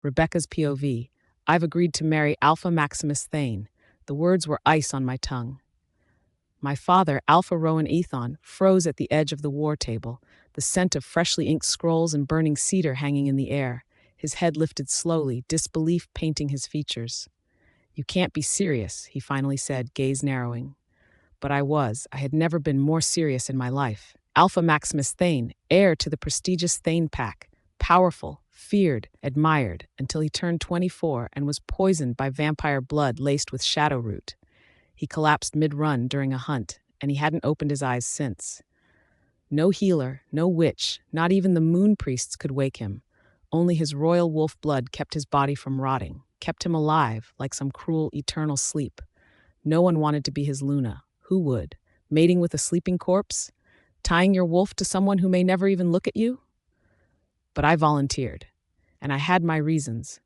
Rebecca's POV. I've agreed to marry Alpha Maximus Thane. The words were ice on my tongue. My father, Alpha Rowan Ethon, froze at the edge of the war table, the scent of freshly inked scrolls and burning cedar hanging in the air. His head lifted slowly, disbelief painting his features. You can't be serious, he finally said, gaze narrowing. But I was. I had never been more serious in my life. Alpha Maximus Thane, heir to the prestigious Thane pack, powerful, feared, admired, until he turned 24 and was poisoned by vampire blood laced with shadowroot. He collapsed mid-run during a hunt, and he hadn't opened his eyes since. No healer, no witch, not even the moon priests could wake him. Only his royal wolf blood kept his body from rotting, kept him alive like some cruel eternal sleep. No one wanted to be his Luna. Who would? Mating with a sleeping corpse? Tying your wolf to someone who may never even look at you? But I volunteered, and I had my reasons.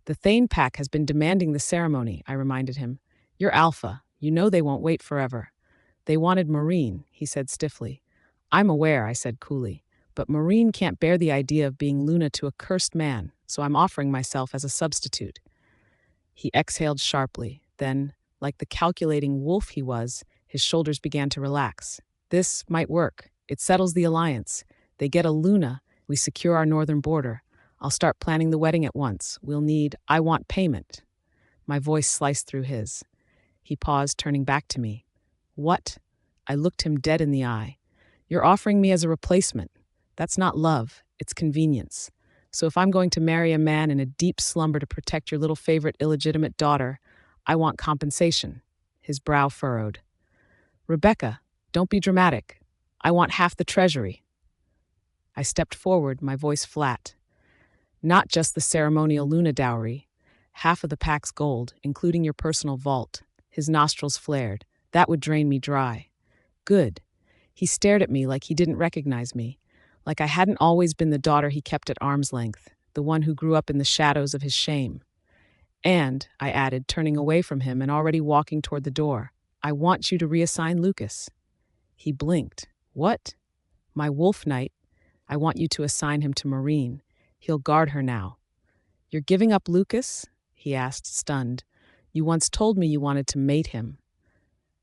The Thane pack has been demanding the ceremony, I reminded him. You're Alpha. You know they won't wait forever. They wanted Marine, he said stiffly. I'm aware, I said coolly, but Marine can't bear the idea of being Luna to a cursed man, so I'm offering myself as a substitute. He exhaled sharply, then, like the calculating wolf he was, his shoulders began to relax. This might work. It settles the alliance. They get a Luna. We secure our northern border. I'll start planning the wedding at once. We'll need, I want payment. My voice sliced through his. He paused, turning back to me. What? I looked him dead in the eye. You're offering me as a replacement. That's not love. It's convenience. So if I'm going to marry a man in a deep slumber to protect your little favorite illegitimate daughter, I want compensation. His brow furrowed. Rebecca, don't be dramatic. I want half the treasury. I stepped forward, my voice flat. Not just the ceremonial Luna dowry. Half of the pack's gold, including your personal vault. His nostrils flared. That would drain me dry. Good. He stared at me like he didn't recognize me, like I hadn't always been the daughter he kept at arm's length, the one who grew up in the shadows of his shame. And, I added, turning away from him and already walking toward the door, I want you to reassign Lucas. He blinked. What? My wolf knight. I want you to assign him to Marine. He'll guard her now. You're giving up Lucas? He asked, stunned. You once told me you wanted to mate him.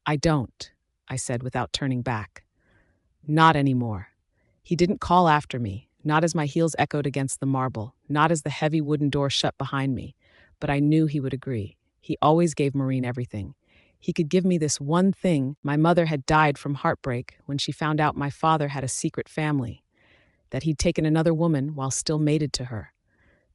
I don't, I said without turning back. Not anymore. He didn't call after me, not as my heels echoed against the marble, not as the heavy wooden door shut behind me, but I knew he would agree. He always gave Marine everything. He could give me this one thing. My mother had died from heartbreak when she found out my father had a secret family, that he'd taken another woman while still mated to her.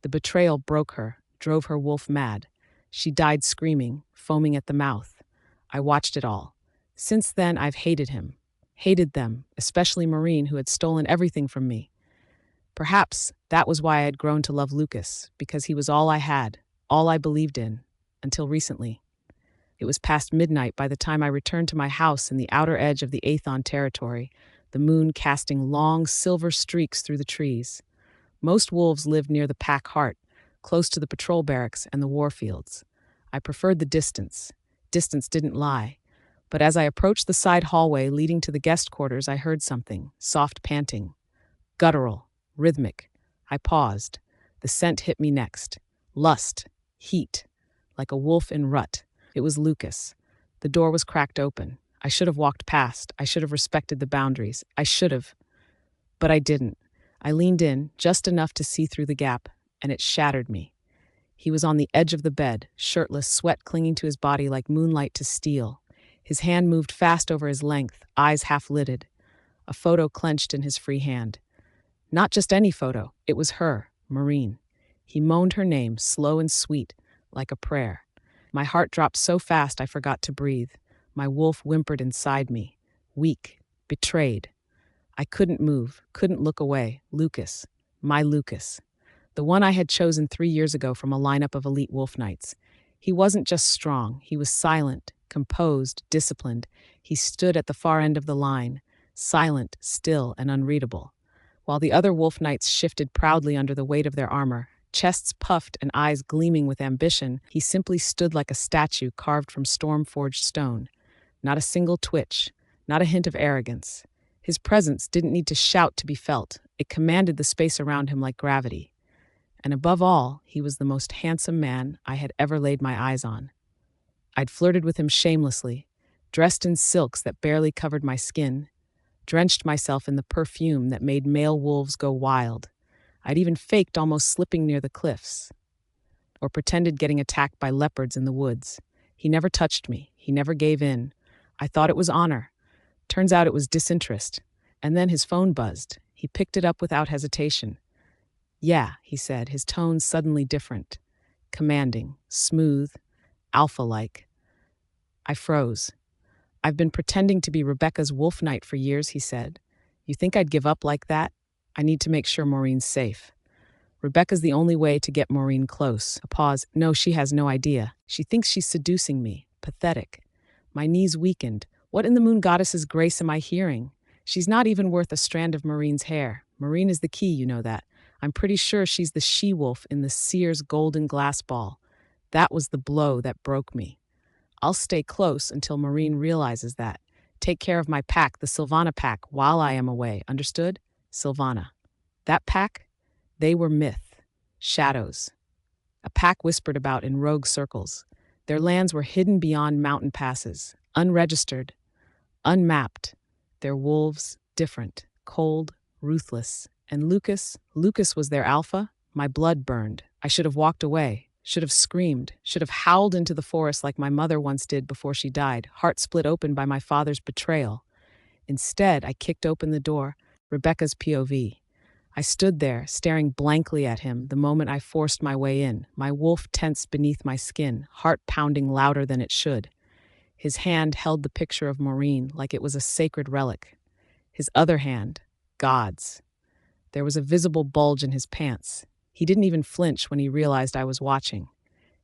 The betrayal broke her, drove her wolf mad. She died screaming, foaming at the mouth. I watched it all. Since then, I've hated him. Hated them, especially Marine, who had stolen everything from me. Perhaps that was why I had grown to love Lucas, because he was all I had, all I believed in, until recently. It was past midnight by the time I returned to my house in the outer edge of the Athon territory, the moon casting long silver streaks through the trees. Most wolves lived near the pack heart, close to the patrol barracks and the war fields. I preferred the distance. Distance didn't lie. But as I approached the side hallway leading to the guest quarters, I heard something, soft panting. Guttural, rhythmic. I paused. The scent hit me next. Lust. Heat. Like a wolf in rut. It was Lucas. The door was cracked open. I should have walked past. I should have respected the boundaries. I should have. But I didn't. I leaned in, just enough to see through the gap, and it shattered me. He was on the edge of the bed, shirtless, sweat clinging to his body like moonlight to steel. His hand moved fast over his length, eyes half-lidded. A photo clenched in his free hand. Not just any photo. It was her, Marine. He moaned her name, slow and sweet, like a prayer. My heart dropped so fast I forgot to breathe. My wolf whimpered inside me. Weak. Betrayed. I couldn't move, couldn't look away. Lucas. My Lucas. The one I had chosen 3 years ago from a lineup of elite wolf knights. He wasn't just strong. He was silent, composed, disciplined. He stood at the far end of the line, silent, still, and unreadable. While the other wolf knights shifted proudly under the weight of their armor, chests puffed and eyes gleaming with ambition, he simply stood like a statue carved from storm-forged stone. Not a single twitch, not a hint of arrogance. His presence didn't need to shout to be felt. It commanded the space around him like gravity. And above all, he was the most handsome man I had ever laid my eyes on. I'd flirted with him shamelessly, dressed in silks that barely covered my skin, drenched myself in the perfume that made male wolves go wild. I'd even faked almost slipping near the cliffs, or pretended getting attacked by leopards in the woods. He never touched me. He never gave in. I thought it was honor. Turns out it was disinterest. And then his phone buzzed. He picked it up without hesitation. "Yeah," he said, his tone suddenly different. Commanding, smooth, alpha-like. I froze. "I've been pretending to be Rebecca's wolf knight for years," he said. "You think I'd give up like that? I need to make sure Maureen's safe. Rebecca's the only way to get Maureen close." A pause. "No, she has no idea. She thinks she's seducing me. Pathetic." My knees weakened. What in the moon goddess's grace am I hearing? She's not even worth a strand of Maureen's hair. Maureen is the key, you know that. I'm pretty sure she's the she-wolf in the Sears golden glass ball. That was the blow that broke me. I'll stay close until Maureen realizes that. Take care of my pack, the Sylvana pack, while I am away. Understood? Sylvana. That pack? They were myth. Shadows. A pack whispered about in rogue circles. Their lands were hidden beyond mountain passes, unregistered, unmapped. Their wolves, different, cold, ruthless. And Lucas was their alpha. My blood burned. I should have walked away, should have screamed, should have howled into the forest like my mother once did before she died, heart split open by my father's betrayal. Instead, I kicked open the door, Rebecca's POV. I stood there, staring blankly at him the moment I forced my way in, my wolf tensed beneath my skin, heart pounding louder than it should. His hand held the picture of Maureen like it was a sacred relic. His other hand, God's. There was a visible bulge in his pants. He didn't even flinch when he realized I was watching.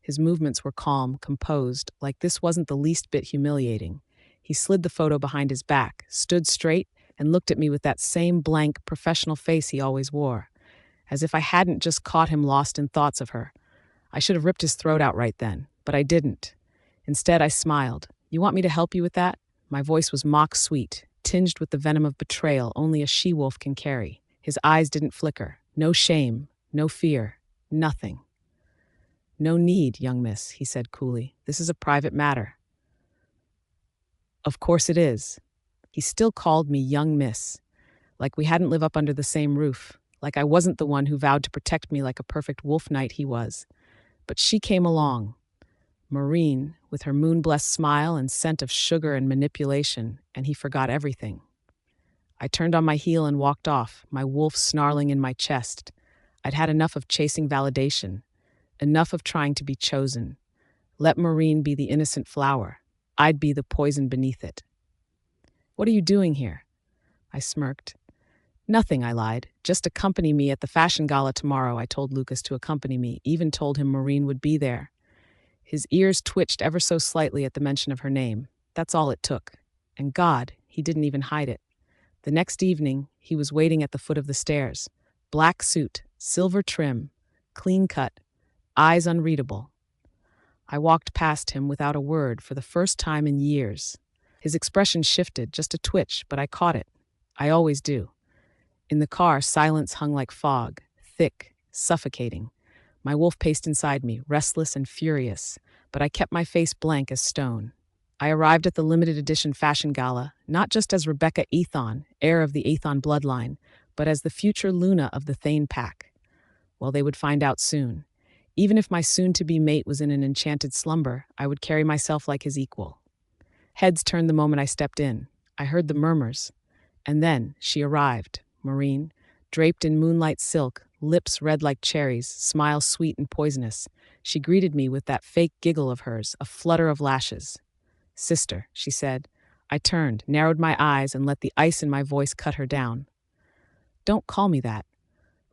His movements were calm, composed, like this wasn't the least bit humiliating. He slid the photo behind his back, stood straight, and looked at me with that same blank, professional face he always wore, as if I hadn't just caught him lost in thoughts of her. I should have ripped his throat out right then, but I didn't. Instead, I smiled. "You want me to help you with that?" My voice was mock-sweet, tinged with the venom of betrayal only a she-wolf can carry. His eyes didn't flicker. No shame, no fear, nothing. "No need, young miss," he said coolly. "This is a private matter." Of course it is. He still called me young miss, like we hadn't lived up under the same roof, like I wasn't the one who vowed to protect me like a perfect wolf knight he was. But she came along. Maureen, with her moon-blessed smile and scent of sugar and manipulation, and he forgot everything. I turned on my heel and walked off, my wolf snarling in my chest. I'd had enough of chasing validation, enough of trying to be chosen. Let Maureen be the innocent flower. I'd be the poison beneath it. "What are you doing here?" I smirked. "Nothing," I lied. "Just accompany me at the fashion gala tomorrow." I told Lucas to accompany me, even told him Maureen would be there. His ears twitched ever so slightly at the mention of her name. That's all it took. And God, he didn't even hide it. The next evening, he was waiting at the foot of the stairs. Black suit, silver trim, clean cut, eyes unreadable. I walked past him without a word for the first time in years. His expression shifted, just a twitch, but I caught it. I always do. In the car, silence hung like fog, thick, suffocating. My wolf paced inside me, restless and furious, but I kept my face blank as stone. I arrived at the limited edition fashion gala, not just as Rebecca Ethon, heir of the Ethon bloodline, but as the future Luna of the Thane pack. Well, they would find out soon. Even if my soon-to-be mate was in an enchanted slumber, I would carry myself like his equal. Heads turned the moment I stepped in. I heard the murmurs. And then she arrived, Maureen, draped in moonlight silk, lips red like cherries, smile sweet and poisonous. She greeted me with that fake giggle of hers, a flutter of lashes. "Sister," she said. I turned, narrowed my eyes, and let the ice in my voice cut her down. "Don't call me that."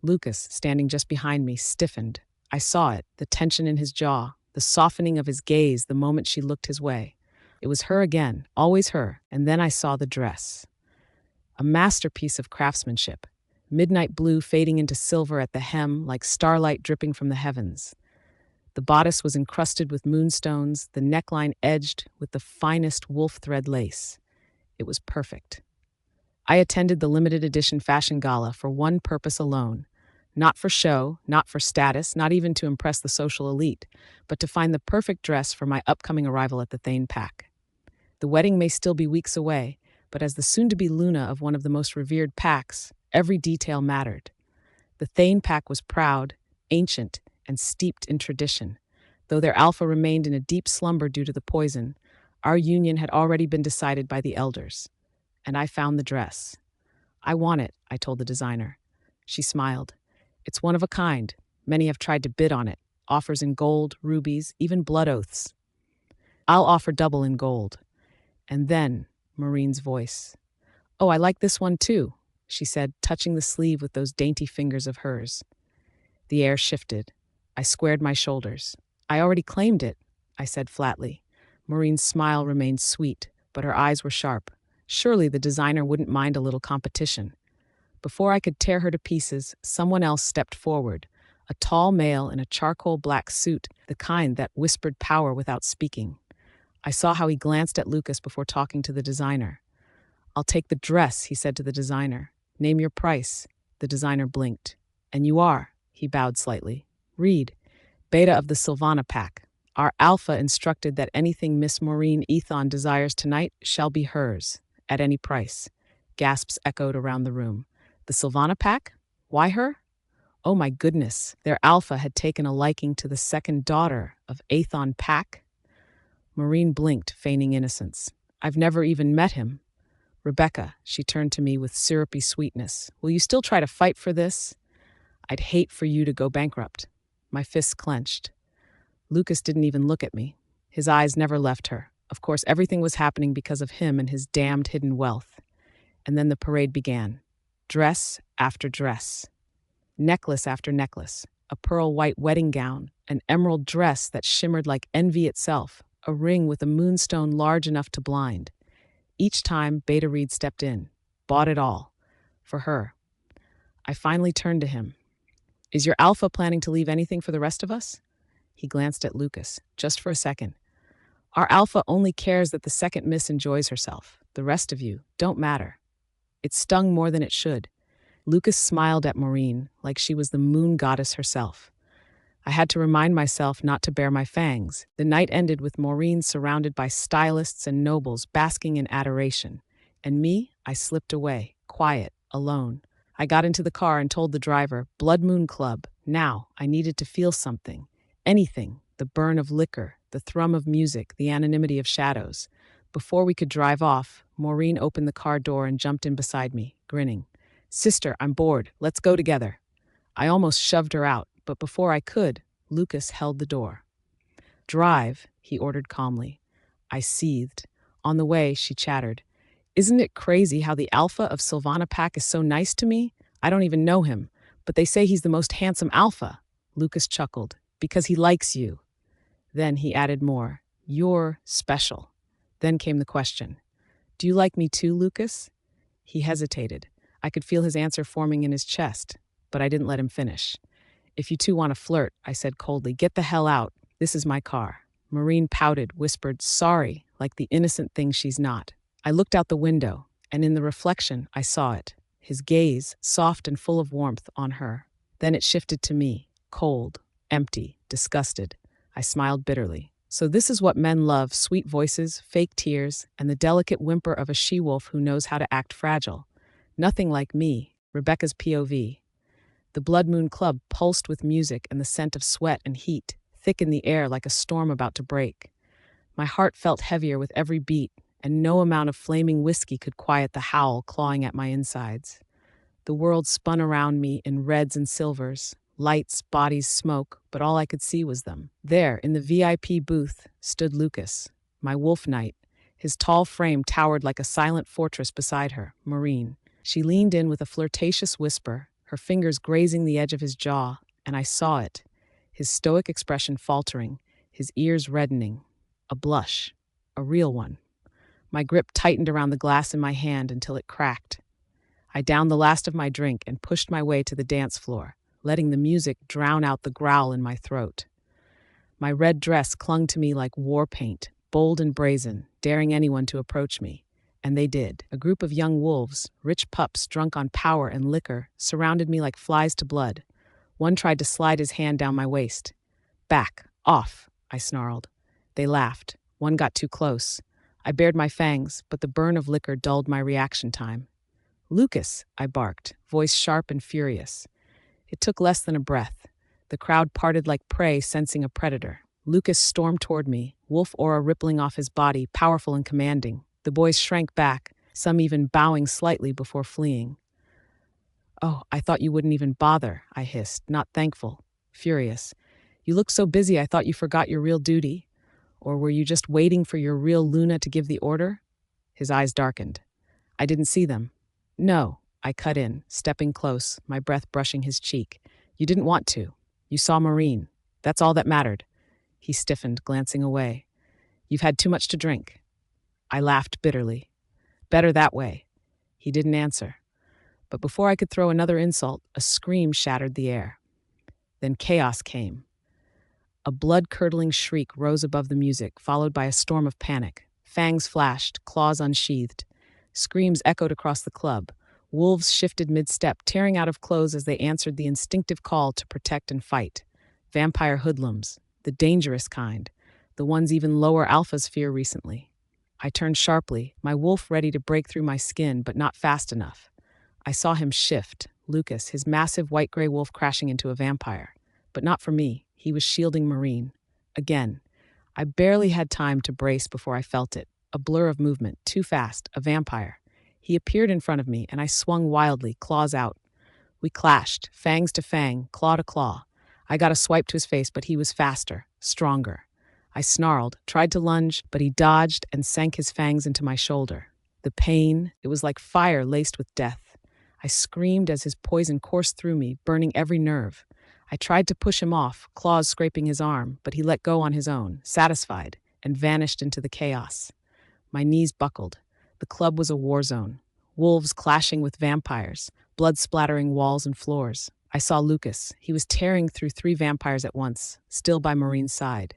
Lucas, standing just behind me, stiffened. I saw it, the tension in his jaw, the softening of his gaze the moment she looked his way. It was her again, always her, and then I saw the dress. A masterpiece of craftsmanship, midnight blue fading into silver at the hem like starlight dripping from the heavens. The bodice was encrusted with moonstones, the neckline edged with the finest wolf thread lace. It was perfect. I attended the limited edition fashion gala for one purpose alone, Not for show, not for status, not even to impress the social elite, but to find the perfect dress for my upcoming arrival at the Thane Pack. The wedding may still be weeks away, but as the soon-to-be Luna of one of the most revered packs, every detail mattered. The Thane Pack was proud, ancient, and steeped in tradition. Though their alpha remained in a deep slumber due to the poison, our union had already been decided by the elders. And I found the dress. I want it, I told the designer. She smiled. It's one of a kind. Many have tried to bid on it. Offers in gold, rubies, even blood oaths. I'll offer double in gold. And then, Maureen's voice. Oh, I like this one too, she said, touching the sleeve with those dainty fingers of hers. The air shifted. I squared my shoulders. I already claimed it, I said flatly. Maureen's smile remained sweet, but her eyes were sharp. Surely the designer wouldn't mind a little competition. Before I could tear her to pieces, someone else stepped forward, a tall male in a charcoal black suit, the kind that whispered power without speaking. I saw how he glanced at Lucas before talking to the designer. I'll take the dress, he said to the designer. Name your price. The designer blinked. And you are, he bowed slightly. Reed, Beta of the Sylvana Pack. Our alpha instructed that anything Miss Maureen Ethon desires tonight shall be hers, at any price. Gasps echoed around the room. The Sylvana Pack? Why her? Oh my goodness, their alpha had taken a liking to the second daughter of Aethon Pack. Maureen blinked, feigning innocence. I've never even met him. Rebecca, she turned to me with syrupy sweetness. Will you still try to fight for this? I'd hate for you to go bankrupt. My fists clenched. Lucas didn't even look at me. His eyes never left her. Of course, everything was happening because of him and his damned hidden wealth. And then the parade began. Dress after dress. Necklace after necklace. A pearl-white wedding gown. An emerald dress that shimmered like envy itself. A ring with a moonstone large enough to blind. Each time, Beta Reed stepped in. Bought it all. For her. I finally turned to him. Is your alpha planning to leave anything for the rest of us? He glanced at Lucas, just for a second. Our alpha only cares that the second miss enjoys herself. The rest of you don't matter. It stung more than it should. Lucas smiled at Maureen like she was the moon goddess herself. I had to remind myself not to bare my fangs. The night ended with Maureen surrounded by stylists and nobles basking in adoration. And me, I slipped away, quiet, alone. I got into the car and told the driver, Blood Moon Club. Now, I needed to feel something. Anything. The burn of liquor, the thrum of music, the anonymity of shadows. Before we could drive off, Maureen opened the car door and jumped in beside me, grinning. Sister, I'm bored. Let's go together. I almost shoved her out, but before I could, Lucas held the door. Drive, he ordered calmly. I seethed. On the way, she chattered. Isn't it crazy how the alpha of Sylvana Pack is so nice to me? I don't even know him, but they say he's the most handsome alpha. Lucas chuckled. Because he likes you. Then he added more. You're special. Then came the question. Do you like me too, Lucas? He hesitated. I could feel his answer forming in his chest, but I didn't let him finish. If you two want to flirt, I said coldly, get the hell out. This is my car. Maureen pouted, whispered, sorry, like the innocent thing she's not. I looked out the window, and in the reflection, I saw it. His gaze, soft and full of warmth, on her. Then it shifted to me, cold, empty, disgusted. I smiled bitterly. So this is what men love, sweet voices, fake tears, and the delicate whimper of a she-wolf who knows how to act fragile. Nothing like me, Rebecca's POV. The Blood Moon Club pulsed with music and the scent of sweat and heat, thick in the air like a storm about to break. My heart felt heavier with every beat, and no amount of flaming whiskey could quiet the howl clawing at my insides. The world spun around me in reds and silvers, lights, bodies, smoke, but all I could see was them. There, in the VIP booth, stood Lucas, my wolf knight. His tall frame towered like a silent fortress beside her, Maureen. She leaned in with a flirtatious whisper, her fingers grazing the edge of his jaw, and I saw it, his stoic expression faltering, his ears reddening. A blush, a real one. My grip tightened around the glass in my hand until it cracked. I downed the last of my drink and pushed my way to the dance floor, letting the music drown out the growl in my throat. My red dress clung to me like war paint, bold and brazen, daring anyone to approach me. And they did. A group of young wolves, rich pups drunk on power and liquor, surrounded me like flies to blood. One tried to slide his hand down my waist. Back, off, I snarled. They laughed. One got too close. I bared my fangs, but the burn of liquor dulled my reaction time. Lucas, I barked, voice sharp and furious. It took less than a breath. The crowd parted like prey sensing a predator. Lucas stormed toward me, wolf aura rippling off his body, powerful and commanding. The boys shrank back, some even bowing slightly before fleeing. Oh, I thought you wouldn't even bother, I hissed, not thankful, furious. You look so busy I thought you forgot your real duty. Or were you just waiting for your real Luna to give the order? His eyes darkened. I didn't see them. No, I cut in, stepping close, my breath brushing his cheek. You didn't want to. You saw Maureen. That's all that mattered. He stiffened, glancing away. You've had too much to drink. I laughed bitterly. Better that way. He didn't answer. But before I could throw another insult, a scream shattered the air. Then chaos came. A blood-curdling shriek rose above the music, followed by a storm of panic. Fangs flashed, claws unsheathed. Screams echoed across the club. Wolves shifted mid-step, tearing out of clothes as they answered the instinctive call to protect and fight. Vampire hoodlums, the dangerous kind, the ones even lower alphas fear recently. I turned sharply, my wolf ready to break through my skin, but not fast enough. I saw him shift, Lucas, his massive white-gray wolf crashing into a vampire. But not for me. He was shielding Maureen. Again. I barely had time to brace before I felt it. A blur of movement, too fast, a vampire. He appeared in front of me, and I swung wildly, claws out. We clashed, fangs to fang, claw to claw. I got a swipe to his face, but he was faster, stronger. I snarled, tried to lunge, but he dodged and sank his fangs into my shoulder. The pain, it was like fire laced with death. I screamed as his poison coursed through me, burning every nerve. I tried to push him off, claws scraping his arm, but he let go on his own, satisfied, and vanished into the chaos. My knees buckled. The club was a war zone. Wolves clashing with vampires, blood splattering walls and floors. I saw Lucas. He was tearing through 3 vampires at once, still by Maureen's side.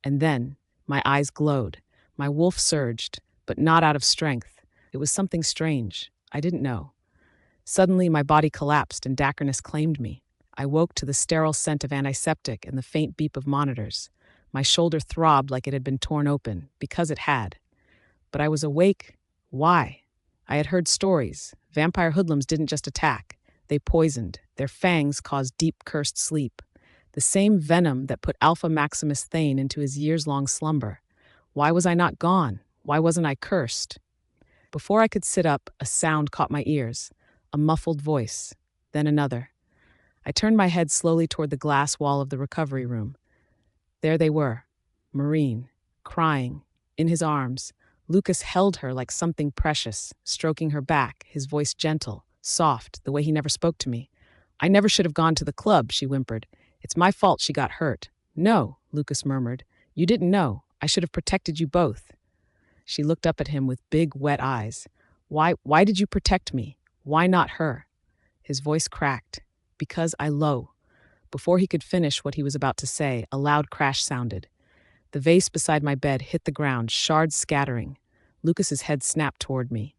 And then, my eyes glowed. My wolf surged, but not out of strength. It was something strange. I didn't know. Suddenly, my body collapsed and Dackerness claimed me. I woke to the sterile scent of antiseptic and the faint beep of monitors. My shoulder throbbed like it had been torn open, because it had. But I was awake. Why? I had heard stories. Vampire hoodlums didn't just attack. They poisoned. Their fangs caused deep, cursed sleep. The same venom that put Alpha Maximus Thane into his years-long slumber. Why was I not gone? Why wasn't I cursed? Before I could sit up, a sound caught my ears. A muffled voice. Then another. I turned my head slowly toward the glass wall of the recovery room. There they were, Maureen, crying, in his arms. Lucas held her like something precious, stroking her back, his voice gentle, soft, the way he never spoke to me. I never should have gone to the club, she whimpered. It's my fault she got hurt. No, Lucas murmured. You didn't know. I should have protected you both. She looked up at him with big, wet eyes. Why did you protect me? Why not her? His voice cracked. Because I low. Before he could finish what he was about to say, a loud crash sounded. The vase beside my bed hit the ground, shards scattering. Lucas's head snapped toward me.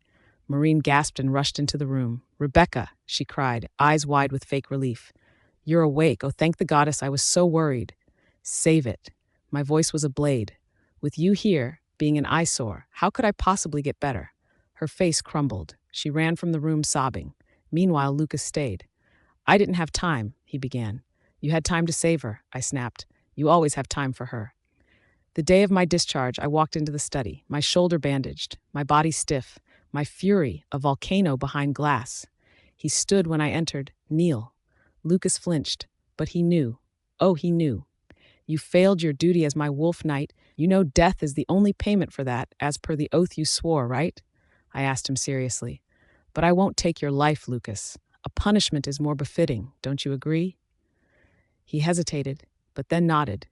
Maureen gasped and rushed into the room. Rebecca, she cried, eyes wide with fake relief. You're awake. Oh, thank the goddess, I was so worried. Save it. My voice was a blade. With you here, being an eyesore, how could I possibly get better? Her face crumbled. She ran from the room sobbing. Meanwhile, Lucas stayed. I didn't have time, he began. You had time to save her, I snapped. You always have time for her. The day of my discharge, I walked into the study, my shoulder bandaged, my body stiff, my fury a volcano behind glass. He stood when I entered, Neil. Lucas flinched, but he knew. Oh, he knew. You failed your duty as my wolf knight. You know death is the only payment for that, as per the oath you swore, right? I asked him seriously. But I won't take your life, Lucas. A punishment is more befitting, don't you agree? He hesitated, but then nodded,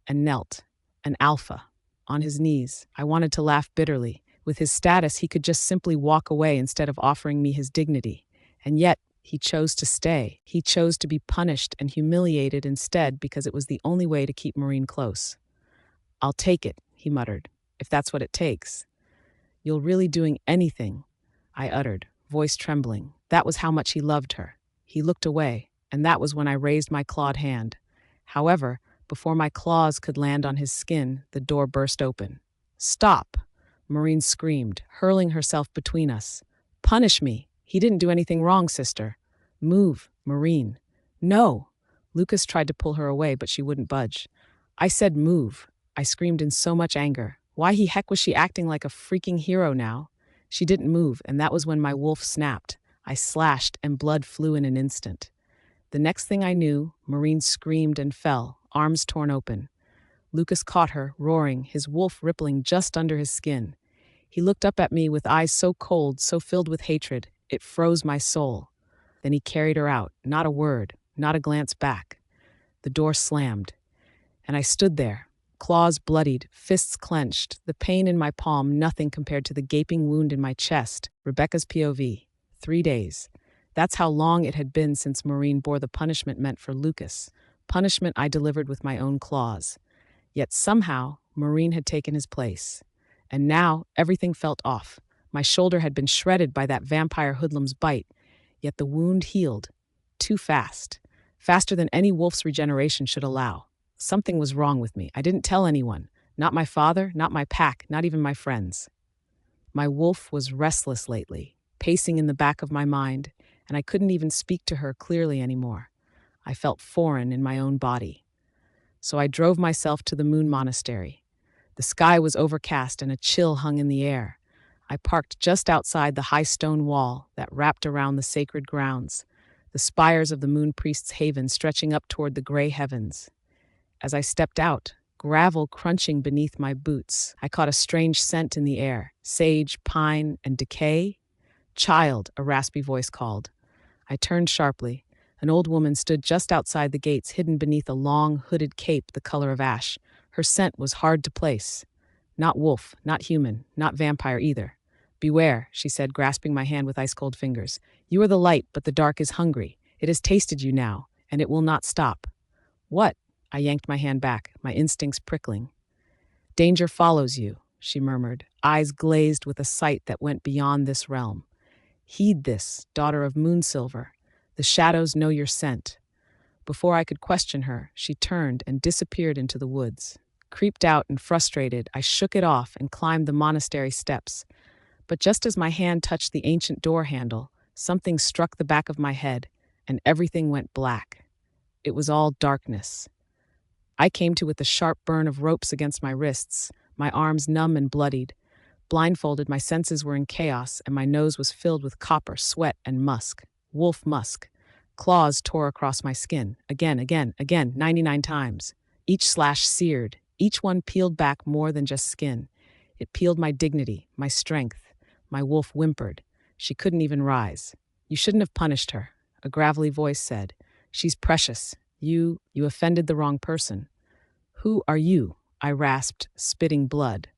and knelt, an alpha, on his knees. I wanted to laugh bitterly. With his status, he could just simply walk away instead of offering me his dignity. And yet, he chose to stay. He chose to be punished and humiliated instead because it was the only way to keep Maureen close. I'll take it, he muttered, if that's what it takes. You're really doing anything, I uttered, voice trembling. That was how much he loved her. He looked away, and that was when I raised my clawed hand. However, before my claws could land on his skin, the door burst open. "Stop!" Maureen screamed, hurling herself between us. "Punish me! He didn't do anything wrong, sister." "Move, Maureen." "No!" Lucas tried to pull her away, but she wouldn't budge. "I said move," I screamed in so much anger. Why the heck was she acting like a freaking hero now? She didn't move, and that was when my wolf snapped. I slashed, and blood flew in an instant. The next thing I knew, Maureen screamed and fell, arms torn open. Lucas caught her, roaring, his wolf rippling just under his skin. He looked up at me with eyes so cold, so filled with hatred, it froze my soul. Then he carried her out, not a word, not a glance back. The door slammed, and I stood there, claws bloodied, fists clenched, the pain in my palm nothing compared to the gaping wound in my chest. Rebecca's POV. 3 days. That's how long it had been since Maureen bore the punishment meant for Lucas, punishment I delivered with my own claws. Yet somehow, Maureen had taken his place. And now, everything felt off. My shoulder had been shredded by that vampire hoodlum's bite, yet the wound healed. Too fast. Faster than any wolf's regeneration should allow. Something was wrong with me. I didn't tell anyone. Not my father, not my pack, not even my friends. My wolf was restless lately, pacing in the back of my mind, and I couldn't even speak to her clearly anymore. I felt foreign in my own body. So I drove myself to the Moon Monastery. The sky was overcast and a chill hung in the air. I parked just outside the high stone wall that wrapped around the sacred grounds, the spires of the Moon Priest's haven stretching up toward the gray heavens. As I stepped out, gravel crunching beneath my boots, I caught a strange scent in the air, sage, pine, and decay. "Child," a raspy voice called. I turned sharply. An old woman stood just outside the gates, hidden beneath a long, hooded cape the color of ash. Her scent was hard to place. Not wolf, not human, not vampire either. "Beware," she said, grasping my hand with ice-cold fingers. "You are the light, but the dark is hungry. It has tasted you now, and it will not stop." "What?" I yanked my hand back, my instincts prickling. "Danger follows you," she murmured, eyes glazed with a sight that went beyond this realm. "Heed this, daughter of Moonsilver. The shadows know your scent." Before I could question her, she turned and disappeared into the woods. Creeped out and frustrated, I shook it off and climbed the monastery steps. But just as my hand touched the ancient door handle, something struck the back of my head, and everything went black. It was all darkness. I came to with the sharp burn of ropes against my wrists, my arms numb and bloodied. Blindfolded, my senses were in chaos, and my nose was filled with copper, sweat, and musk. Wolf musk. Claws tore across my skin, again, 99 times. Each slash seared, each one peeled back more than just skin. It peeled my dignity, my strength. My wolf whimpered. She couldn't even rise. "You shouldn't have punished her," a gravelly voice said. "She's precious. You offended the wrong person." "Who are you?" I rasped, spitting blood.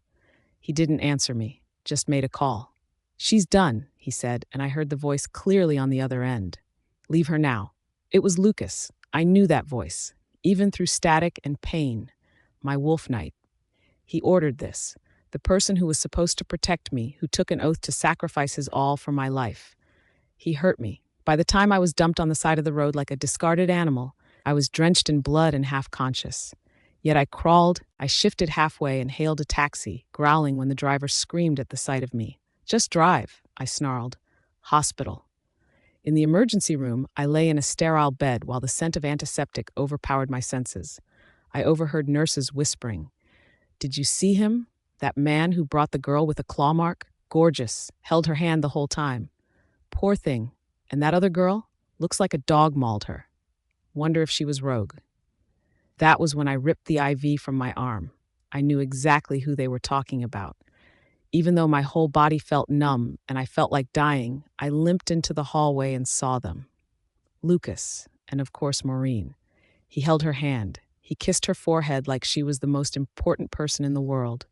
He didn't answer me, just made a call. "She's done," he said, and I heard the voice clearly on the other end. "Leave her now." It was Lucas. I knew that voice, even through static and pain. My wolf knight. He ordered this. The person who was supposed to protect me, who took an oath to sacrifice his all for my life. He hurt me. By the time I was dumped on the side of the road like a discarded animal, I was drenched in blood and half-conscious. Yet I crawled, I shifted halfway and hailed a taxi, growling when the driver screamed at the sight of me. "Just drive," I snarled. "Hospital." In the emergency room, I lay in a sterile bed while the scent of antiseptic overpowered my senses. I overheard nurses whispering. "Did you see him? That man who brought the girl with a claw mark? Gorgeous. Held her hand the whole time. Poor thing. And that other girl? Looks like a dog mauled her. Wonder if she was rogue." That was when I ripped the IV from my arm. I knew exactly who they were talking about. Even though my whole body felt numb and I felt like dying, I limped into the hallway and saw them. Lucas, and of course Maureen. He held her hand. He kissed her forehead like she was the most important person in the world.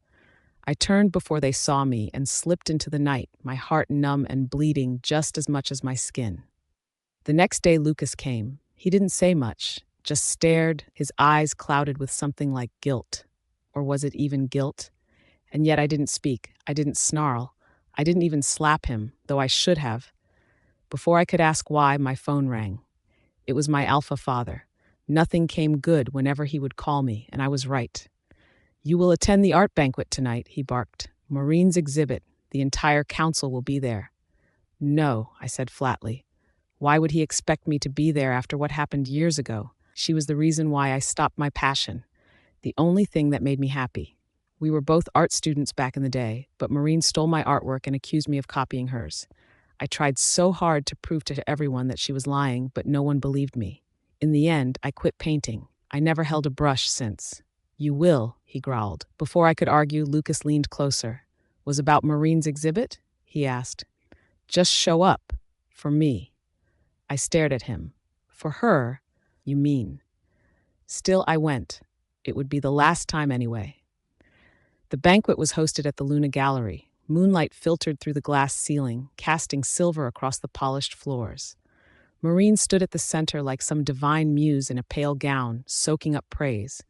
I turned before they saw me and slipped into the night, my heart numb and bleeding just as much as my skin. The next day Lucas came. He didn't say much, just stared, his eyes clouded with something like guilt. Or was it even guilt? And yet I didn't speak. I didn't snarl. I didn't even slap him, though I should have. Before I could ask why, my phone rang. It was my alpha father. Nothing came good whenever he would call me, and I was right. "You will attend the art banquet tonight," he barked. "Maureen's exhibit. The entire council will be there." "No," I said flatly. Why would he expect me to be there after what happened years ago? She was the reason why I stopped my passion, the only thing that made me happy. We were both art students back in the day, but Maureen stole my artwork and accused me of copying hers. I tried so hard to prove to everyone that she was lying, but no one believed me. In the end, I quit painting. I never held a brush since. "You will," he growled. Before I could argue, Lucas leaned closer. "Was about Maureen's exhibit?" he asked. "Just show up. For me." I stared at him. "For her? You mean?" Still, I went. It would be the last time anyway. The banquet was hosted at the Luna Gallery. Moonlight filtered through the glass ceiling, casting silver across the polished floors. Maureen stood at the center like some divine muse in a pale gown, soaking up praise.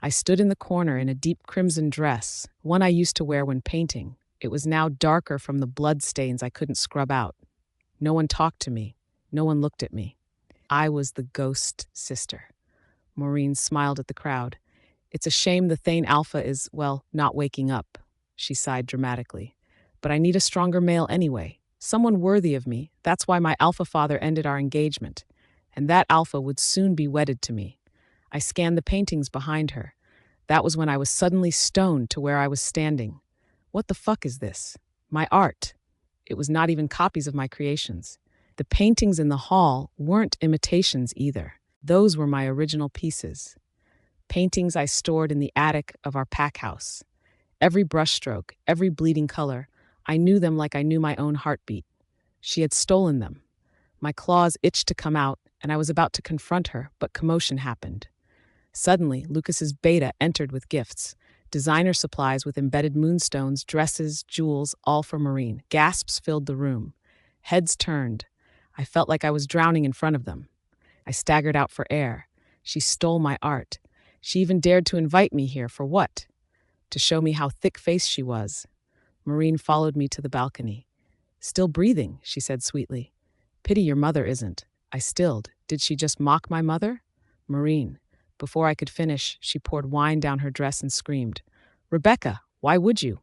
I stood in the corner in a deep crimson dress, one I used to wear when painting. It was now darker from the blood stains I couldn't scrub out. No one talked to me. No one looked at me. I was the ghost sister. Maureen smiled at the crowd. "It's a shame the Thane Alpha is, well, not waking up," she sighed dramatically. "But I need a stronger male anyway. Someone worthy of me. That's why my alpha father ended our engagement. And that alpha would soon be wedded to me." I scanned the paintings behind her. That was when I was suddenly stoned to where I was standing. What the fuck is this? My art. It was not even copies of my creations. The paintings in the hall weren't imitations either. Those were my original pieces. Paintings I stored in the attic of our pack house. Every brushstroke, every bleeding color, I knew them like I knew my own heartbeat. She had stolen them. My claws itched to come out, and I was about to confront her, but commotion happened. Suddenly, Lucas's beta entered with gifts. Designer supplies with embedded moonstones, dresses, jewels, all for Maureen. Gasps filled the room. Heads turned. I felt like I was drowning in front of them. I staggered out for air. She stole my art. She even dared to invite me here for what? To show me how thick-faced she was. Maureen followed me to the balcony. "Still breathing," she said sweetly. "Pity your mother isn't." I stilled. Did she just mock my mother? Maureen. Before I could finish, she poured wine down her dress and screamed, "Rebecca, why would you?"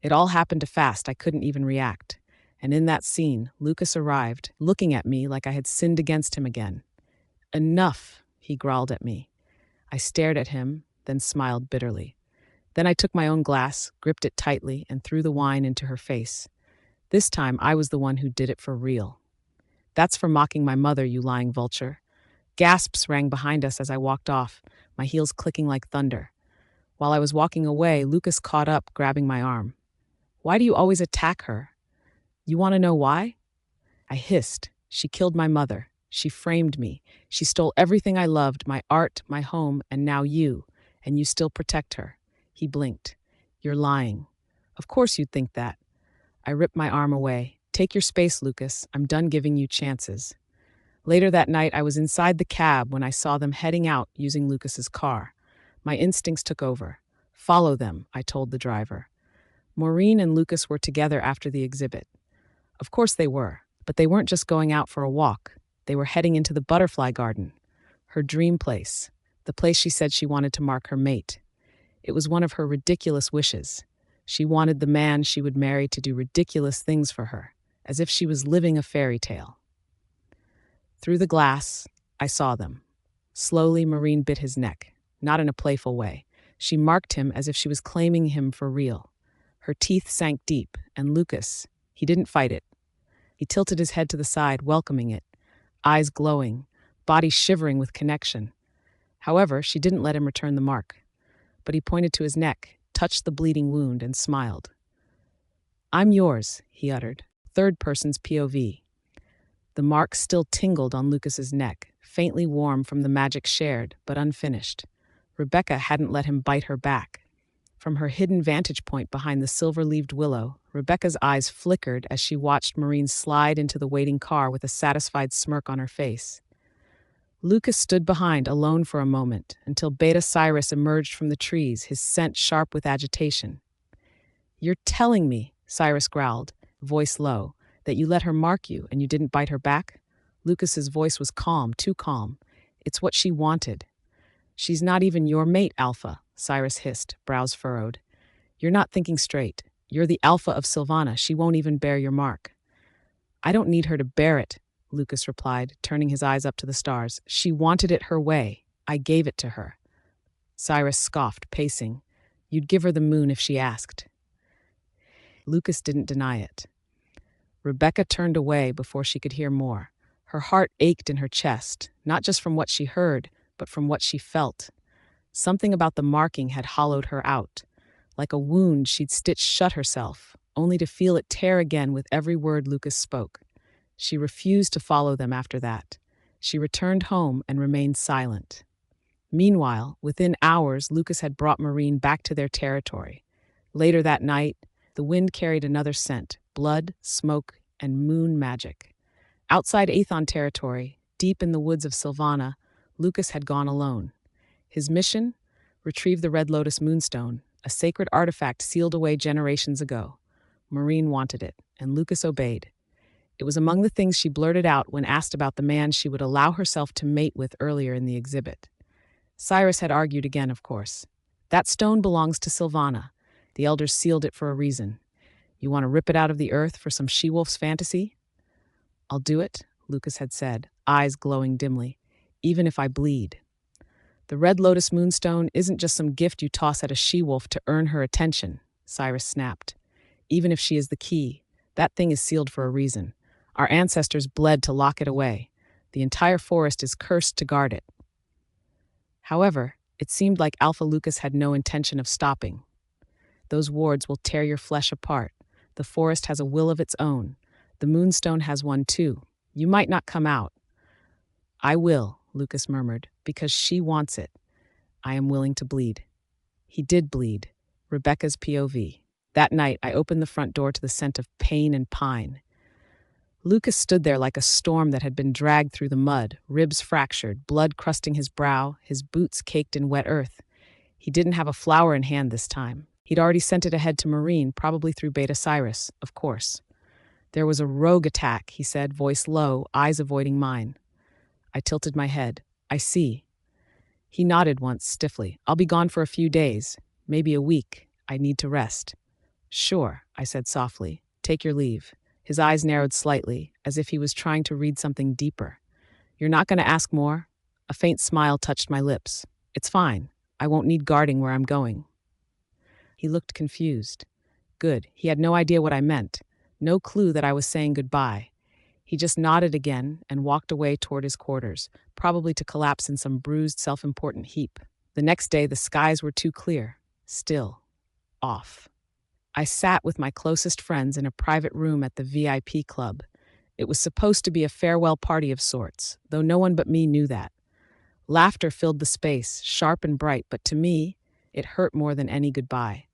It all happened too fast. I couldn't even react. And in that scene, Lucas arrived, looking at me like I had sinned against him again. "Enough," he growled at me. I stared at him, then smiled bitterly. Then I took my own glass, gripped it tightly, and threw the wine into her face. This time, I was the one who did it for real. "That's for mocking my mother, you lying vulture." Gasps rang behind us as I walked off, my heels clicking like thunder. While I was walking away, Lucas caught up, grabbing my arm. "Why do you always attack her?" "You want to know why?" I hissed. "She killed my mother. She framed me. She stole everything I loved, my art, my home, and now you. And you still protect her." He blinked. "You're lying." "Of course you'd think that." I ripped my arm away. "Take your space, Lucas. I'm done giving you chances." Later that night, I was inside the cab when I saw them heading out using Lucas's car. My instincts took over. "Follow them," I told the driver. Maureen and Lucas were together after the exhibit. Of course they were, but they weren't just going out for a walk. They were heading into the butterfly garden, her dream place, the place she said she wanted to mark her mate. It was one of her ridiculous wishes. She wanted the man she would marry to do ridiculous things for her, as if she was living a fairy tale. Through the glass, I saw them. Slowly, Maureen bit his neck, not in a playful way. She marked him as if she was claiming him for real. Her teeth sank deep, and Lucas, he didn't fight it. He tilted his head to the side, welcoming it, eyes glowing, body shivering with connection. However, she didn't let him return the mark. But he pointed to his neck, touched the bleeding wound, and smiled. "I'm yours," he uttered, third person's POV. The mark still tingled on Lucas's neck, faintly warm from the magic shared, but unfinished. Rebecca hadn't let him bite her back. From her hidden vantage point behind the silver-leaved willow, Rebecca's eyes flickered as she watched Maureen slide into the waiting car with a satisfied smirk on her face. Lucas stood behind, alone for a moment, until Beta Cyrus emerged from the trees, his scent sharp with agitation. "You're telling me," Cyrus growled, voice low, "that you let her mark you and you didn't bite her back? Lucas's voice was calm, too calm. It's what she wanted. She's not even your mate, Alpha, Cyrus hissed, brows furrowed. You're not thinking straight. You're the Alpha of Sylvana. She won't even bear your mark. I don't need her to bear it, Lucas replied, turning his eyes up to the stars. She wanted it her way. I gave it to her. Cyrus scoffed, pacing. You'd give her the moon if she asked. Lucas didn't deny it. Rebecca turned away before she could hear more. Her heart ached in her chest, not just from what she heard, but from what she felt. Something about the marking had hollowed her out. Like a wound she'd stitched shut herself, only to feel it tear again with every word Lucas spoke. She refused to follow them after that. She returned home and remained silent. Meanwhile, within hours, Lucas had brought Maureen back to their territory. Later that night, the wind carried another scent: blood, smoke, and moon magic. Outside Aethon territory, deep in the woods of Sylvana, Lucas had gone alone. His mission? Retrieve the Red Lotus Moonstone, a sacred artifact sealed away generations ago. Maureen wanted it, and Lucas obeyed. It was among the things she blurted out when asked about the man she would allow herself to mate with earlier in the exhibit. Cyrus had argued again, of course. That stone belongs to Sylvana. The elders sealed it for a reason. You want to rip it out of the earth for some she-wolf's fantasy? I'll do it, Lucas had said, eyes glowing dimly, even if I bleed. The Red Lotus Moonstone isn't just some gift you toss at a she-wolf to earn her attention, Cyrus snapped. Even if she is the key, that thing is sealed for a reason. Our ancestors bled to lock it away. The entire forest is cursed to guard it. However, it seemed like Alpha Lucas had no intention of stopping. Those wards will tear your flesh apart. The forest has a will of its own. The Moonstone has one too. You might not come out. I will, Lucas murmured, because she wants it. I am willing to bleed. He did bleed. Rebecca's POV. That night, I opened the front door to the scent of pain and pine. Lucas stood there like a storm that had been dragged through the mud, ribs fractured, blood crusting his brow, his boots caked in wet earth. He didn't have a flower in hand this time. He'd already sent it ahead to Maureen, probably through Beta Cyrus, of course. There was a rogue attack, he said, voice low, eyes avoiding mine. I tilted my head. I see. He nodded once, stiffly. I'll be gone for a few days, maybe a week. I need to rest. Sure, I said softly. Take your leave. His eyes narrowed slightly, as if he was trying to read something deeper. You're not going to ask more? A faint smile touched my lips. It's fine. I won't need guarding where I'm going. He looked confused. Good. He had no idea what I meant. No clue that I was saying goodbye. He just nodded again and walked away toward his quarters, probably to collapse in some bruised, self-important heap. The next day, the skies were too clear. Still. Off. I sat with my closest friends in a private room at the VIP club. It was supposed to be a farewell party of sorts, though no one but me knew that. Laughter filled the space, sharp and bright, but to me, it hurt more than any goodbye.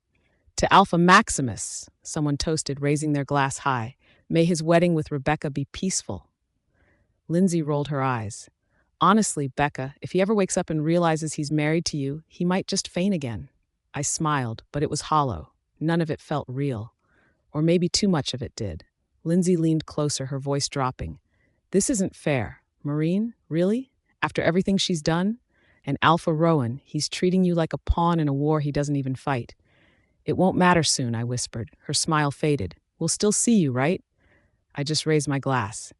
To Alpha Maximus, someone toasted, raising their glass high. May his wedding with Rebecca be peaceful. Lindsay rolled her eyes. Honestly, Becca, if he ever wakes up and realizes he's married to you, he might just faint again. I smiled, but it was hollow. None of it felt real. Or maybe too much of it did. Lindsay leaned closer, her voice dropping. This isn't fair. Maureen, really? After everything she's done? And Alpha Rowan, he's treating you like a pawn in a war he doesn't even fight. It won't matter soon, I whispered. Her smile faded. We'll still see you, right? I just raised my glass.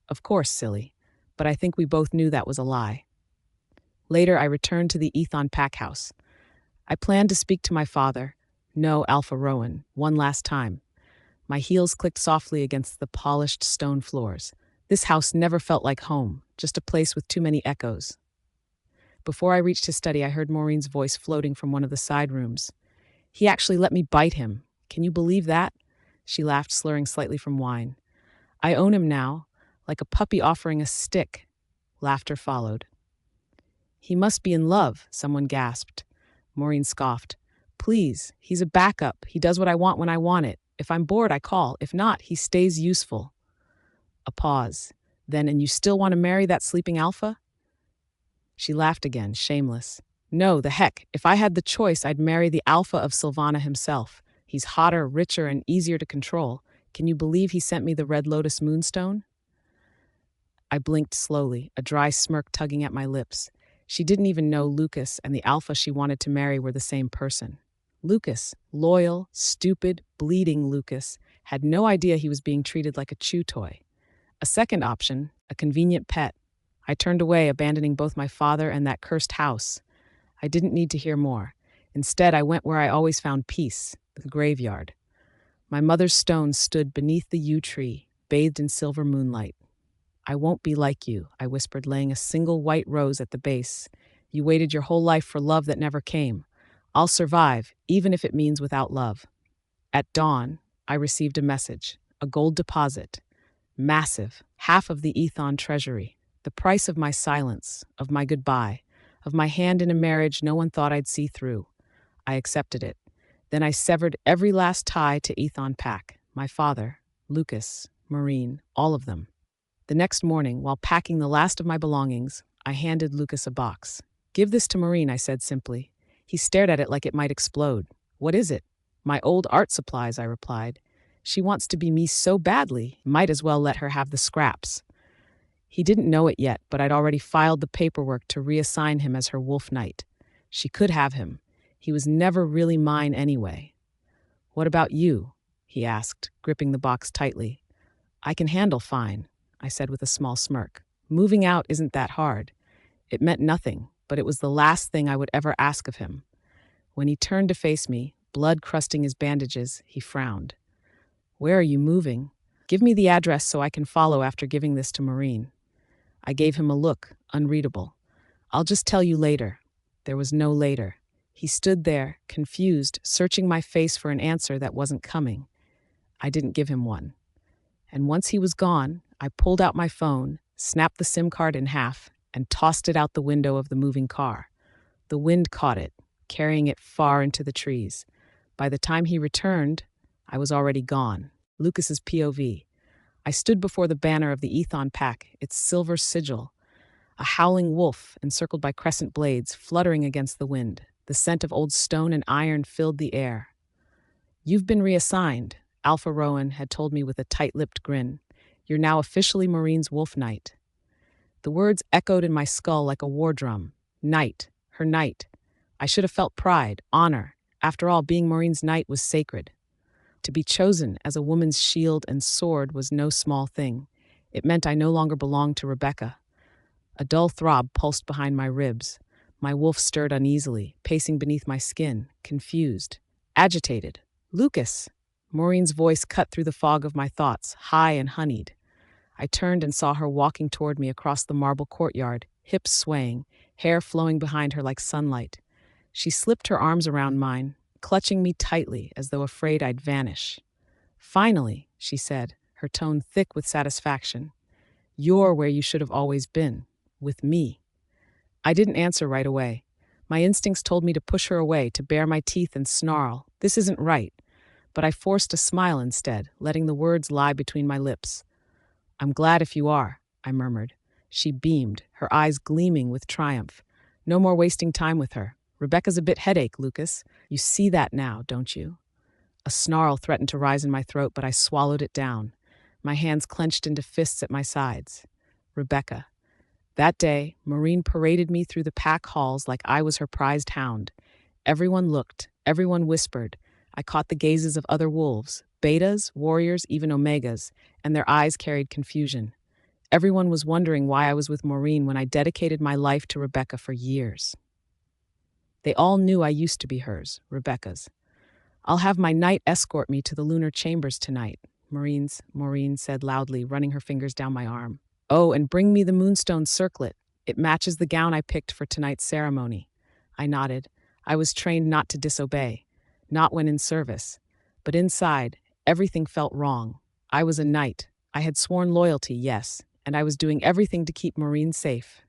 Of course, silly. But I think we both knew that was a lie. Later, I returned to the Aethon pack house. I planned to speak to my father, no Alpha Rowan, one last time. My heels clicked softly against the polished stone floors. This house never felt like home, just a place with too many echoes. Before I reached his study, I heard Maureen's voice floating from one of the side rooms. He actually let me bite him. Can you believe that? She laughed, slurring slightly from wine. I own him now, like a puppy offering a stick. Laughter followed. He must be in love, someone gasped. Maureen scoffed. Please, he's a backup. He does what I want when I want it. If I'm bored, I call. If not, he stays useful. A pause. Then, and you still want to marry that sleeping alpha? She laughed again, shameless. No, the heck. If I had the choice, I'd marry the alpha of Sylvana himself. He's hotter, richer, and easier to control. Can you believe he sent me the Red Lotus Moonstone? I blinked slowly, a dry smirk tugging at my lips. She didn't even know Lucas and the alpha she wanted to marry were the same person. Lucas, loyal, stupid, bleeding Lucas, had no idea he was being treated like a chew toy. A second option, a convenient pet. I turned away, abandoning both my father and that cursed house. I didn't need to hear more. Instead, I went where I always found peace, the graveyard. My mother's stone stood beneath the yew tree, bathed in silver moonlight. "I won't be like you," I whispered, laying a single white rose at the base. "You waited your whole life for love that never came. I'll survive, even if it means without love." At dawn, I received a message, a gold deposit. Massive, half of the Ethon treasury. The price of my silence, of my goodbye, of my hand in a marriage no one thought I'd see through. I accepted it. Then I severed every last tie to Ethon Pack. My father, Lucas, Maureen, all of them. The next morning, while packing the last of my belongings, I handed Lucas a box. "Give this to Maureen," I said simply. He stared at it like it might explode. "What is it?" "My old art supplies," I replied. "She wants to be me so badly, might as well let her have the scraps." He didn't know it yet, but I'd already filed the paperwork to reassign him as her wolf knight. She could have him. He was never really mine anyway. "What about you?" he asked, gripping the box tightly. "I can handle fine," I said with a small smirk. Moving out isn't that hard. It meant nothing, but it was the last thing I would ever ask of him. When he turned to face me, blood crusting his bandages, he frowned. "Where are you moving?" "Give me the address so I can follow after giving this to Maureen." I gave him a look, unreadable. "I'll just tell you later." There was no later. He stood there, confused, searching my face for an answer that wasn't coming. I didn't give him one. And once he was gone, I pulled out my phone, snapped the SIM card in half, and tossed it out the window of the moving car. The wind caught it, carrying it far into the trees. By the time he returned, I was already gone. Lucas's POV. I stood before the banner of the Ethon Pack, its silver sigil, a howling wolf encircled by crescent blades fluttering against the wind. The scent of old stone and iron filled the air. "You've been reassigned," Alpha Rowan had told me with a tight-lipped grin. "You're now officially Maureen's wolf knight." The words echoed in my skull like a war drum. Knight, her knight. I should have felt pride, honor. After all, being Maureen's knight was sacred. To be chosen as a woman's shield and sword was no small thing. It meant I no longer belonged to Rebecca. A dull throb pulsed behind my ribs. My wolf stirred uneasily, pacing beneath my skin, confused, agitated. "Lucas!" Maureen's voice cut through the fog of my thoughts, high and honeyed. I turned and saw her walking toward me across the marble courtyard, hips swaying, hair flowing behind her like sunlight. She slipped her arms around mine, clutching me tightly as though afraid I'd vanish. "Finally," she said, her tone thick with satisfaction. "You're where you should have always been, with me." I didn't answer right away. My instincts told me to push her away, to bare my teeth and snarl, "This isn't right." But I forced a smile instead, letting the words lie between my lips. "I'm glad if you are," I murmured. She beamed, her eyes gleaming with triumph. "No more wasting time with her. Rebecca's a bit headache, Lucas. You see that now, don't you?" A snarl threatened to rise in my throat, but I swallowed it down. My hands clenched into fists at my sides. Rebecca. That day, Maureen paraded me through the pack halls like I was her prized hound. Everyone looked, everyone whispered. I caught the gazes of other wolves, betas, warriors, even omegas, and their eyes carried confusion. Everyone was wondering why I was with Maureen when I dedicated my life to Rebecca for years. They all knew I used to be hers, Rebecca's. "I'll have my knight escort me to the lunar chambers tonight," Maureen said loudly, running her fingers down my arm. "Oh, and bring me the moonstone circlet. It matches the gown I picked for tonight's ceremony." I nodded. I was trained not to disobey, not when in service. But inside, everything felt wrong. I was a knight. I had sworn loyalty, yes, and I was doing everything to keep Maureen safe.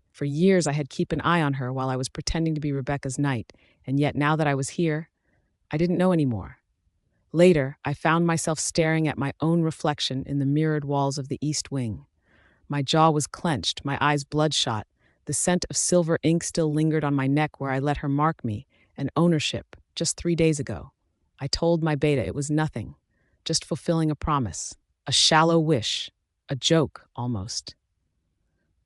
For years I had kept an eye on her while I was pretending to be Rebecca's knight, and yet now that I was here, I didn't know anymore. Later, I found myself staring at my own reflection in the mirrored walls of the East Wing. My jaw was clenched, my eyes bloodshot. The scent of silver ink still lingered on my neck where I let her mark me, an ownership, just 3 days ago. I told my beta it was nothing, just fulfilling a promise, a shallow wish, a joke, almost.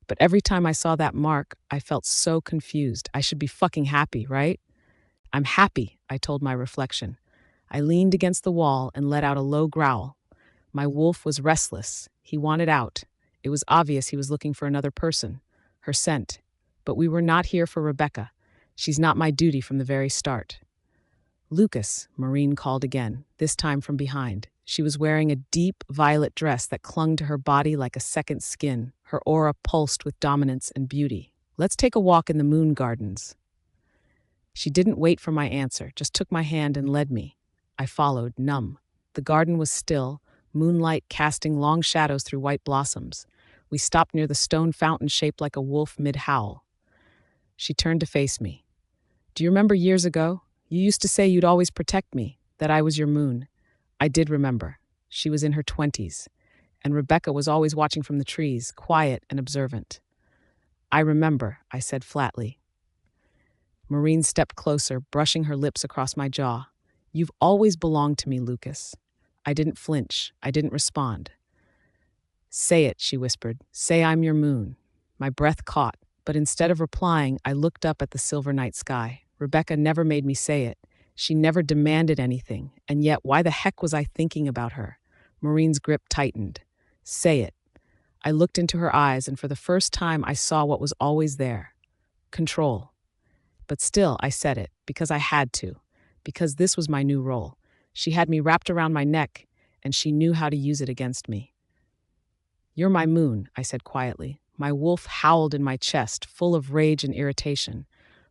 But every time I saw that mark, I felt so confused. I should be fucking happy, right? I'm happy, I told my reflection. I leaned against the wall and let out a low growl. My wolf was restless. He wanted out. It was obvious he was looking for another person, her scent. But we were not here for Rebecca. She's not my duty from the very start. Lucas, Maureen called again, this time from behind. She was wearing a deep violet dress that clung to her body like a second skin. Her aura pulsed with dominance and beauty. Let's take a walk in the moon gardens. She didn't wait for my answer, just took my hand and led me. I followed, numb. The garden was still, moonlight casting long shadows through white blossoms. We stopped near the stone fountain shaped like a wolf mid-howl. She turned to face me. Do you remember years ago? You used to say you'd always protect me, that I was your moon. I did remember. She was in her 20s, and Rebecca was always watching from the trees, quiet and observant. I remember, I said flatly. Maureen stepped closer, brushing her lips across my jaw. You've always belonged to me, Lucas. I didn't flinch. I didn't respond. Say it, she whispered. Say I'm your moon. My breath caught, but instead of replying, I looked up at the silver night sky. Rebecca never made me say it. She never demanded anything, and yet why the heck was I thinking about her? Maureen's grip tightened. Say it. I looked into her eyes, and for the first time I saw what was always there. Control. But still, I said it, because I had to, because this was my new role. She had me wrapped around my neck, and she knew how to use it against me. You're my moon, I said quietly. My wolf howled in my chest, full of rage and irritation.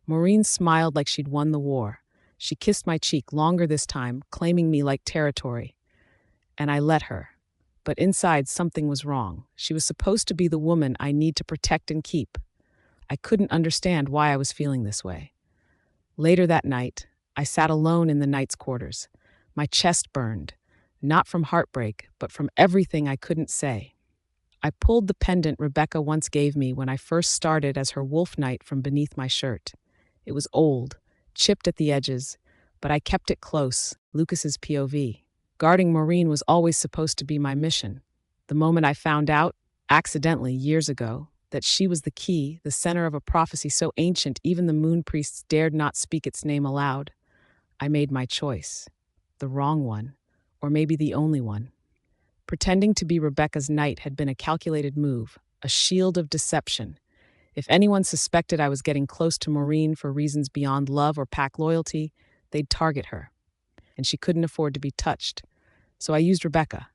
Maureen smiled like she'd won the war. She kissed my cheek longer this time, claiming me like territory. And I let her. But inside, something was wrong. She was supposed to be the woman I need to protect and keep. I couldn't understand why I was feeling this way. Later that night, I sat alone in the knight's quarters. My chest burned, not from heartbreak, but from everything I couldn't say. I pulled the pendant Rebecca once gave me when I first started as her wolf knight from beneath my shirt. It was old, chipped at the edges, but I kept it close, Lucas's POV. Guarding Maureen was always supposed to be my mission. The moment I found out, accidentally years ago, that she was the key, the center of a prophecy so ancient even the moon priests dared not speak its name aloud, I made my choice. The wrong one, or maybe the only one. Pretending to be Rebecca's knight had been a calculated move, a shield of deception. If anyone suspected I was getting close to Maureen for reasons beyond love or pack loyalty, they'd target her. And she couldn't afford to be touched. So I used Rebecca.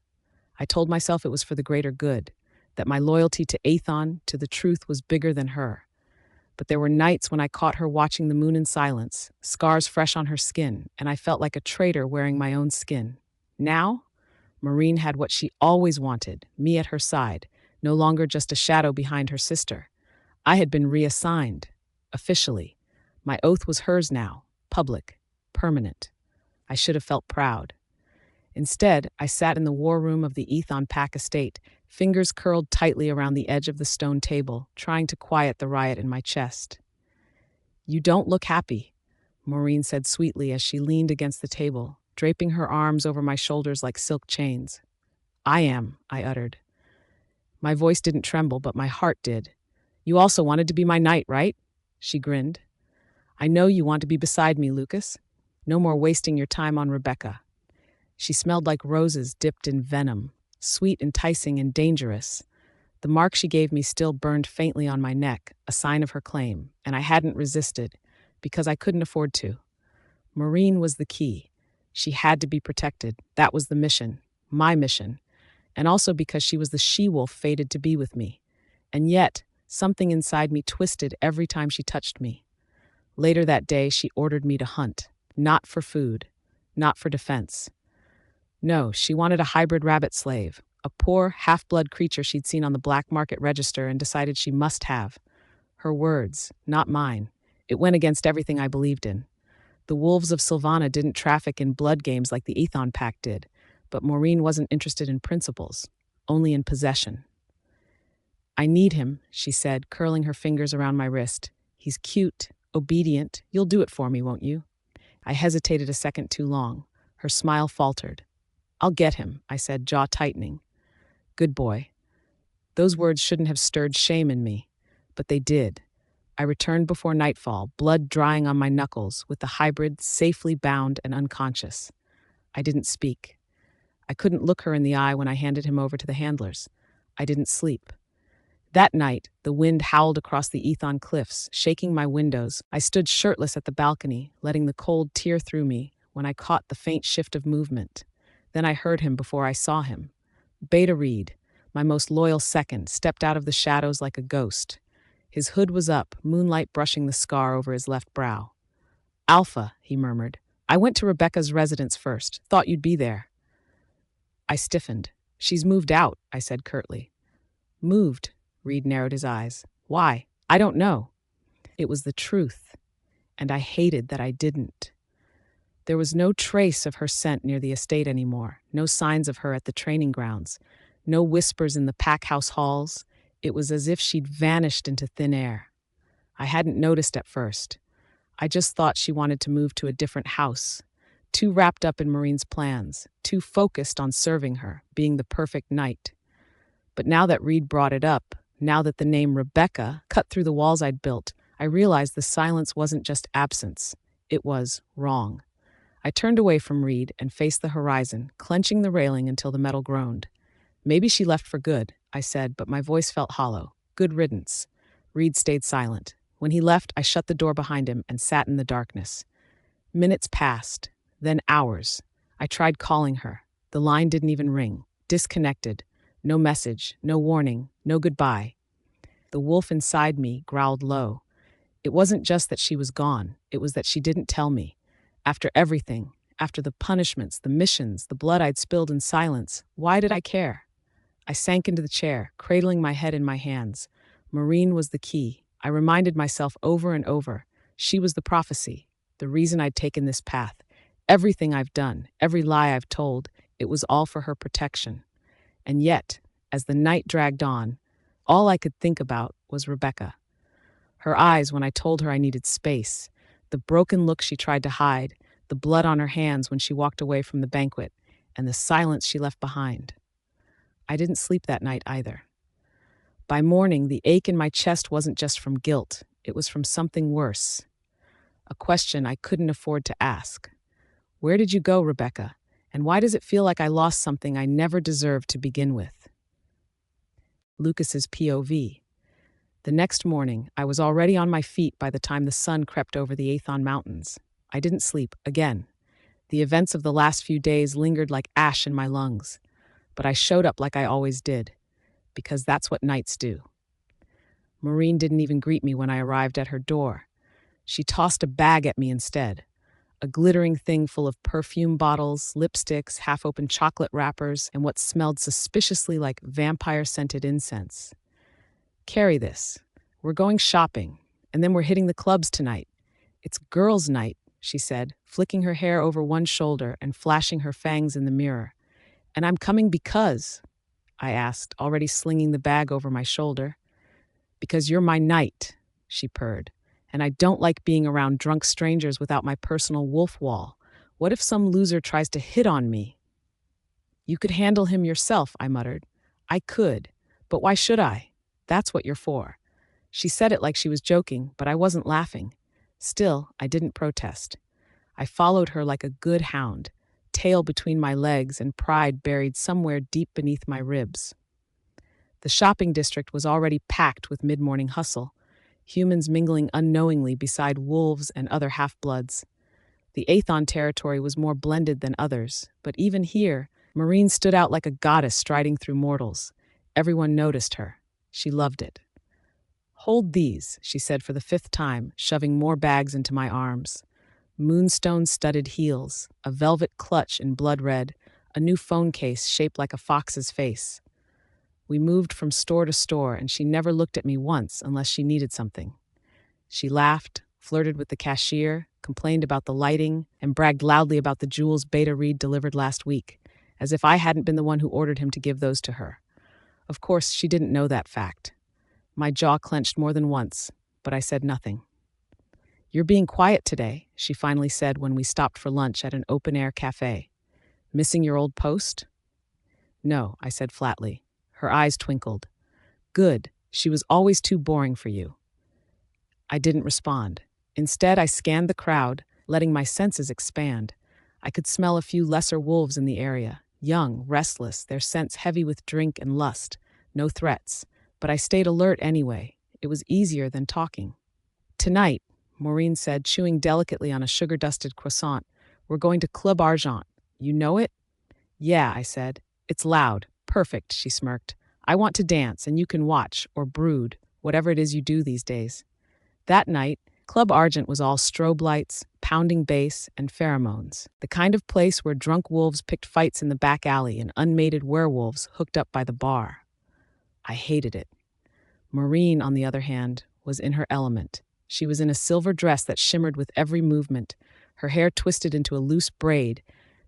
I told myself it was for the greater good, that my loyalty to Aethon, to the truth, was bigger than her. But there were nights when I caught her watching the moon in silence, scars fresh on her skin, and I felt like a traitor wearing my own skin. Now, Maureen had what she always wanted, me at her side, no longer just a shadow behind her sister. I had been reassigned, officially. My oath was hers now, public, permanent. I should have felt proud. Instead, I sat in the war room of the Aethon Pack estate, fingers curled tightly around the edge of the stone table, trying to quiet the riot in my chest. You don't look happy, Maureen said sweetly as she leaned against the table, draping her arms over my shoulders like silk chains. I am, I uttered. My voice didn't tremble, but my heart did. You also wanted to be my knight, right? She grinned. I know you want to be beside me, Lucas. No more wasting your time on Rebecca. She smelled like roses dipped in venom, sweet, enticing, and dangerous. The mark she gave me still burned faintly on my neck, a sign of her claim, and I hadn't resisted, because I couldn't afford to. Maureen was the key. She had to be protected. That was the mission, my mission, and also because she was the she-wolf fated to be with me. And yet, something inside me twisted every time she touched me. Later that day, she ordered me to hunt, not for food, not for defense. No, she wanted a hybrid rabbit slave, a poor, half-blood creature she'd seen on the black market register and decided she must have. Her words, not mine. It went against everything I believed in. The wolves of Sylvana didn't traffic in blood games like the Aethon Pack did, but Maureen wasn't interested in principles, only in possession. I need him, she said, curling her fingers around my wrist. He's cute, obedient. You'll do it for me, won't you? I hesitated a second too long. Her smile faltered. I'll get him, I said, jaw tightening. Good boy. Those words shouldn't have stirred shame in me, but they did. I returned before nightfall, blood drying on my knuckles, with the hybrid safely bound and unconscious. I didn't speak. I couldn't look her in the eye when I handed him over to the handlers. I didn't sleep. That night, the wind howled across the Ethon cliffs, shaking my windows. I stood shirtless at the balcony, letting the cold tear through me when I caught the faint shift of movement. Then I heard him before I saw him. Beta Reed, my most loyal second, stepped out of the shadows like a ghost. His hood was up, moonlight brushing the scar over his left brow. "Alpha," he murmured. "I went to Rebecca's residence first. Thought you'd be there." I stiffened. "She's moved out," I said curtly. "Moved?" Reed narrowed his eyes. "Why? I don't know." It was the truth, and I hated that I didn't. There was no trace of her scent near the estate anymore, no signs of her at the training grounds, no whispers in the pack house halls. It was as if she'd vanished into thin air. I hadn't noticed at first. I just thought she wanted to move to a different house, too wrapped up in Maureen's plans, too focused on serving her, being the perfect knight. But now that Reed brought it up, now that the name Rebecca cut through the walls I'd built, I realized the silence wasn't just absence. It was wrong. I turned away from Reed and faced the horizon, clenching the railing until the metal groaned. "Maybe she left for good," I said, but my voice felt hollow. "Good riddance." Reed stayed silent. When he left, I shut the door behind him and sat in the darkness. Minutes passed, then hours. I tried calling her. The line didn't even ring. Disconnected. No message, no warning, no goodbye. The wolf inside me growled low. It wasn't just that she was gone, it was that she didn't tell me. After everything, after the punishments, the missions, the blood I'd spilled in silence, why did I care? I sank into the chair, cradling my head in my hands. Maureen was the key. I reminded myself over and over. She was the prophecy, the reason I'd taken this path. Everything I've done, every lie I've told, it was all for her protection. And yet, as the night dragged on, all I could think about was Rebecca. Her eyes when I told her I needed space, the broken look she tried to hide, the blood on her hands when she walked away from the banquet, and the silence she left behind. I didn't sleep that night either. By morning, the ache in my chest wasn't just from guilt, it was from something worse. A question I couldn't afford to ask. Where did you go, Rebecca? And why does it feel like I lost something I never deserved to begin with? Lucas's POV. The next morning, I was already on my feet by the time the sun crept over the Athon Mountains. I didn't sleep again. The events of the last few days lingered like ash in my lungs. But I showed up like I always did, because that's what knights do. Maureen didn't even greet me when I arrived at her door. She tossed a bag at me instead. A glittering thing full of perfume bottles, lipsticks, half-open chocolate wrappers, and what smelled suspiciously like vampire-scented incense. "Carry this. We're going shopping, and then we're hitting the clubs tonight. It's girls' night," she said, flicking her hair over one shoulder and flashing her fangs in the mirror. "And I'm coming because," I asked, already slinging the bag over my shoulder. "Because you're my knight," she purred. "And I don't like being around drunk strangers without my personal wolf wall. What if some loser tries to hit on me?" "You could handle him yourself," I muttered. "I could, but why should I? That's what you're for." She said it like she was joking, but I wasn't laughing. Still, I didn't protest. I followed her like a good hound, tail between my legs and pride buried somewhere deep beneath my ribs. The shopping district was already packed with mid-morning hustle, humans mingling unknowingly beside wolves and other half-bloods. The Athon territory was more blended than others, but even here, Maureen stood out like a goddess striding through mortals. Everyone noticed her. She loved it. "Hold these," she said for the 5th time, shoving more bags into my arms. Moonstone-studded heels, a velvet clutch in blood red, a new phone case shaped like a fox's face. We moved from store to store, and she never looked at me once unless she needed something. She laughed, flirted with the cashier, complained about the lighting, and bragged loudly about the jewels Beta Reed delivered last week, as if I hadn't been the one who ordered him to give those to her. Of course, she didn't know that fact. My jaw clenched more than once, but I said nothing. "You're being quiet today," she finally said when we stopped for lunch at an open-air cafe. "Missing your old post?" "No," I said flatly. Her eyes twinkled. Good. She was always too boring for you. I didn't respond. Instead, I scanned the crowd, letting my senses expand. I could smell a few lesser wolves in the area, young, restless, their scents heavy with drink and lust. No threats, but I stayed alert anyway. It was easier than talking. Tonight, Maureen said, chewing delicately on a sugar-dusted croissant, we're going to Club Argent. You know it? Yeah, I said. It's loud. Perfect, she smirked. I want to dance, and you can watch, or brood, whatever it is you do these days. That night, Club Argent was all strobe lights, pounding bass, and pheromones. The kind of place where drunk wolves picked fights in the back alley and unmated werewolves hooked up by the bar. I hated it. Maureen, on the other hand, was in her element. She was in a silver dress that shimmered with every movement, her hair twisted into a loose braid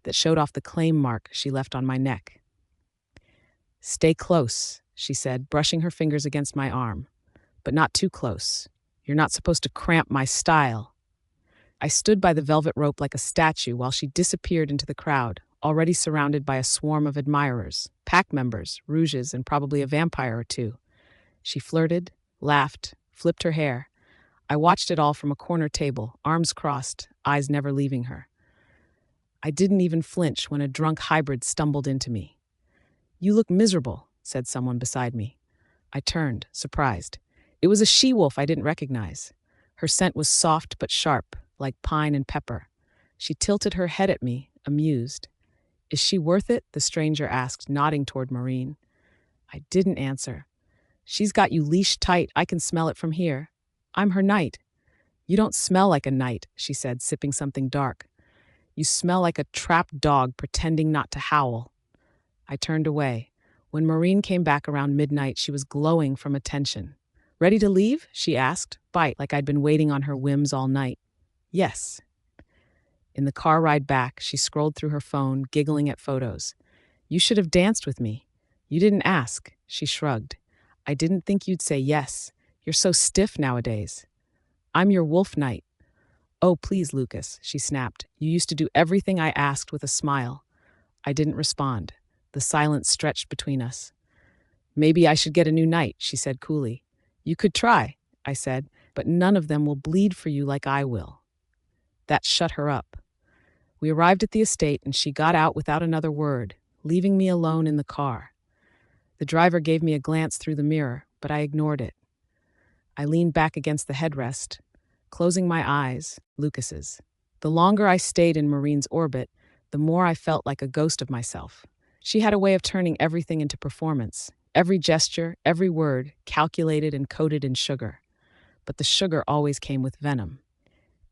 that showed off the claim mark she left on my neck. Stay close, she said, brushing her fingers against my arm. But not too close. You're not supposed to cramp my style. I stood by the velvet rope like a statue while she disappeared into the crowd, already surrounded by a swarm of admirers, pack members, rouges, and probably a vampire or two. She flirted, laughed, flipped her hair. I watched it all from a corner table, arms crossed, eyes never leaving her. I didn't even flinch when a drunk hybrid stumbled into me. You look miserable, said someone beside me. I turned, surprised. It was a she-wolf I didn't recognize. Her scent was soft but sharp, like pine and pepper. She tilted her head at me, amused. Is she worth it? The stranger asked, nodding toward Maureen. I didn't answer. She's got you leashed tight. I can smell it from here. I'm her knight. You don't smell like a knight, she said, sipping something dark. You smell like a trapped dog pretending not to howl. I turned away. When Maureen came back around midnight, she was glowing from attention. Ready to leave? She asked, bite like I'd been waiting on her whims all night. Yes. In the car ride back, she scrolled through her phone, giggling at photos. You should have danced with me. You didn't ask, she shrugged. I didn't think you'd say yes. You're so stiff nowadays. I'm your wolf knight. Oh, please, Lucas, she snapped. You used to do everything I asked with a smile. I didn't respond. The silence stretched between us. Maybe I should get a new knight, she said coolly. You could try, I said, but none of them will bleed for you like I will. That shut her up. We arrived at the estate and she got out without another word, leaving me alone in the car. The driver gave me a glance through the mirror, but I ignored it. I leaned back against the headrest, closing my eyes, Lucas's. The longer I stayed in Maureen's orbit, the more I felt like a ghost of myself. She had a way of turning everything into performance. Every gesture, every word, calculated and coated in sugar. But the sugar always came with venom.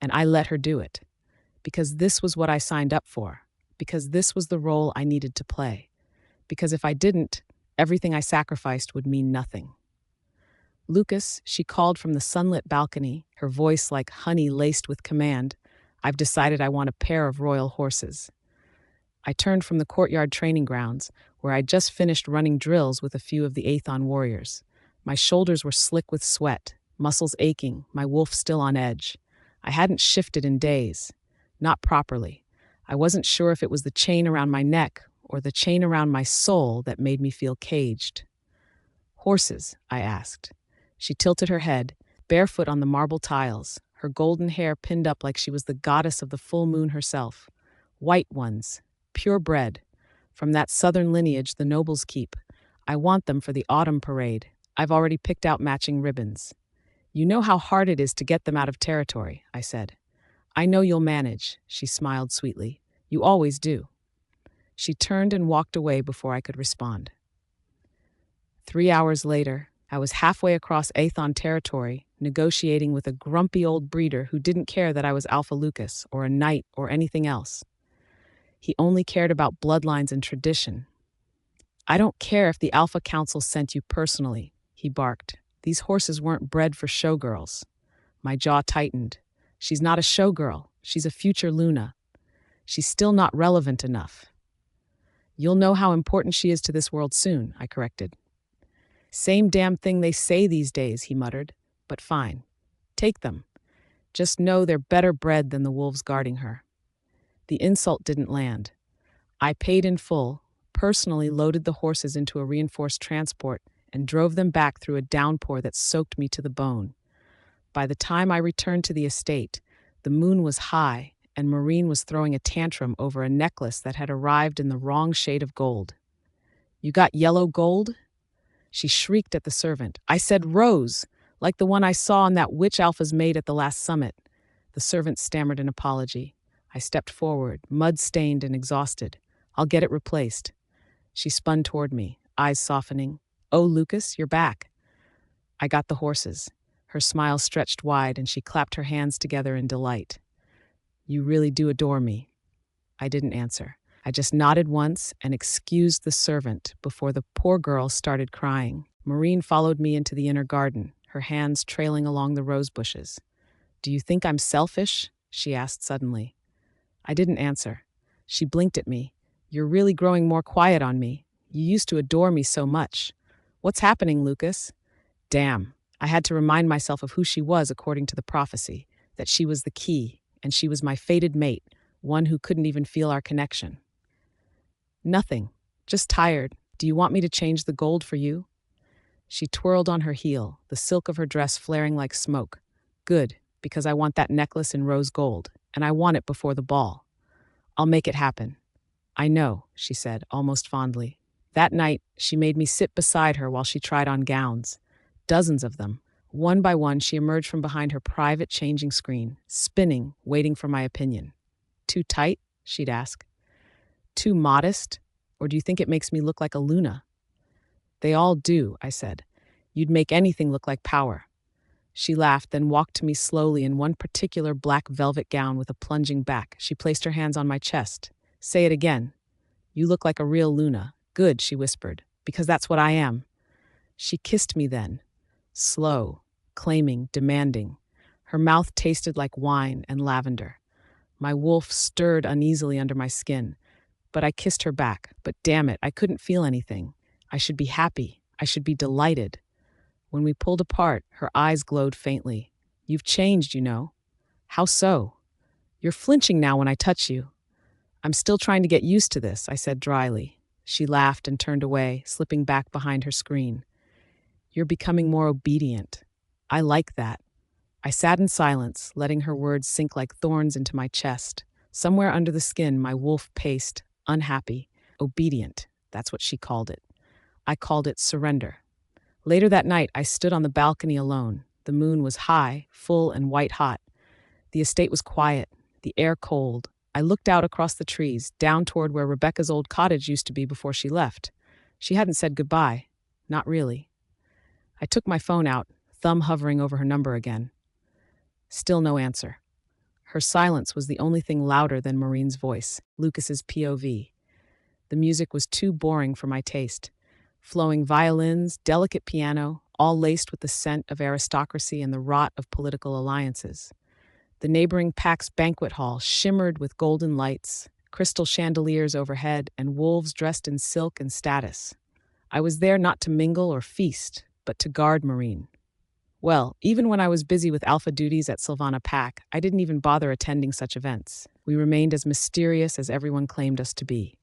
And I let her do it. Because this was what I signed up for. Because this was the role I needed to play. Because if I didn't, everything I sacrificed would mean nothing. Lucas, she called from the sunlit balcony, her voice like honey laced with command. I've decided I want a pair of royal horses. I turned from the courtyard training grounds, where I'd just finished running drills with a few of the Aethon warriors. My shoulders were slick with sweat, muscles aching, my wolf still on edge. I hadn't shifted in days. Not properly. I wasn't sure if it was the chain around my neck or the chain around my soul that made me feel caged. Horses, I asked. She tilted her head, barefoot on the marble tiles, her golden hair pinned up like she was the goddess of the full moon herself. White ones, purebred, from that southern lineage the nobles keep. I want them for the autumn parade. I've already picked out matching ribbons. You know how hard it is to get them out of territory, I said. I know you'll manage, she smiled sweetly. You always do. She turned and walked away before I could respond. 3 hours later, I was halfway across Aethon territory, negotiating with a grumpy old breeder who didn't care that I was Alpha Lucas or a knight or anything else. He only cared about bloodlines and tradition. I don't care if the Alpha Council sent you personally, he barked. These horses weren't bred for showgirls. My jaw tightened. She's not a showgirl. She's a future Luna. She's still not relevant enough. You'll know how important she is to this world soon, I corrected. Same damn thing they say these days, he muttered. But fine. Take them. Just know they're better bred than the wolves guarding her. The insult didn't land. I paid in full, personally loaded the horses into a reinforced transport, and drove them back through a downpour that soaked me to the bone. By the time I returned to the estate, the moon was high, and Maureen was throwing a tantrum over a necklace that had arrived in the wrong shade of gold. "You got yellow gold?" She shrieked at the servant. "I said rose, like the one I saw on that witch Alpha's maid at the last summit." The servant stammered an apology. I stepped forward, mud-stained and exhausted. "I'll get it replaced." She spun toward me, eyes softening. "Oh, Lucas, you're back." I got the horses. Her smile stretched wide, and she clapped her hands together in delight. "You really do adore me." I didn't answer. I just nodded once and excused the servant before the poor girl started crying. Maureen followed me into the inner garden, her hands trailing along the rose bushes. "Do you think I'm selfish?" she asked suddenly. I didn't answer. She blinked at me. "You're really growing more quiet on me. You used to adore me so much. What's happening, Lucas?" Damn. I had to remind myself of who she was according to the prophecy, that she was the key, and she was my fated mate, one who couldn't even feel our connection. "Nothing. Just tired. Do you want me to change the gold for you?" She twirled on her heel, the silk of her dress flaring like smoke. "Good, because I want that necklace in rose gold, and I want it before the ball. I'll make it happen." "I know," she said, almost fondly. That night, she made me sit beside her while she tried on gowns. Dozens of them. One by one, she emerged from behind her private changing screen, spinning, waiting for my opinion. "Too tight?" she'd ask. "Too modest? Or do you think it makes me look like a Luna?" "They all do," I said. "You'd make anything look like power." She laughed, then walked to me slowly in one particular black velvet gown with a plunging back. She placed her hands on my chest. "Say it again." "You look like a real Luna." "Good," she whispered, "because that's what I am." She kissed me then. Slow, claiming, demanding. Her mouth tasted like wine and lavender. My wolf stirred uneasily under my skin, but I kissed her back. But damn it, I couldn't feel anything. I should be happy. I should be delighted. When we pulled apart, her eyes glowed faintly. "You've changed, you know." "How so?" "You're flinching now when I touch you." "I'm still trying to get used to this," I said dryly. She laughed and turned away, slipping back behind her screen. "You're becoming more obedient." "I like that." I sat in silence, letting her words sink like thorns into my chest. Somewhere under the skin, my wolf paced, unhappy. Obedient, that's what she called it. I called it surrender. Later that night, I stood on the balcony alone. The moon was high, full and white-hot. The estate was quiet, the air cold. I looked out across the trees, down toward where Rebecca's old cottage used to be before she left. She hadn't said goodbye. Not really. I took my phone out, thumb hovering over her number again. Still no answer. Her silence was the only thing louder than Maureen's voice, Lucas's POV. The music was too boring for my taste. Flowing violins, delicate piano, all laced with the scent of aristocracy and the rot of political alliances. The neighboring Pax banquet hall shimmered with golden lights, crystal chandeliers overhead, and wolves dressed in silk and status. I was there not to mingle or feast, but to guard Maureen. Well, even when I was busy with alpha duties at Sylvana Pack, I didn't even bother attending such events. We remained as mysterious as everyone claimed us to be.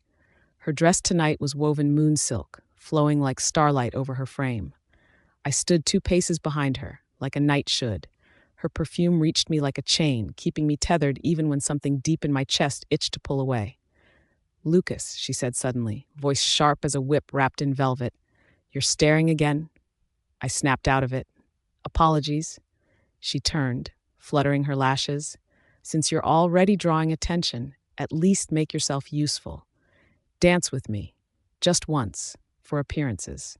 Her dress tonight was woven moon silk, flowing like starlight over her frame. I stood 2 paces behind her, like a knight should. Her perfume reached me like a chain, keeping me tethered even when something deep in my chest itched to pull away. "Lucas," she said suddenly, voice sharp as a whip wrapped in velvet. "You're staring again?" I snapped out of it. "Apologies." She turned, fluttering her lashes. "Since you're already drawing attention, at least make yourself useful. Dance with me, just once, for appearances."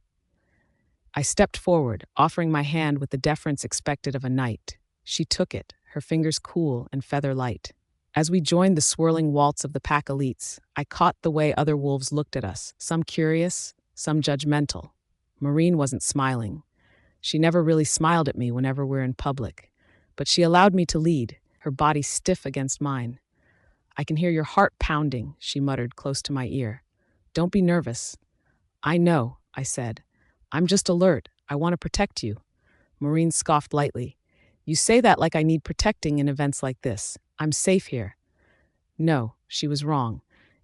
I stepped forward, offering my hand with the deference expected of a knight. She took it, her fingers cool and feather-light. As we joined the swirling waltz of the pack elites, I caught the way other wolves looked at us, some curious, some judgmental. Maureen wasn't smiling. She never really smiled at me whenever we're in public, but she allowed me to lead, her body stiff against mine. "I can hear your heart pounding," she muttered close to my ear. "Don't be nervous." "I know," I said. "I'm just alert. I want to protect you." Maureen scoffed lightly. "You say that like I need protecting in events like this. I'm safe here." No, she was wrong.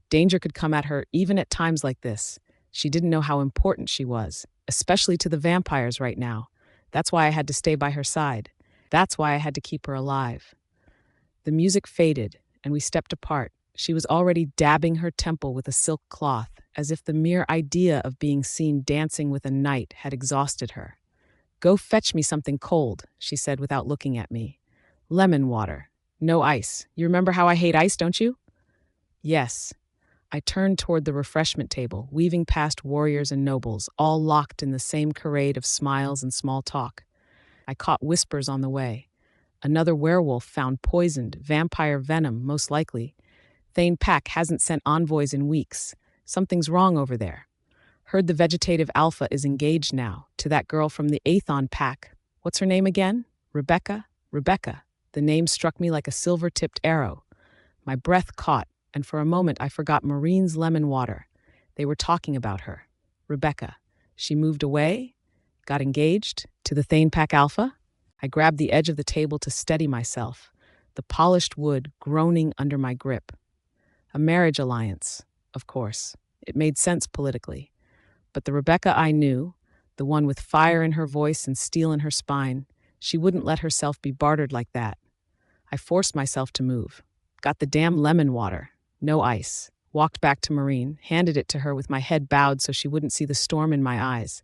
Danger could come at her even at times like this. She didn't know how important she was. especially to the vampires right now. That's why I had to stay by her side. That's why I had to keep her alive. The music faded, and we stepped apart. She was already dabbing her temple with a silk cloth, as if the mere idea of being seen dancing with a knight had exhausted her. "Go fetch me something cold," she said without looking at me. "Lemon water. No ice. You remember how I hate ice, don't you?" "Yes." I turned toward the refreshment table, weaving past warriors and nobles, all locked in the same charade of smiles and small talk. I caught whispers on the way. Another werewolf found poisoned, vampire venom, most likely. Thane Pack hasn't sent envoys in weeks. Something's wrong over there. Heard the vegetative alpha is engaged now, to that girl from the Aethon Pack. What's her name again? Rebecca? Rebecca. The name struck me like a silver-tipped arrow. My breath caught, and for a moment I forgot Maureen's lemon water. They were talking about her. Rebecca. She moved away? Got engaged? To the Thane Pack Alpha? I grabbed the edge of the table to steady myself, the polished wood groaning under my grip. A marriage alliance, of course. It made sense politically. But the Rebecca I knew, the one with fire in her voice and steel in her spine, she wouldn't let herself be bartered like that. I forced myself to move. Got the damn lemon water. No ice. Walked back to Maureen, handed it to her with my head bowed so she wouldn't see the storm in my eyes.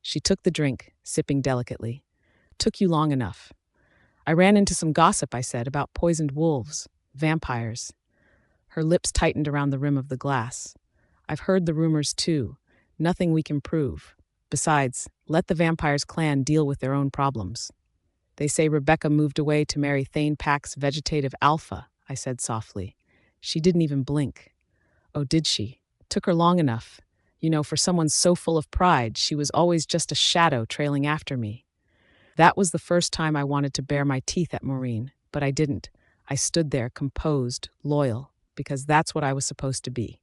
She took the drink, sipping delicately. "Took you long enough." "I ran into some gossip," I said, "about poisoned wolves, vampires." Her lips tightened around the rim of the glass. "I've heard the rumors too. Nothing we can prove. Besides, let the vampires' clan deal with their own problems." "They say Rebecca moved away to marry Thane Pack's vegetative alpha," I said softly. She didn't even blink. "Oh, did she? Took her long enough. You know, for someone so full of pride, she was always just a shadow trailing after me." That was the first time I wanted to bare my teeth at Maureen, but I didn't. I stood there, composed, loyal, because that's what I was supposed to be.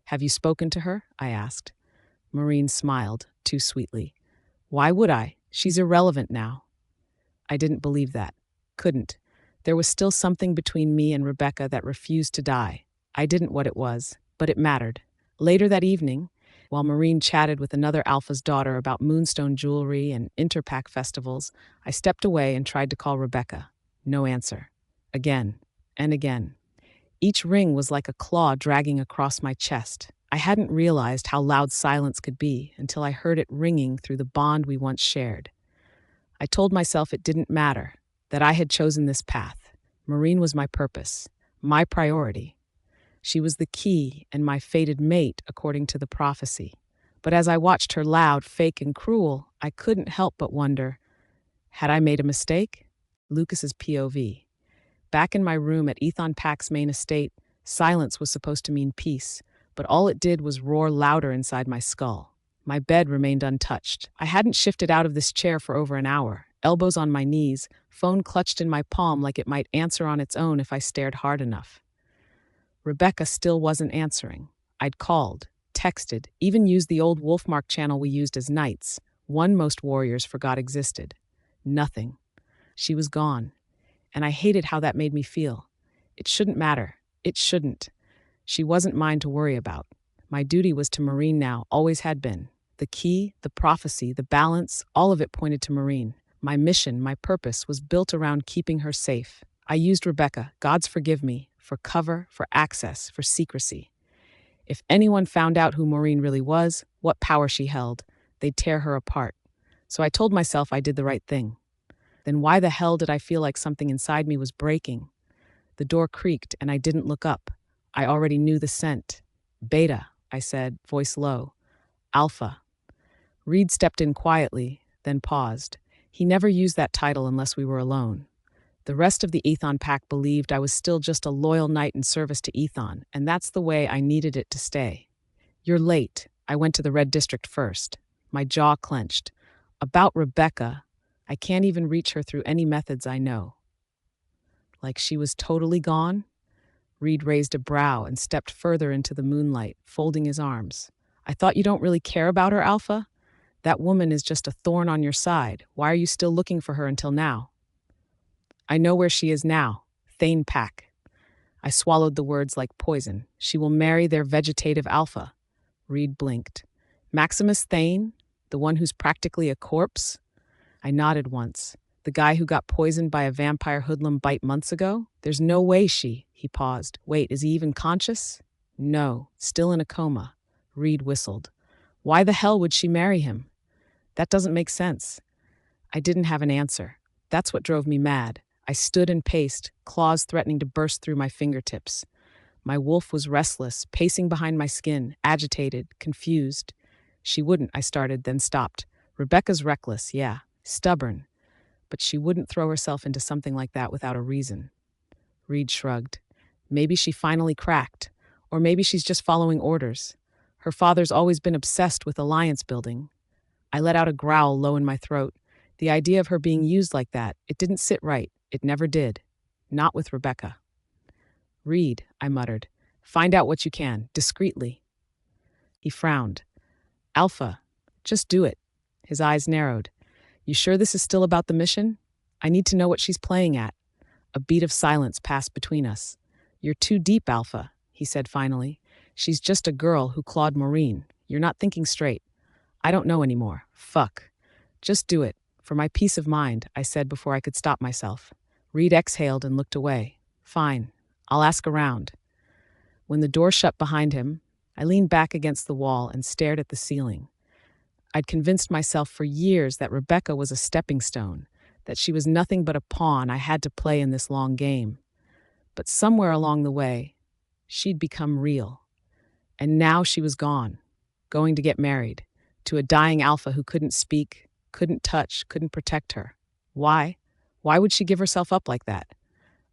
"Have you spoken to her?" I asked. Maureen smiled, too sweetly. "Why would I? She's irrelevant now." I didn't believe that. Couldn't. There was still something between me and Rebecca that refused to die. I didn't what it was, but it mattered. Later that evening, while Maureen chatted with another Alpha's daughter about moonstone jewelry and interpack festivals, I stepped away and tried to call Rebecca. No answer. Again and again. Each ring was like a claw dragging across my chest. I hadn't realized how loud silence could be until I heard it ringing through the bond we once shared. I told myself it didn't matter, that I had chosen this path. Maureen was my purpose, my priority. She was the key and my fated mate, according to the prophecy. But as I watched her loud, fake, and cruel, I couldn't help but wonder, had I made a mistake? Lucas's POV. Back in my room at Ethon Pack's main estate, silence was supposed to mean peace, but all it did was roar louder inside my skull. My bed remained untouched. I hadn't shifted out of this chair for over an hour, elbows on my knees, phone clutched in my palm like it might answer on its own if I stared hard enough. Rebecca still wasn't answering. I'd called, texted, even used the old Wolfmark channel we used as knights, one most warriors forgot existed. Nothing. She was gone. And I hated how that made me feel. It shouldn't matter. It shouldn't. She wasn't mine to worry about. My duty was to Maureen now, always had been. The key, the prophecy, the balance, all of it pointed to Maureen. My mission, my purpose, was built around keeping her safe. I used Rebecca, God's forgive me, for cover, for access, for secrecy. If anyone found out who Maureen really was, what power she held, they'd tear her apart. So I told myself I did the right thing. Then why the hell did I feel like something inside me was breaking? The door creaked and I didn't look up. I already knew the scent. "Beta," I said, voice low. "Alpha." Reed stepped in quietly, then paused. He never used that title unless we were alone. The rest of the Ethon Pack believed I was still just a loyal knight in service to Ethon, and that's the way I needed it to stay. "You're late." I went to the Red District first. My jaw clenched. "About Rebecca, I can't even reach her through any methods I know." Like she was totally gone? Reed raised a brow and stepped further into the moonlight, folding his arms. "I thought you don't really care about her, Alpha? That woman is just a thorn on your side. Why are you still looking for her until now?" "I know where she is now. Thane Pack." I swallowed the words like poison. "She will marry their vegetative alpha." Reed blinked. "Maximus Thane? The one who's practically a corpse? I nodded once. The guy who got poisoned by a vampire hoodlum bite months ago? There's no way He paused. Wait, is he even conscious? No, still in a coma. Reed whistled. Why the hell would she marry him? That doesn't make sense. I didn't have an answer. That's what drove me mad. I stood and paced, claws threatening to burst through my fingertips. My wolf was restless, pacing behind my skin, agitated, confused. She wouldn't, I started, then stopped. Rebecca's reckless, yeah, stubborn, but she wouldn't throw herself into something like that without a reason. Reed shrugged. Maybe she finally cracked, or maybe she's just following orders. Her father's always been obsessed with alliance building. I let out a growl low in my throat. The idea of her being used like that, it didn't sit right. It never did. Not with Rebecca. Reed, I muttered. Find out what you can, discreetly. He frowned. Alpha, just do it. His eyes narrowed. You sure this is still about the mission? I need to know what she's playing at. A beat of silence passed between us. You're too deep, Alpha, he said finally. She's just a girl who clawed Maureen. You're not thinking straight. I don't know anymore. Fuck. Just do it. For my peace of mind, I said before I could stop myself. Reed exhaled and looked away. Fine. I'll ask around. When the door shut behind him, I leaned back against the wall and stared at the ceiling. I'd convinced myself for years that Rebecca was a stepping stone, that she was nothing but a pawn I had to play in this long game. But somewhere along the way, she'd become real. And now she was gone, going to get married, to a dying Alpha who couldn't speak, couldn't touch, couldn't protect her. Why? Why would she give herself up like that?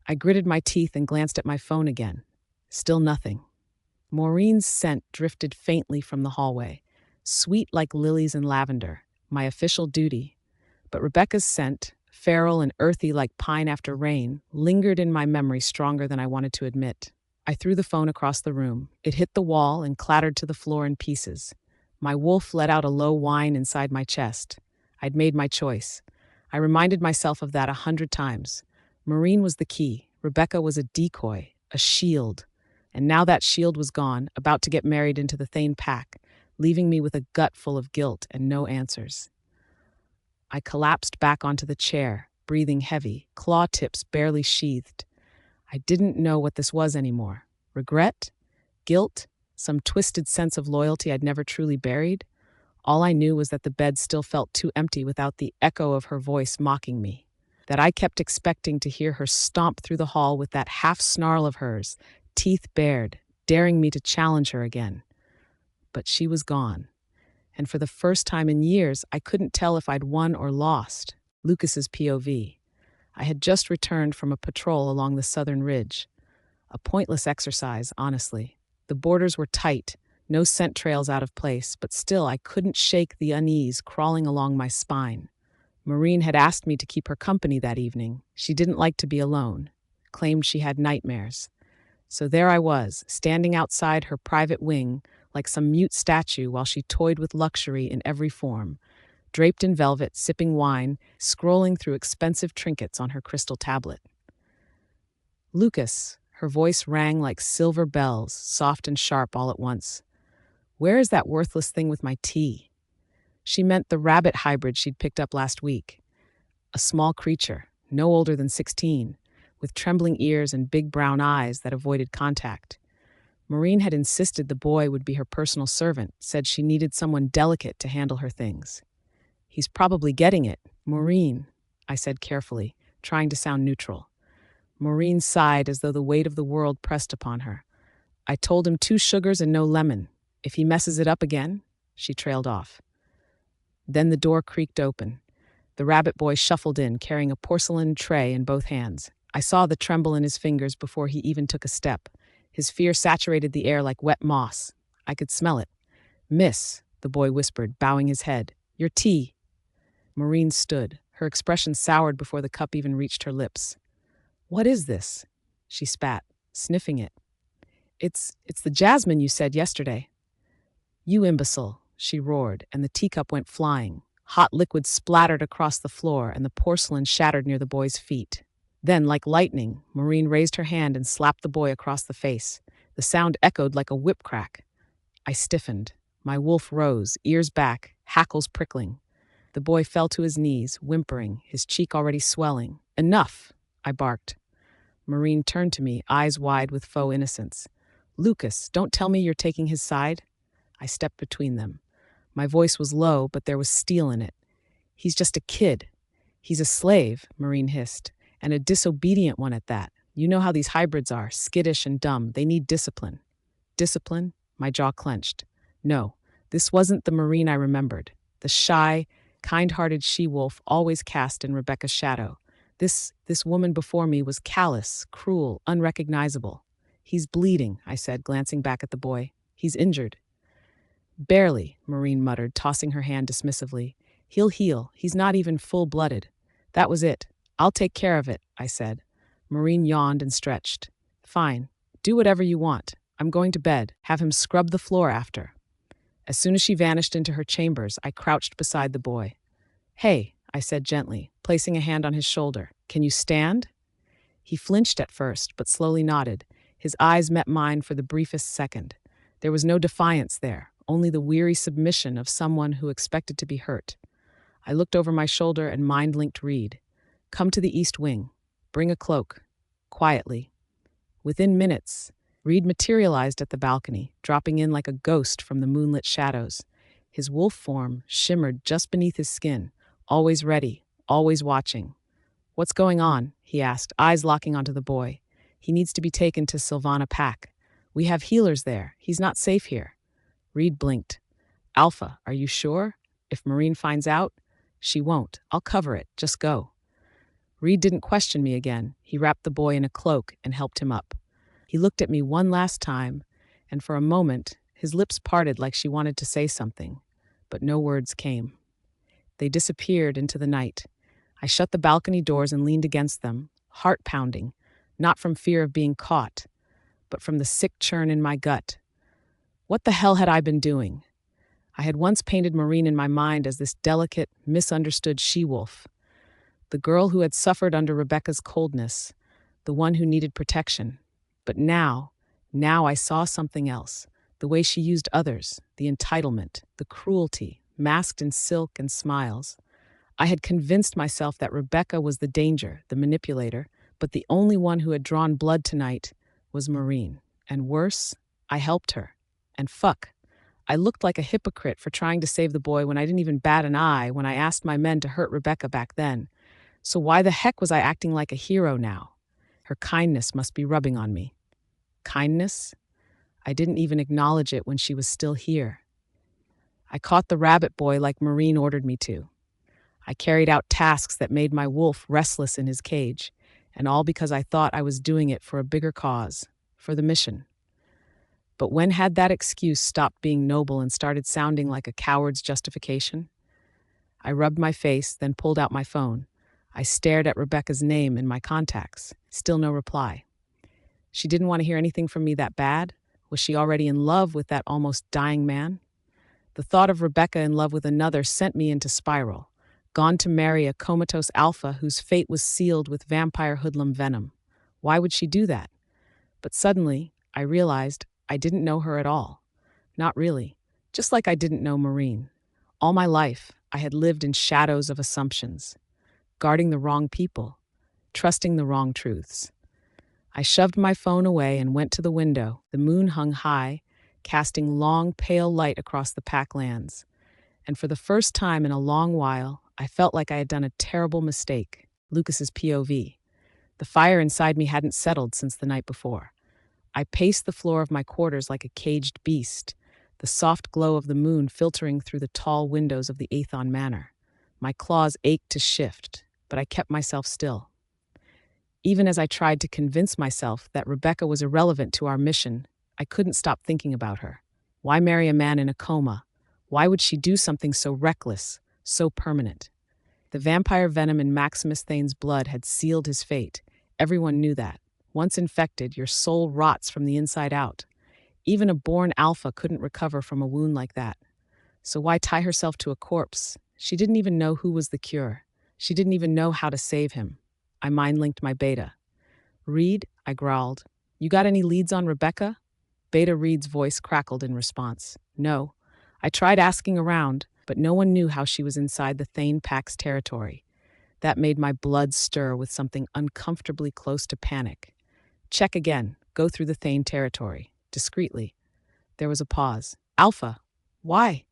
I gritted my teeth and glanced at my phone again. Still nothing. Maureen's scent drifted faintly from the hallway, sweet like lilies and lavender, my official duty. But Rebecca's scent, feral and earthy like pine after rain, lingered in my memory stronger than I wanted to admit. I threw the phone across the room. It hit the wall and clattered to the floor in pieces. My wolf let out a low whine inside my chest. I'd made my choice. I reminded myself of that 100 times. Maureen was the key. Rebecca was a decoy, a shield. And now that shield was gone, about to get married into the Thane pack, leaving me with a gut full of guilt and no answers. I collapsed back onto the chair, breathing heavy, claw tips barely sheathed. I didn't know what this was anymore. Regret? Guilt? Some twisted sense of loyalty I'd never truly buried? All I knew was that the bed still felt too empty without the echo of her voice mocking me. That I kept expecting to hear her stomp through the hall with that half snarl of hers, teeth bared, daring me to challenge her again. But she was gone. And for the first time in years, I couldn't tell if I'd won or lost. Lucas's POV. I had just returned from a patrol along the southern ridge. A pointless exercise, honestly. The borders were tight, no scent trails out of place, but still I couldn't shake the unease crawling along my spine. Maureen had asked me to keep her company that evening. She didn't like to be alone, claimed she had nightmares. So there I was, standing outside her private wing, like some mute statue while she toyed with luxury in every form, draped in velvet, sipping wine, scrolling through expensive trinkets on her crystal tablet. Lucas, her voice rang like silver bells, soft and sharp all at once. Where is that worthless thing with my tea? She meant the rabbit hybrid she'd picked up last week. A small creature, no older than 16, with trembling ears and big brown eyes that avoided contact. Maureen had insisted the boy would be her personal servant, said she needed someone delicate to handle her things. He's probably getting it. Maureen, I said carefully, trying to sound neutral. Maureen sighed as though the weight of the world pressed upon her. I told him 2 sugars and no lemon. If he messes it up again, she trailed off. Then the door creaked open. The rabbit boy shuffled in, carrying a porcelain tray in both hands. I saw the tremble in his fingers before he even took a step. His fear saturated the air like wet moss. I could smell it. Miss, the boy whispered, bowing his head. Your tea. Maureen stood, her expression soured before the cup even reached her lips. What is this? She spat, sniffing it. It's the jasmine you said yesterday. You imbecile, she roared, and the teacup went flying. Hot liquid splattered across the floor, and the porcelain shattered near the boy's feet. Then, like lightning, Maureen raised her hand and slapped the boy across the face. The sound echoed like a whip crack. I stiffened. My wolf rose, ears back, hackles prickling. The boy fell to his knees, whimpering, his cheek already swelling. "Enough!" I barked. Maureen turned to me, eyes wide with faux innocence. "Lucas, don't tell me you're taking his side?" I stepped between them. My voice was low, but there was steel in it. "He's just a kid." "He's a slave," Maureen hissed, "and a disobedient one at that. You know how these hybrids are, skittish and dumb. They need discipline." Discipline? My jaw clenched. No, this wasn't the Maureen I remembered. The shy, kind-hearted she-wolf always cast in Rebecca's shadow. This woman before me was callous, cruel, unrecognizable. "He's bleeding," I said, glancing back at the boy. "He's injured." "Barely," Maureen muttered, tossing her hand dismissively. "He'll heal. He's not even full-blooded." That was it. "I'll take care of it," I said. Maureen yawned and stretched. "Fine. Do whatever you want. I'm going to bed. Have him scrub the floor after." As soon as she vanished into her chambers, I crouched beside the boy. "Hey," I said gently, placing a hand on his shoulder. "Can you stand?" He flinched at first, but slowly nodded. His eyes met mine for the briefest second. There was no defiance there, only the weary submission of someone who expected to be hurt. I looked over my shoulder and mind-linked Reed. "Come to the east wing. Bring a cloak." Quietly. Within minutes, Reed materialized at the balcony, dropping in like a ghost from the moonlit shadows. His wolf form shimmered just beneath his skin, always ready, always watching. "What's going on?" he asked, eyes locking onto the boy. "He needs to be taken to Sylvana Pack. We have healers there. He's not safe here." Reed blinked. "Alpha, are you sure? If Maureen finds out?" "She won't. I'll cover it. Just go." Reed didn't question me again. He wrapped the boy in a cloak and helped him up. He looked at me one last time, and for a moment, his lips parted like she wanted to say something, but no words came. They disappeared into the night. I shut the balcony doors and leaned against them, heart pounding, not from fear of being caught, but from the sick churn in my gut. What the hell had I been doing? I had once painted Maureen in my mind as this delicate, misunderstood she-wolf, the girl who had suffered under Rebecca's coldness, the one who needed protection. But now I saw something else, the way she used others, the entitlement, the cruelty, masked in silk and smiles. I had convinced myself that Rebecca was the danger, the manipulator, but the only one who had drawn blood tonight was Maureen. And worse, I helped her. And fuck, I looked like a hypocrite for trying to save the boy when I didn't even bat an eye when I asked my men to hurt Rebecca back then. So why the heck was I acting like a hero now? Her kindness must be rubbing on me. Kindness? I didn't even acknowledge it when she was still here. I caught the rabbit boy like Maureen ordered me to. I carried out tasks that made my wolf restless in his cage, and all because I thought I was doing it for a bigger cause, for the mission. But when had that excuse stopped being noble and started sounding like a coward's justification? I rubbed my face, then pulled out my phone. I stared at Rebecca's name in my contacts. Still no reply. She didn't want to hear anything from me that bad? Was she already in love with that almost dying man? The thought of Rebecca in love with another sent me into spiral, gone to marry a comatose alpha whose fate was sealed with vampire hoodlum venom. Why would she do that? But suddenly, I realized I didn't know her at all. Not really. Just like I didn't know Maureen. All my life, I had lived in shadows of assumptions, guarding the wrong people, trusting the wrong truths. I shoved my phone away and went to the window. The moon hung high, casting long, pale light across the pack lands. And for the first time in a long while, I felt like I had done a terrible mistake. Lucas's POV. The fire inside me hadn't settled since the night before. I paced the floor of my quarters like a caged beast, the soft glow of the moon filtering through the tall windows of the Athon Manor. My claws ached to shift, but I kept myself still. Even as I tried to convince myself that Rebecca was irrelevant to our mission, I couldn't stop thinking about her. Why marry a man in a coma? Why would she do something so reckless, so permanent? The vampire venom in Maximus Thane's blood had sealed his fate. Everyone knew that. Once infected, your soul rots from the inside out. Even a born alpha couldn't recover from a wound like that. So why tie herself to a corpse? She didn't even know who was the cure. She didn't even know how to save him. I mind-linked my beta. "Reed," I growled, "you got any leads on Rebecca?" Beta Reed's voice crackled in response. "No. I tried asking around, but no one knew how she was inside the Thane Pack's territory. That made my blood stir with something uncomfortably close to panic. Check again. Go through the Thane territory. Discreetly. There was a pause. Alpha. Why?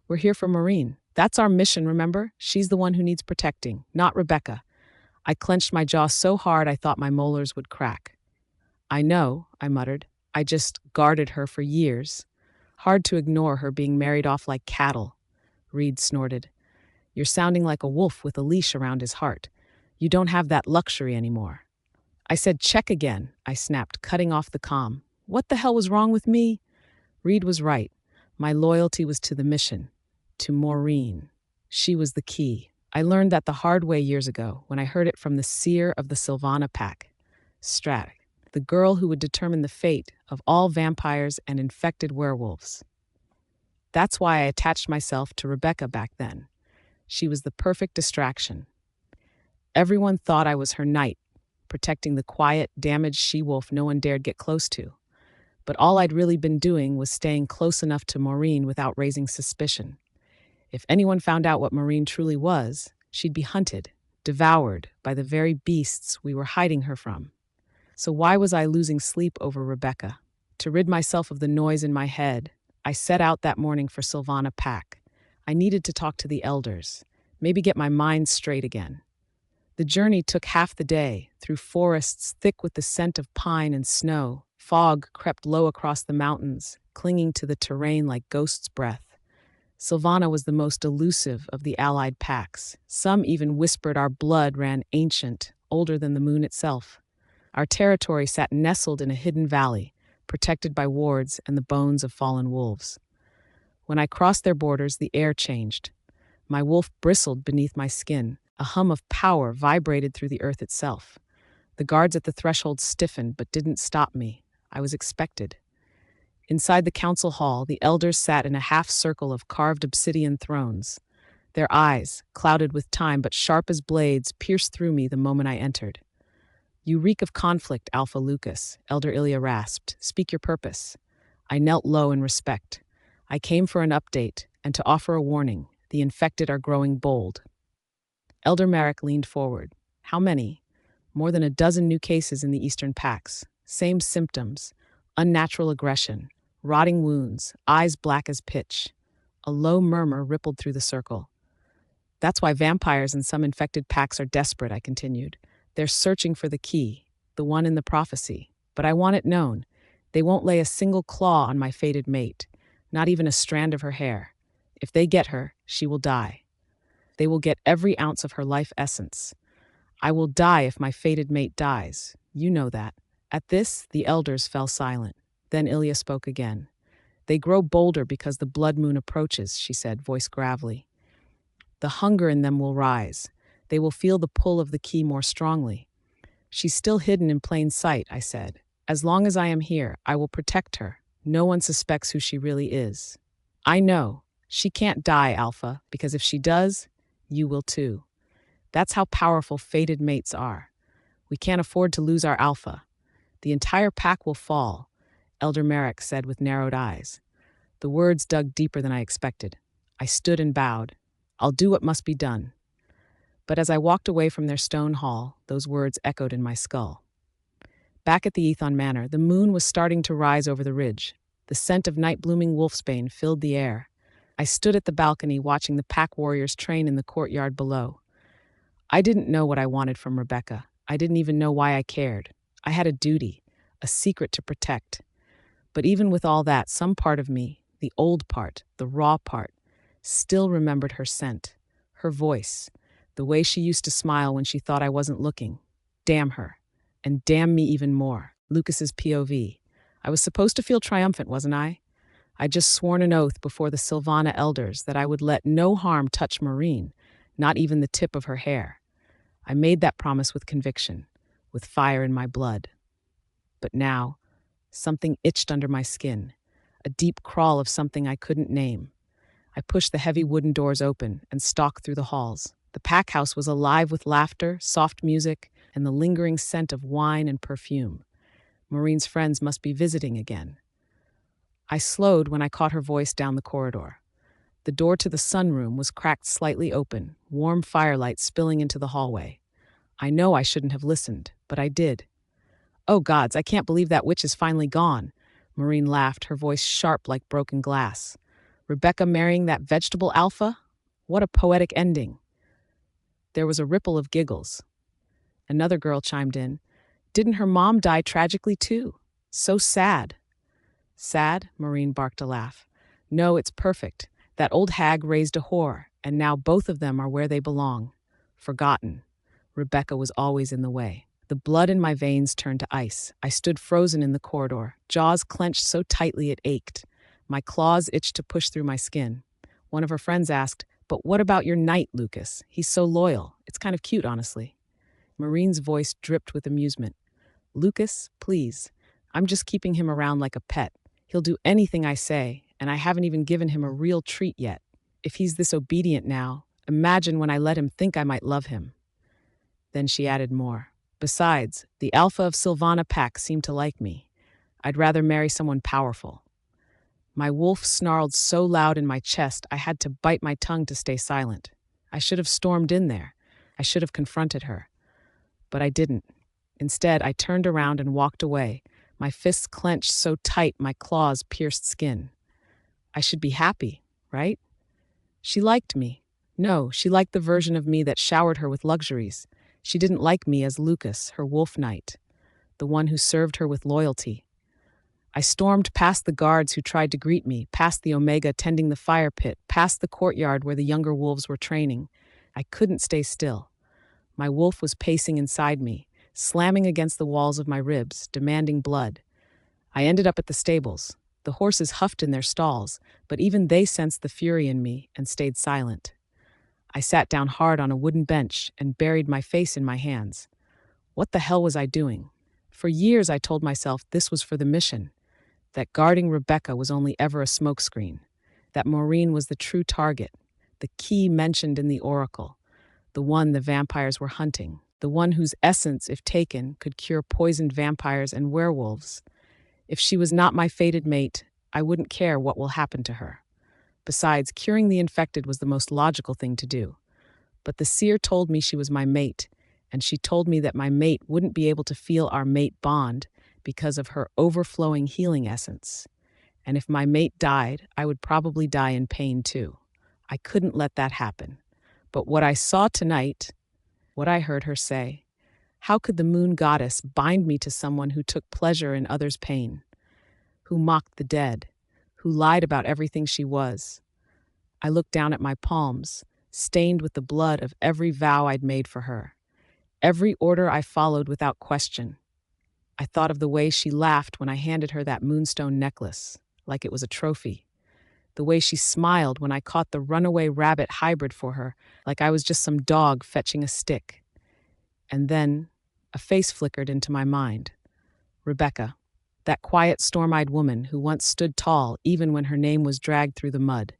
We're here for Maureen. That's our mission, remember? She's the one who needs protecting, not Rebecca. I clenched my jaw so hard I thought my molars would crack. I know, I muttered. I just guarded her for years. Hard to ignore her being married off like cattle. Reed snorted. You're sounding like a wolf with a leash around his heart. You don't have that luxury anymore. I said, check again, I snapped, cutting off the comm. What the hell was wrong with me? Reed was right. My loyalty was to the mission, to Maureen. She was the key. I learned that the hard way years ago when I heard it from the seer of the Sylvana pack, Strat, the girl who would determine the fate of all vampires and infected werewolves. That's why I attached myself to Rebecca back then. She was the perfect distraction. Everyone thought I was her knight, protecting the quiet, damaged she-wolf no one dared get close to. But all I'd really been doing was staying close enough to Maureen without raising suspicion. If anyone found out what Maureen truly was, she'd be hunted, devoured by the very beasts we were hiding her from. So why was I losing sleep over Rebecca? To rid myself of the noise in my head, I set out that morning for Sylvana Pack. I needed to talk to the elders, maybe get my mind straight again. The journey took half the day, through forests thick with the scent of pine and snow. Fog crept low across the mountains, clinging to the terrain like ghost's breath. Sylvana was the most elusive of the allied packs. Some even whispered our blood ran ancient, older than the moon itself. Our territory sat nestled in a hidden valley, protected by wards and the bones of fallen wolves. When I crossed their borders, the air changed. My wolf bristled beneath my skin. A hum of power vibrated through the earth itself. The guards at the threshold stiffened but didn't stop me. I was expected. Inside the council hall, the elders sat in a half-circle of carved obsidian thrones. Their eyes, clouded with time but sharp as blades, pierced through me the moment I entered. You reek of conflict, Alpha Lucas, Elder Ilya rasped. Speak your purpose. I knelt low in respect. I came for an update and to offer a warning. The infected are growing bold. Elder Merrick leaned forward. How many? More than a dozen new cases in the Eastern Packs. Same symptoms. Unnatural aggression. Rotting wounds. Eyes black as pitch. A low murmur rippled through the circle. That's why vampires in some infected packs are desperate, I continued. They're searching for the key, the one in the prophecy. But I want it known. They won't lay a single claw on my fated mate. Not even a strand of her hair. If they get her, she will die. They will get every ounce of her life essence. I will die if my fated mate dies. You know that. At this, the elders fell silent. Then Ilya spoke again. They grow bolder because the blood moon approaches, she said, voice gravely. The hunger in them will rise. They will feel the pull of the key more strongly. She's still hidden in plain sight, I said. As long as I am here, I will protect her. No one suspects who she really is. I know. She can't die, Alpha, because if she does, you will too. That's how powerful fated mates are. We can't afford to lose our Alpha. The entire pack will fall, Elder Merrick said with narrowed eyes. The words dug deeper than I expected. I stood and bowed. I'll do what must be done. But as I walked away from their stone hall, those words echoed in my skull. Back at the Ethon Manor, the moon was starting to rise over the ridge. The scent of night-blooming wolfsbane filled the air. I stood at the balcony watching the pack warriors train in the courtyard below. I didn't know what I wanted from Rebecca. I didn't even know why I cared. I had a duty, a secret to protect. But even with all that, some part of me, the old part, the raw part, still remembered her scent, her voice, the way she used to smile when she thought I wasn't looking. Damn her. And damn me even more. Lucas's POV. I was supposed to feel triumphant, wasn't I? I'd just sworn an oath before the Sylvana elders that I would let no harm touch Maureen, not even the tip of her hair. I made that promise with conviction, with fire in my blood. But now, something itched under my skin, a deep crawl of something I couldn't name. I pushed the heavy wooden doors open and stalked through the halls. The pack house was alive with laughter, soft music, and the lingering scent of wine and perfume. Maureen's friends must be visiting again. I slowed when I caught her voice down the corridor. The door to the sunroom was cracked slightly open, warm firelight spilling into the hallway. I know I shouldn't have listened, but I did. "Oh gods, I can't believe that witch is finally gone." Maureen laughed, her voice sharp like broken glass. "Rebecca marrying that vegetable alpha? What a poetic ending." There was a ripple of giggles. Another girl chimed in. "Didn't her mom die tragically too? So sad." "Sad?" Maureen barked a laugh. "No, it's perfect. That old hag raised a whore, and now both of them are where they belong. Forgotten. Rebecca was always in the way." The blood in my veins turned to ice. I stood frozen in the corridor, jaws clenched so tightly it ached. My claws itched to push through my skin. One of her friends asked, "But what about your knight, Lucas? He's so loyal. It's kind of cute, honestly." Marine's voice dripped with amusement. "Lucas, please. I'm just keeping him around like a pet. He'll do anything I say, and I haven't even given him a real treat yet. If he's this obedient now, imagine when I let him think I might love him." Then she added more. "Besides, the alpha of Sylvana Pack seemed to like me. I'd rather marry someone powerful." My wolf snarled so loud in my chest I had to bite my tongue to stay silent. I should have stormed in there. I should have confronted her. But I didn't. Instead, I turned around and walked away, my fists clenched so tight my claws pierced skin. I should be happy, right? She liked me. No, she liked the version of me that showered her with luxuries. She didn't like me as Lucas, her wolf knight, the one who served her with loyalty. I stormed past the guards who tried to greet me, past the Omega tending the fire pit, past the courtyard where the younger wolves were training. I couldn't stay still. My wolf was pacing inside me, slamming against the walls of my ribs, demanding blood. I ended up at the stables. The horses huffed in their stalls, but even they sensed the fury in me and stayed silent. I sat down hard on a wooden bench and buried my face in my hands. What the hell was I doing? For years I told myself this was for the mission, that guarding Rebecca was only ever a smokescreen, that Maureen was the true target, the key mentioned in the oracle, the one the vampires were hunting, the one whose essence, if taken, could cure poisoned vampires and werewolves. If she was not my fated mate, I wouldn't care what will happen to her. Besides, curing the infected was the most logical thing to do. But the seer told me she was my mate, and she told me that my mate wouldn't be able to feel our mate bond because of her overflowing healing essence. And if my mate died, I would probably die in pain too. I couldn't let that happen. But what I saw tonight, what I heard her say, how could the moon goddess bind me to someone who took pleasure in others' pain, who mocked the dead, who lied about everything she was? I looked down at my palms, stained with the blood of every vow I'd made for her, every order I followed without question. I thought of the way she laughed when I handed her that moonstone necklace, like it was a trophy. The way she smiled when I caught the runaway rabbit hybrid for her, like I was just some dog fetching a stick. And then a face flickered into my mind. Rebecca, that quiet, storm-eyed woman who once stood tall even when her name was dragged through the mud,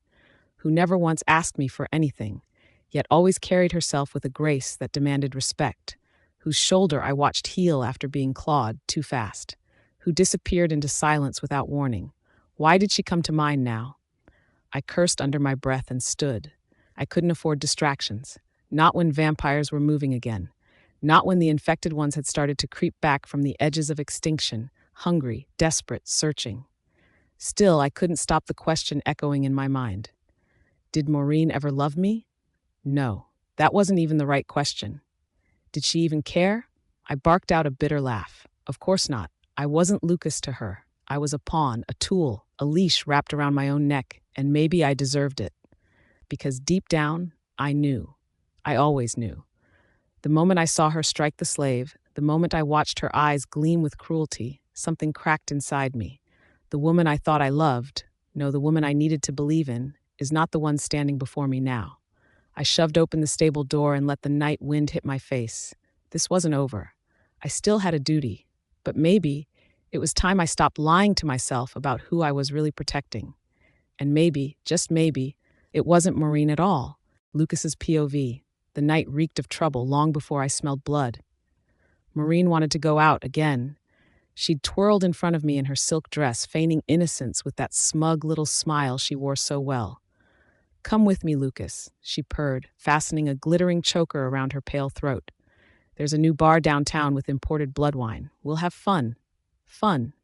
who never once asked me for anything, yet always carried herself with a grace that demanded respect, whose shoulder I watched heal after being clawed too fast, who disappeared into silence without warning. Why did she come to mind now? I cursed under my breath and stood. I couldn't afford distractions, not when vampires were moving again, not when the infected ones had started to creep back from the edges of extinction, hungry, desperate, searching. Still, I couldn't stop the question echoing in my mind. Did Maureen ever love me? No, that wasn't even the right question. Did she even care? I barked out a bitter laugh. Of course not. I wasn't Lucas to her. I was a pawn, a tool, a leash wrapped around my own neck, and maybe I deserved it. Because deep down, I knew. I always knew. The moment I saw her strike the slave, the moment I watched her eyes gleam with cruelty, something cracked inside me. The woman I thought I loved, no, the woman I needed to believe in, is not the one standing before me now. I shoved open the stable door and let the night wind hit my face. This wasn't over. I still had a duty, but maybe it was time I stopped lying to myself about who I was really protecting. And maybe, just maybe, it wasn't Maureen at all. Lucas's POV. The night reeked of trouble long before I smelled blood. Maureen wanted to go out again. She'd twirled in front of me in her silk dress, feigning innocence with that smug little smile she wore so well. Come with me, Lucas, she purred, fastening a glittering choker around her pale throat. There's a new bar downtown with imported blood wine. We'll have fun. Fun.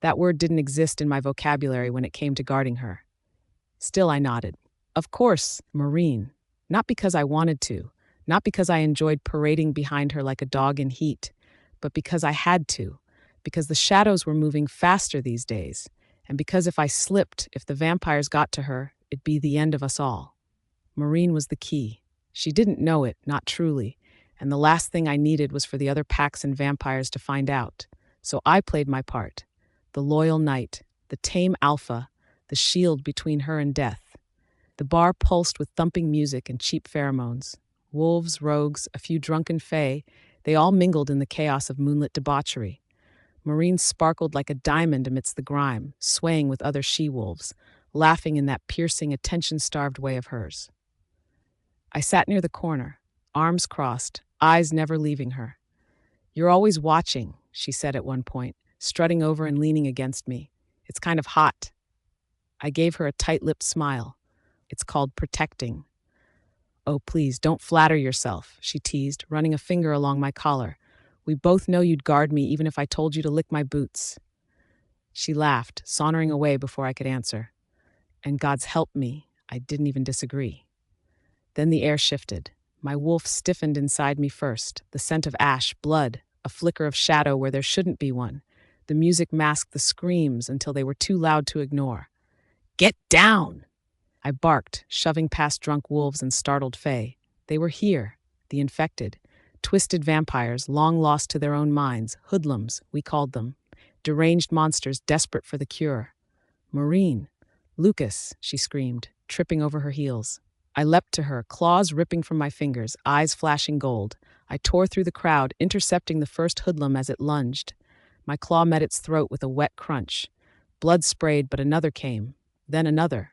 That word didn't exist in my vocabulary when it came to guarding her. Still, I nodded. Of course, Maureen. Not because I wanted to, not because I enjoyed parading behind her like a dog in heat, but because I had to, because the shadows were moving faster these days, and because if I slipped, if the vampires got to her, it'd be the end of us all. Maureen was the key. She didn't know it, not truly, and the last thing I needed was for the other packs and vampires to find out. So I played my part. The loyal knight, the tame alpha, the shield between her and death. The bar pulsed with thumping music and cheap pheromones. Wolves, rogues, a few drunken fae, they all mingled in the chaos of moonlit debauchery. Maureen sparkled like a diamond amidst the grime, swaying with other she-wolves, laughing in that piercing, attention-starved way of hers. I sat near the corner, arms crossed, eyes never leaving her. "You're always watching," she said at one point, strutting over and leaning against me. "It's kind of hot." I gave her a tight-lipped smile. "It's called protecting." "Oh, please, don't flatter yourself," she teased, running a finger along my collar. "We both know you'd guard me even if I told you to lick my boots." She laughed, sauntering away before I could answer. And God's help me, I didn't even disagree. Then the air shifted. My wolf stiffened inside me first, the scent of ash, blood, a flicker of shadow where there shouldn't be one. The music masked the screams until they were too loud to ignore. "Get down!" I barked, shoving past drunk wolves and startled fae. They were here, the infected, twisted vampires, long lost to their own minds, hoodlums, we called them, deranged monsters desperate for the cure. "Maureen! Lucas!" she screamed, tripping over her heels. I leapt to her, claws ripping from my fingers, eyes flashing gold. I tore through the crowd, intercepting the first hoodlum as it lunged. My claw met its throat with a wet crunch. Blood sprayed, but another came. Then another.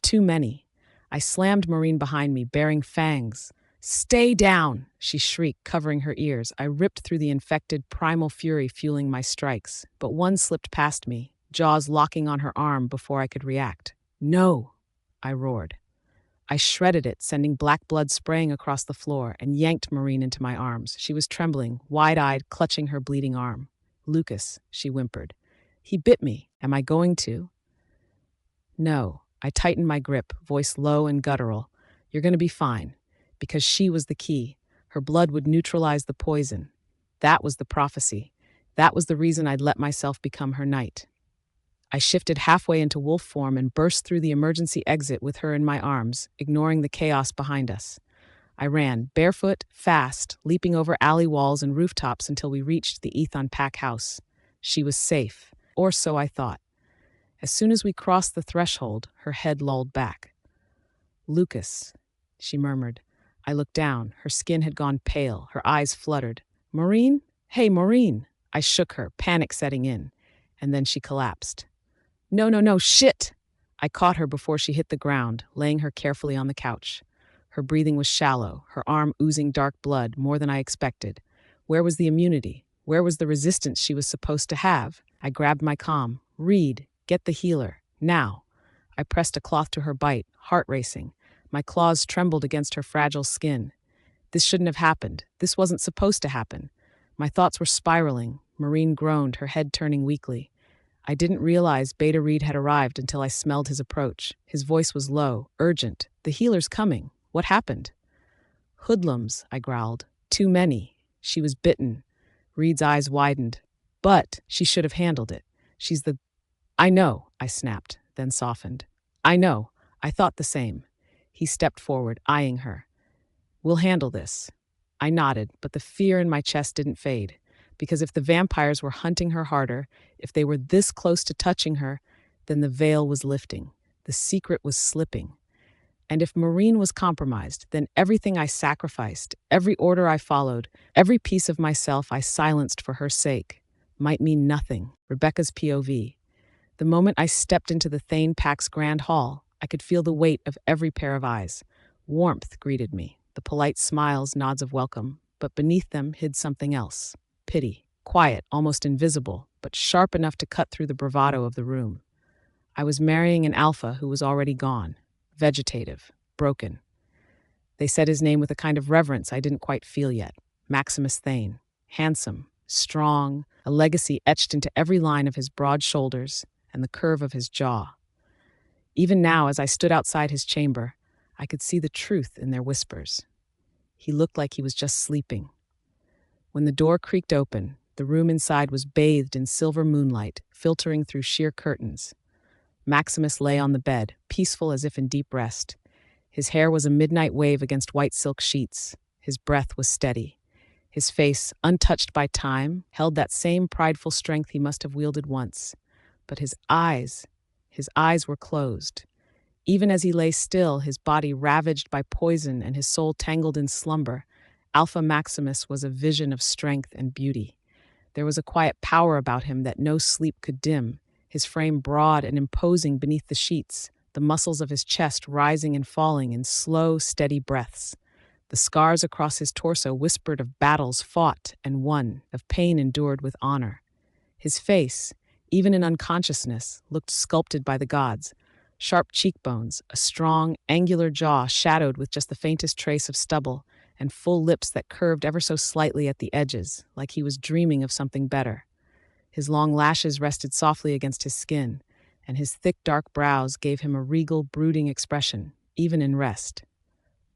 Too many. I slammed Maureen behind me, baring fangs. "Stay down!" she shrieked, covering her ears. I ripped through the infected, primal fury fueling my strikes, but one slipped past me, jaws locking on her arm before I could react. "No!" I roared. I shredded it, sending black blood spraying across the floor, and yanked Maureen into my arms. She was trembling, wide-eyed, clutching her bleeding arm. "Lucas," she whimpered. "He bit me. Am I going to?" "No." I tightened my grip, voice low and guttural. "You're going to be fine." Because she was the key. Her blood would neutralize the poison. That was the prophecy. That was the reason I'd let myself become her knight. I shifted halfway into wolf form and burst through the emergency exit with her in my arms, ignoring the chaos behind us. I ran, barefoot, fast, leaping over alley walls and rooftops until we reached the Ethon Pack house. She was safe, or so I thought. As soon as we crossed the threshold, her head lolled back. "Lucas," she murmured. I looked down. Her skin had gone pale, her eyes fluttered. "Maureen? Hey, Maureen!" I shook her, panic setting in, and then she collapsed. No, shit!" I caught her before she hit the ground, laying her carefully on the couch. Her breathing was shallow, her arm oozing dark blood, more than I expected. Where was the immunity? Where was the resistance she was supposed to have? I grabbed my comm. "Reed, get the healer. Now." I pressed a cloth to her bite, heart racing. My claws trembled against her fragile skin. This shouldn't have happened. This wasn't supposed to happen. My thoughts were spiraling. Maureen groaned, her head turning weakly. I didn't realize Beta Reed had arrived until I smelled his approach. His voice was low, urgent. "The healer's coming. What happened?" "Hoodlums," I growled. "Too many." She was bitten. Reed's eyes widened. "But she should have handled it. She's the—" "I know," I snapped, then softened. "I know. I thought the same." He stepped forward, eyeing her. "We'll handle this." I nodded, but the fear in my chest didn't fade. Because if the vampires were hunting her harder, if they were this close to touching her, then the veil was lifting. The secret was slipping. And if Maureen was compromised, then everything I sacrificed, every order I followed, every piece of myself I silenced for her sake, might mean nothing. Rebecca's POV. The moment I stepped into the Thane Pack's grand hall, I could feel the weight of every pair of eyes. Warmth greeted me, the polite smiles, nods of welcome, but beneath them hid something else. Pity, quiet, almost invisible, but sharp enough to cut through the bravado of the room. I was marrying an alpha who was already gone. vegetative, broken. They said his name with a kind of reverence I didn't quite feel yet. Maximus Thane. Handsome, strong, a legacy etched into every line of his broad shoulders and the curve of his jaw. Even now, as I stood outside his chamber, I could see the truth in their whispers. He looked like he was just sleeping. When the door creaked open, the room inside was bathed in silver moonlight, filtering through sheer curtains. Maximus lay on the bed, peaceful as if in deep rest. His hair was a midnight wave against white silk sheets. His breath was steady. His face, untouched by time, held that same prideful strength he must have wielded once. But his eyes were closed. Even as he lay still, his body ravaged by poison and his soul tangled in slumber, Alpha Maximus was a vision of strength and beauty. There was a quiet power about him that no sleep could dim, his frame broad and imposing beneath the sheets, the muscles of his chest rising and falling in slow, steady breaths. The scars across his torso whispered of battles fought and won, of pain endured with honor. His face, even in unconsciousness, looked sculpted by the gods. Sharp cheekbones, a strong, angular jaw shadowed with just the faintest trace of stubble, and full lips that curved ever so slightly at the edges, like he was dreaming of something better. His long lashes rested softly against his skin, and his thick, dark brows gave him a regal, brooding expression, even in rest.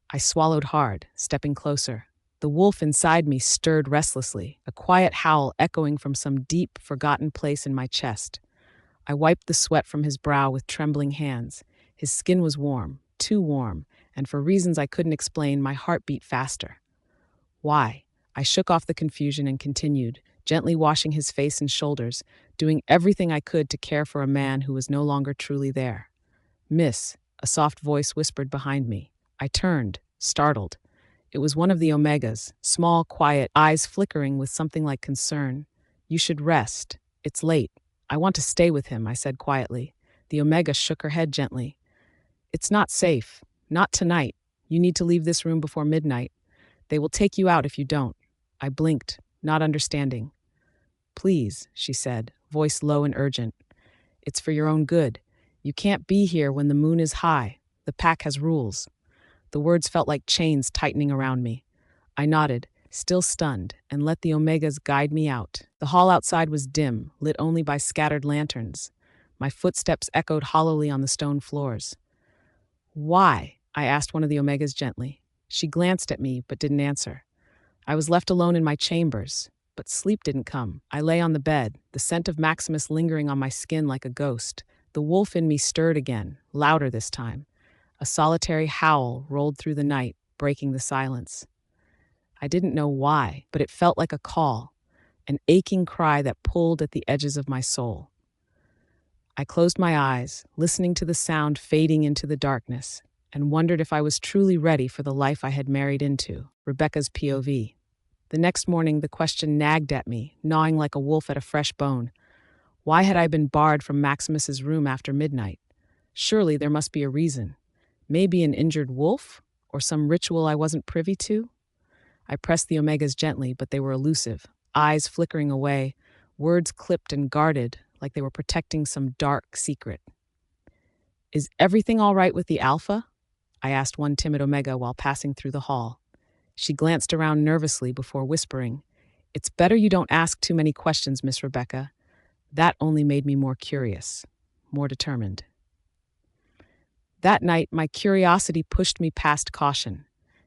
I swallowed hard, stepping closer. The wolf inside me stirred restlessly, a quiet howl echoing from some deep, forgotten place in my chest. I wiped the sweat from his brow with trembling hands. His skin was warm, too warm, and for reasons I couldn't explain, my heart beat faster. Why? I shook off the confusion and continued, gently washing his face and shoulders, doing everything I could to care for a man who was no longer truly there. "Miss," a soft voice whispered behind me. I turned, startled. It was one of the Omegas, small, quiet, eyes flickering with something like concern. "You should rest. It's late. I want to stay with him," I said quietly. The Omega shook her head gently. "It's not safe. Not tonight. You need to leave this room before midnight. They will take you out if you don't." I blinked, not understanding. "Please," she said, voice low and urgent. "It's for your own good. You can't be here when the moon is high. The pack has rules." The words felt like chains tightening around me. I nodded, still stunned, and let the Omegas guide me out. The hall outside was dim, lit only by scattered lanterns. My footsteps echoed hollowly on the stone floors. "Why?" I asked one of the Omegas gently. She glanced at me, but didn't answer. I was left alone in my chambers, but sleep didn't come. I lay on the bed, the scent of Maximus lingering on my skin like a ghost. The wolf in me stirred again, louder this time. A solitary howl rolled through the night, breaking the silence. I didn't know why, but it felt like a call, an aching cry that pulled at the edges of my soul. I closed my eyes, listening to the sound fading into the darkness, and wondered if I was truly ready for the life I had married into, Rebecca's POV. The next morning, the question nagged at me, gnawing like a wolf at a fresh bone. Why had I been barred from Maximus's room after midnight? Surely there must be a reason. Maybe an injured wolf? Or some ritual I wasn't privy to? I pressed the Omegas gently, but they were elusive, eyes flickering away, words clipped and guarded, like they were protecting some dark secret. "Is everything all right with the Alpha?" I asked one timid Omega while passing through the hall. She glanced around nervously before whispering, "It's better you don't ask too many questions, Miss Rebecca." That only made me more curious, more determined. That night, my curiosity pushed me past caution.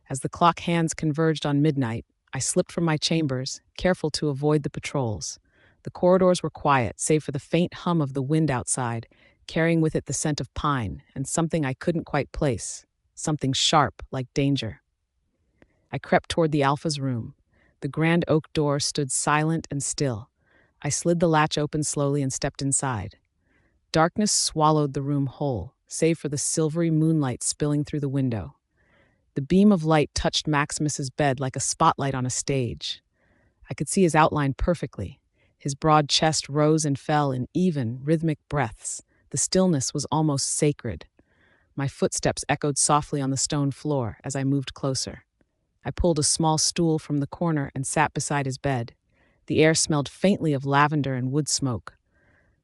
As the clock hands converged on midnight, I slipped from my chambers, careful to avoid the patrols. The corridors were quiet, save for the faint hum of the wind outside, carrying with it the scent of pine and something I couldn't quite place, something sharp like danger. I crept toward the Alpha's room. The grand oak door stood silent and still. I slid the latch open slowly and stepped inside. Darkness swallowed the room whole, save for the silvery moonlight spilling through the window. The beam of light touched Maximus's bed like a spotlight on a stage. I could see his outline perfectly. His broad chest rose and fell in even, rhythmic breaths. The stillness was almost sacred. My footsteps echoed softly on the stone floor as I moved closer. I pulled a small stool from the corner and sat beside his bed. The air smelled faintly of lavender and wood smoke.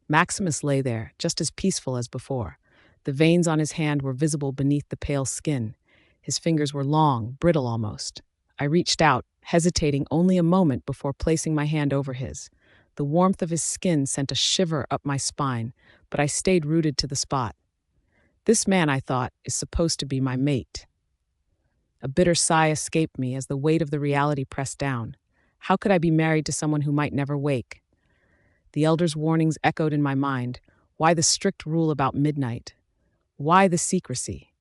Maximus lay there, just as peaceful as before. The veins on his hand were visible beneath the pale skin. His fingers were long, brittle almost. I reached out, hesitating only a moment before placing my hand over his. The warmth of his skin sent a shiver up my spine, but I stayed rooted to the spot. This man, I thought, is supposed to be my mate. A bitter sigh escaped me as the weight of the reality pressed down. How could I be married to someone who might never wake? The elders' warnings echoed in my mind. Why the strict rule about midnight? Why the secrecy?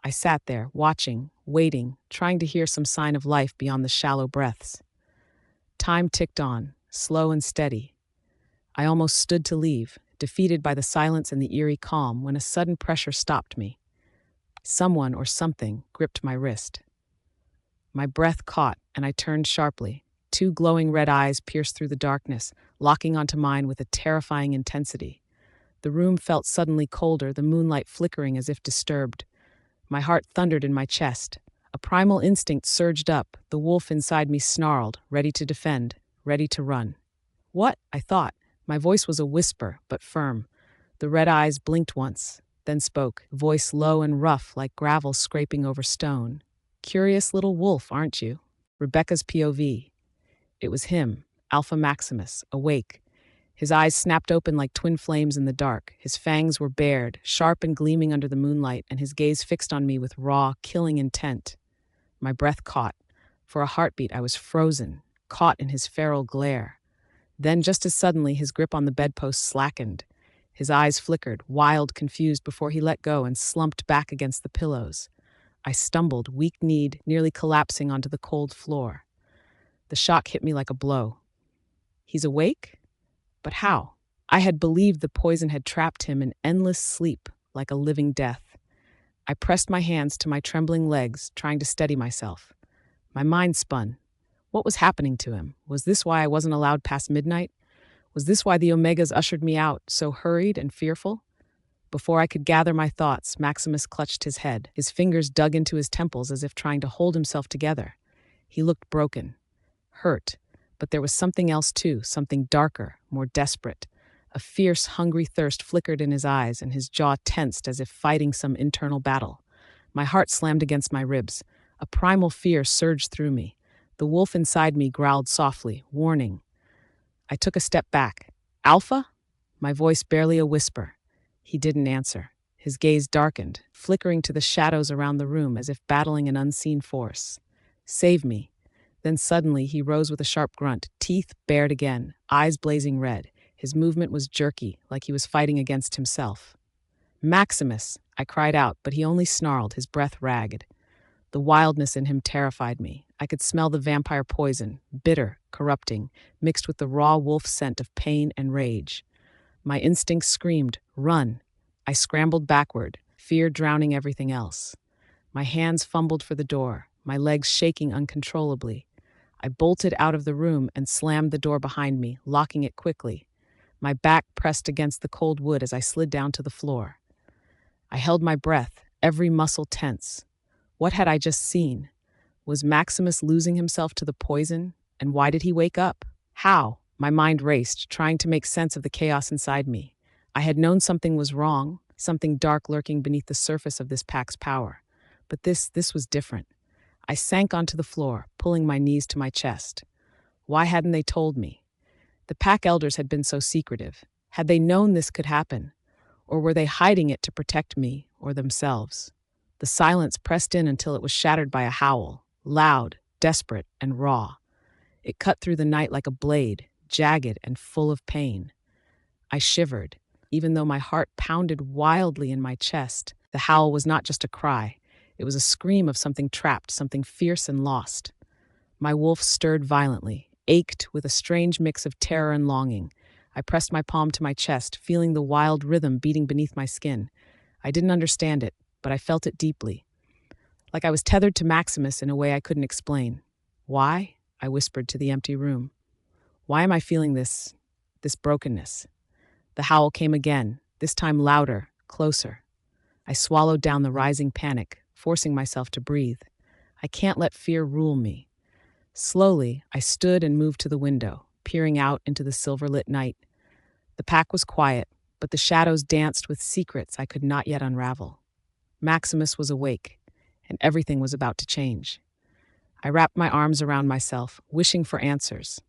I sat there, watching, waiting, trying to hear some sign of life beyond the shallow breaths. Time ticked on, slow and steady. I almost stood to leave, defeated by the silence and the eerie calm, when a sudden pressure stopped me. Someone or something gripped my wrist. My breath caught, and I turned sharply. Two glowing red eyes pierced through the darkness, locking onto mine with a terrifying intensity. The room felt suddenly colder, the moonlight flickering as if disturbed. My heart thundered in my chest. A primal instinct surged up. The wolf inside me snarled, ready to defend, ready to run. What? I thought. My voice was a whisper, but firm. The red eyes blinked once, then spoke, voice low and rough like gravel scraping over stone. Curious little wolf, aren't you? Rebecca's POV. It was him, Alpha Maximus, awake. His eyes snapped open like twin flames in the dark. His fangs were bared, sharp and gleaming under the moonlight, and his gaze fixed on me with raw, killing intent. My breath caught. For a heartbeat, I was frozen, caught in his feral glare. Then, just as suddenly, his grip on the bedpost slackened. His eyes flickered, wild, confused, before he let go and slumped back against the pillows. I stumbled, weak-kneed, nearly collapsing onto the cold floor. The shock hit me like a blow. He's awake? But how? I had believed the poison had trapped him in endless sleep, like a living death. I pressed my hands to my trembling legs, trying to steady myself. My mind spun. What was happening to him? Was this why I wasn't allowed past midnight? Was this why the Omegas ushered me out, so hurried and fearful? Before I could gather my thoughts, Maximus clutched his head. His fingers dug into his temples as if trying to hold himself together. He looked broken, hurt, but there was something else too, something darker, more desperate. A fierce, hungry thirst flickered in his eyes, and his jaw tensed as if fighting some internal battle. My heart slammed against my ribs. A primal fear surged through me. The wolf inside me growled softly, warning. I took a step back. Alpha? My voice barely a whisper. He didn't answer. His gaze darkened, flickering to the shadows around the room as if battling an unseen force. Save me. Then suddenly he rose with a sharp grunt, teeth bared again, eyes blazing red. His movement was jerky, like he was fighting against himself. Maximus! I cried out, but he only snarled, his breath ragged. The wildness in him terrified me. I could smell the vampire poison, bitter, corrupting, mixed with the raw wolf scent of pain and rage. My instincts screamed, run. I scrambled backward, fear drowning everything else. My hands fumbled for the door, my legs shaking uncontrollably. I bolted out of the room and slammed the door behind me, locking it quickly. My back pressed against the cold wood as I slid down to the floor. I held my breath, every muscle tense. What had I just seen? Was Maximus losing himself to the poison? And why did he wake up? How? My mind raced, trying to make sense of the chaos inside me. I had known something was wrong, something dark lurking beneath the surface of this pack's power. But this was different. I sank onto the floor, pulling my knees to my chest. Why hadn't they told me? The pack elders had been so secretive. Had they known this could happen? Or were they hiding it to protect me or themselves? The silence pressed in until it was shattered by a howl, loud, desperate, and raw. It cut through the night like a blade, jagged and full of pain. I shivered, even though my heart pounded wildly in my chest. The howl was not just a cry. It was a scream of something trapped, something fierce and lost. My wolf stirred violently, ached with a strange mix of terror and longing. I pressed my palm to my chest, feeling the wild rhythm beating beneath my skin. I didn't understand it, but I felt it deeply. Like I was tethered to Maximus in a way I couldn't explain. Why? I whispered to the empty room. Why am I feeling this brokenness? The howl came again, this time louder, closer. I swallowed down the rising panic, forcing myself to breathe. I can't let fear rule me. Slowly, I stood and moved to the window, peering out into the silver-lit night. The pack was quiet, but the shadows danced with secrets I could not yet unravel. Maximus was awake, and everything was about to change. I wrapped my arms around myself, wishing for answers,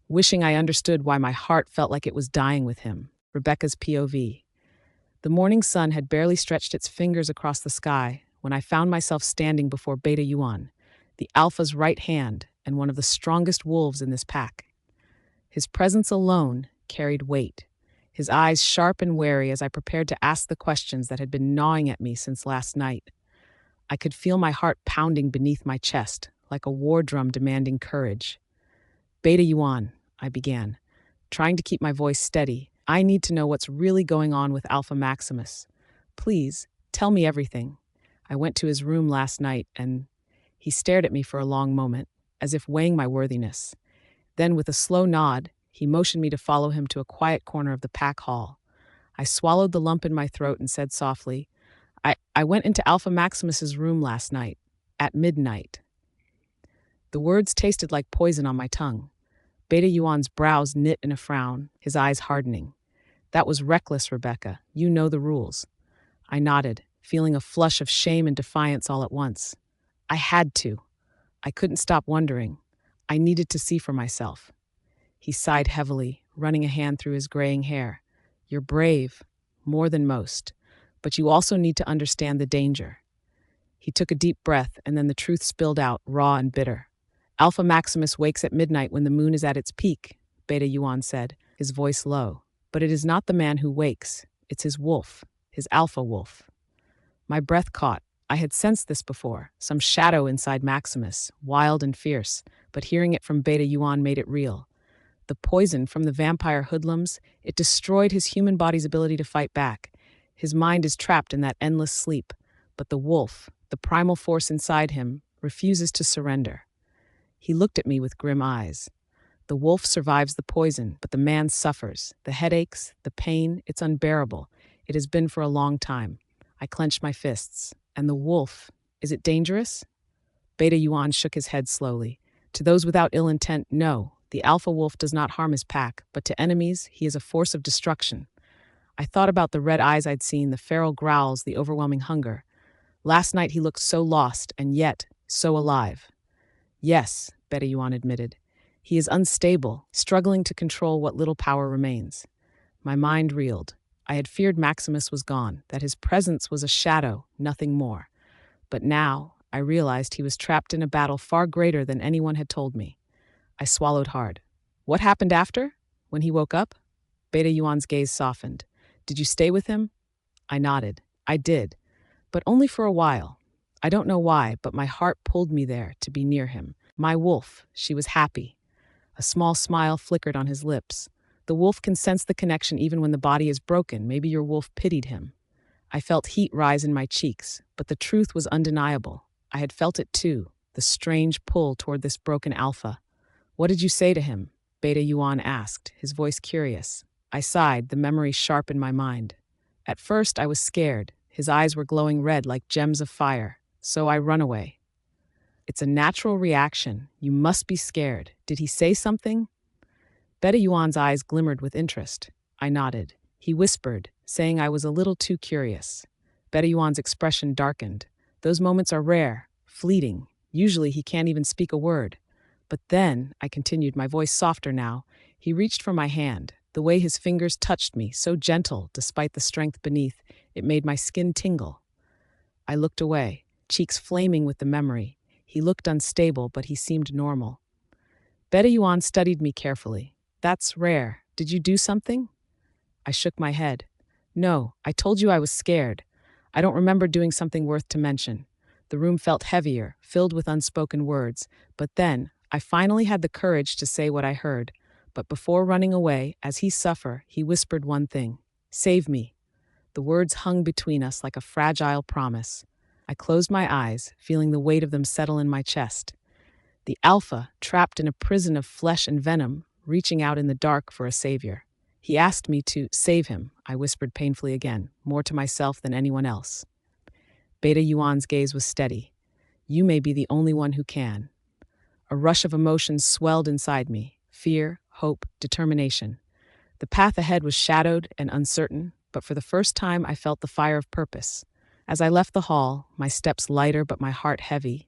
wishing I understood why my heart felt like it was dying with him. Rebecca's POV. The morning sun had barely stretched its fingers across the sky when I found myself standing before Beta Yuan, the alpha's right hand and one of the strongest wolves in this pack. His presence alone carried weight, his eyes sharp and wary as I prepared to ask the questions that had been gnawing at me since last night. I could feel my heart pounding beneath my chest, like a war drum demanding courage. Beta Yuan, I began, trying to keep my voice steady. I need to know what's really going on with Alpha Maximus. Please, tell me everything. I went to his room last night, and he stared at me for a long moment, as if weighing my worthiness. Then, with a slow nod, he motioned me to follow him to a quiet corner of the pack hall. I swallowed the lump in my throat and said softly, I went into Alpha Maximus's room last night, at midnight. The words tasted like poison on my tongue. Beta Yuan's brows knit in a frown, his eyes hardening. That was reckless, Rebecca. You know the rules. I nodded, feeling a flush of shame and defiance all at once. I had to. I couldn't stop wondering. I needed to see for myself. He sighed heavily, running a hand through his graying hair. You're brave, more than most, but you also need to understand the danger. He took a deep breath, and then the truth spilled out, raw and bitter. Alpha Maximus wakes at midnight when the moon is at its peak, Beta Yuan said, his voice low. But it is not the man who wakes, it's his wolf, his alpha wolf. My breath caught. I had sensed this before, some shadow inside Maximus, wild and fierce, but hearing it from Beta Yuan made it real. The poison from the vampire hoodlums, it destroyed his human body's ability to fight back. His mind is trapped in that endless sleep, but the wolf, the primal force inside him, refuses to surrender. He looked at me with grim eyes. The wolf survives the poison, but the man suffers. The headaches, the pain, it's unbearable. It has been for a long time. I clenched my fists. And the wolf, is it dangerous? Beta Yuan shook his head slowly. To those without ill intent, no. The alpha wolf does not harm his pack, but to enemies, he is a force of destruction. I thought about the red eyes I'd seen, the feral growls, the overwhelming hunger. Last night he looked so lost, and yet so alive. Yes, Beta Yuan admitted. He is unstable, struggling to control what little power remains. My mind reeled. I had feared Maximus was gone, that his presence was a shadow, nothing more. But now, I realized he was trapped in a battle far greater than anyone had told me. I swallowed hard. What happened after? When he woke up? Beta Yuan's gaze softened. Did you stay with him? I nodded. I did, but only for a while. I don't know why, but my heart pulled me there to be near him. My wolf, she was happy. A small smile flickered on his lips. The wolf can sense the connection even when the body is broken. Maybe your wolf pitied him. I felt heat rise in my cheeks, but the truth was undeniable. I had felt it too, the strange pull toward this broken alpha. What did you say to him? Beta Yuan asked, his voice curious. I sighed, the memory sharp in my mind. At first, I was scared. His eyes were glowing red like gems of fire. So I run away. It's a natural reaction. You must be scared. Did he say something? Beta Yuan's eyes glimmered with interest. I nodded. He whispered, saying I was a little too curious. Beta Yuan's expression darkened. Those moments are rare, fleeting. Usually he can't even speak a word. But then, I continued, my voice softer now, he reached for my hand. The way his fingers touched me, so gentle, despite the strength beneath, it made my skin tingle. I looked away, cheeks flaming with the memory. He looked unstable, but he seemed normal. Beta Yuan studied me carefully. That's rare. Did you do something? I shook my head. No, I told you I was scared. I don't remember doing something worth to mention. The room felt heavier, filled with unspoken words, but then I finally had the courage to say what I heard. But before running away, as he suffered, he whispered one thing. Save me. The words hung between us like a fragile promise. I closed my eyes, feeling the weight of them settle in my chest. The alpha, trapped in a prison of flesh and venom, reaching out in the dark for a savior. He asked me to save him, I whispered painfully again, more to myself than anyone else. Beta Yuan's gaze was steady. You may be the only one who can. A rush of emotions swelled inside me. Fear, hope, determination. The path ahead was shadowed and uncertain, but for the first time I felt the fire of purpose. As I left the hall, my steps lighter but my heart heavy,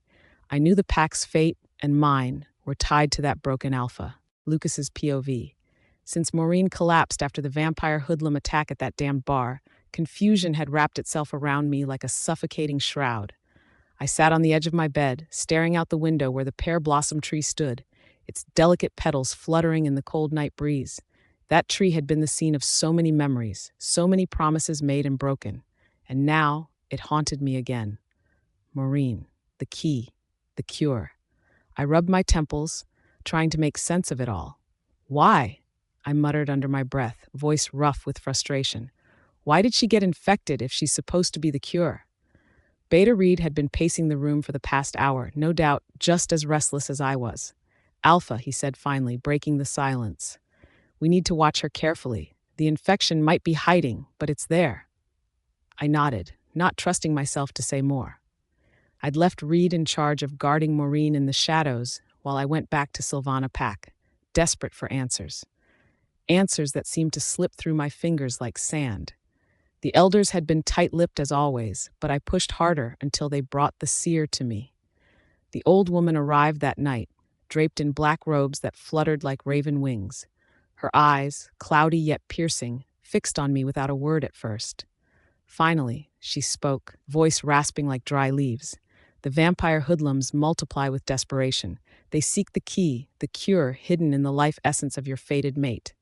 I knew the pack's fate and mine were tied to that broken alpha, Lucas's POV. Since Maureen collapsed after the vampire hoodlum attack at that damned bar, confusion had wrapped itself around me like a suffocating shroud. I sat on the edge of my bed, staring out the window where the pear blossom tree stood, its delicate petals fluttering in the cold night breeze. That tree had been the scene of so many memories, so many promises made and broken, and now it haunted me again. Maureen, the key, the cure. I rubbed my temples, trying to make sense of it all. Why? I muttered under my breath, voice rough with frustration. Why did she get infected if she's supposed to be the cure? Beta Reed had been pacing the room for the past hour, no doubt just as restless as I was. Alpha, he said finally, breaking the silence. We need to watch her carefully. The infection might be hiding, but it's there. I nodded, not trusting myself to say more. I'd left Reed in charge of guarding Maureen in the shadows while I went back to Sylvana Pack, desperate for answers. Answers that seemed to slip through my fingers like sand. The elders had been tight-lipped as always, but I pushed harder until they brought the seer to me. The old woman arrived that night, draped in black robes that fluttered like raven wings. Her eyes, cloudy yet piercing, fixed on me without a word at first. Finally, she spoke, voice rasping like dry leaves. The vampire hoodlums multiply with desperation. They seek the key, the cure hidden in the life essence of your fated mate.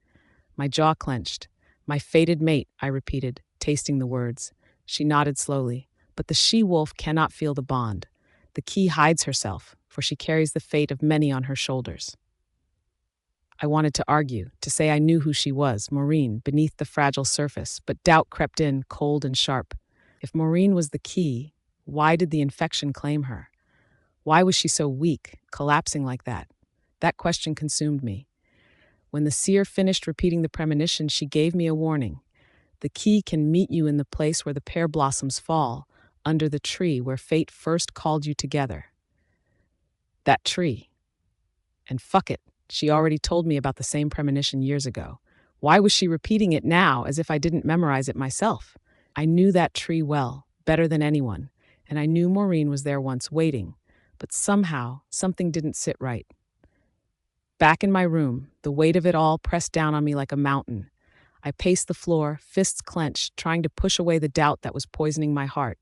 My jaw clenched. My fated mate, I repeated, tasting the words. She nodded slowly. But the she-wolf cannot feel the bond. The key hides herself, for she carries the fate of many on her shoulders. I wanted to argue, to say I knew who she was, Maureen, beneath the fragile surface, but doubt crept in, cold and sharp. If Maureen was the key, why did the infection claim her? Why was she so weak, collapsing like that? That question consumed me. When the seer finished repeating the premonition, she gave me a warning. The key can meet you in the place where the pear blossoms fall, under the tree where fate first called you together. That tree. And fuck it, she already told me about the same premonition years ago. Why was she repeating it now as if I didn't memorize it myself? I knew that tree well, better than anyone, and I knew Maureen was there once waiting, but somehow something didn't sit right. Back in my room, the weight of it all pressed down on me like a mountain. I paced the floor, fists clenched, trying to push away the doubt that was poisoning my heart.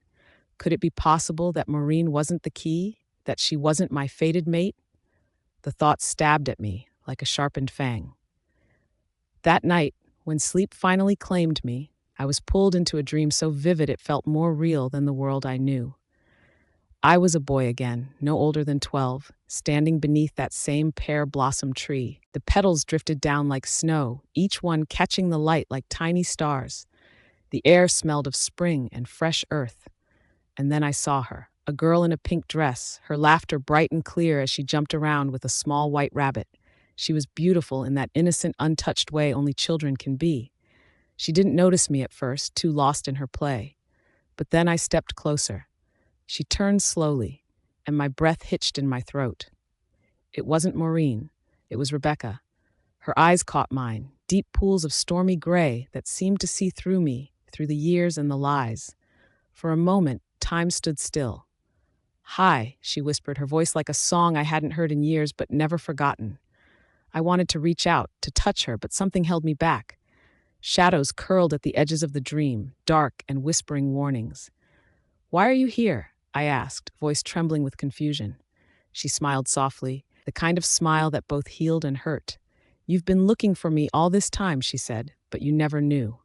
Could it be possible that Maureen wasn't the key, that she wasn't my fated mate? The thought stabbed at me like a sharpened fang. That night, when sleep finally claimed me, I was pulled into a dream so vivid it felt more real than the world I knew. I was a boy again, no older than 12, standing beneath that same pear blossom tree. The petals drifted down like snow, each one catching the light like tiny stars. The air smelled of spring and fresh earth. And then I saw her, a girl in a pink dress, her laughter bright and clear as she jumped around with a small white rabbit. She was beautiful in that innocent, untouched way only children can be. She didn't notice me at first, too lost in her play. But then I stepped closer. She turned slowly, and my breath hitched in my throat. It wasn't Maureen. It was Rebecca. Her eyes caught mine, deep pools of stormy gray that seemed to see through me, through the years and the lies. For a moment, time stood still. "Hi," she whispered, her voice like a song I hadn't heard in years but never forgotten. I wanted to reach out, to touch her, but something held me back. Shadows curled at the edges of the dream, dark and whispering warnings. "Why are you here?" I asked, voice trembling with confusion. She smiled softly, the kind of smile that both healed and hurt. "You've been looking for me all this time," she said, "but you never knew."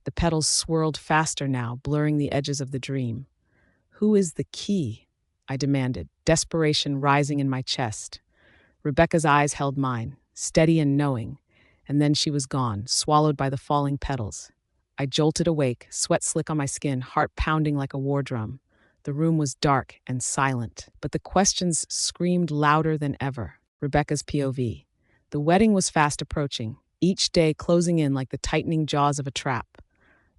The petals swirled faster now, blurring the edges of the dream. "Who is the key?" I demanded, desperation rising in my chest. Rebecca's eyes held mine, steady and knowing, and then she was gone, swallowed by the falling petals. I jolted awake, sweat slick on my skin, heart pounding like a war drum. The room was dark and silent, but the questions screamed louder than ever. Rebecca's POV. The wedding was fast approaching, each day closing in like the tightening jaws of a trap.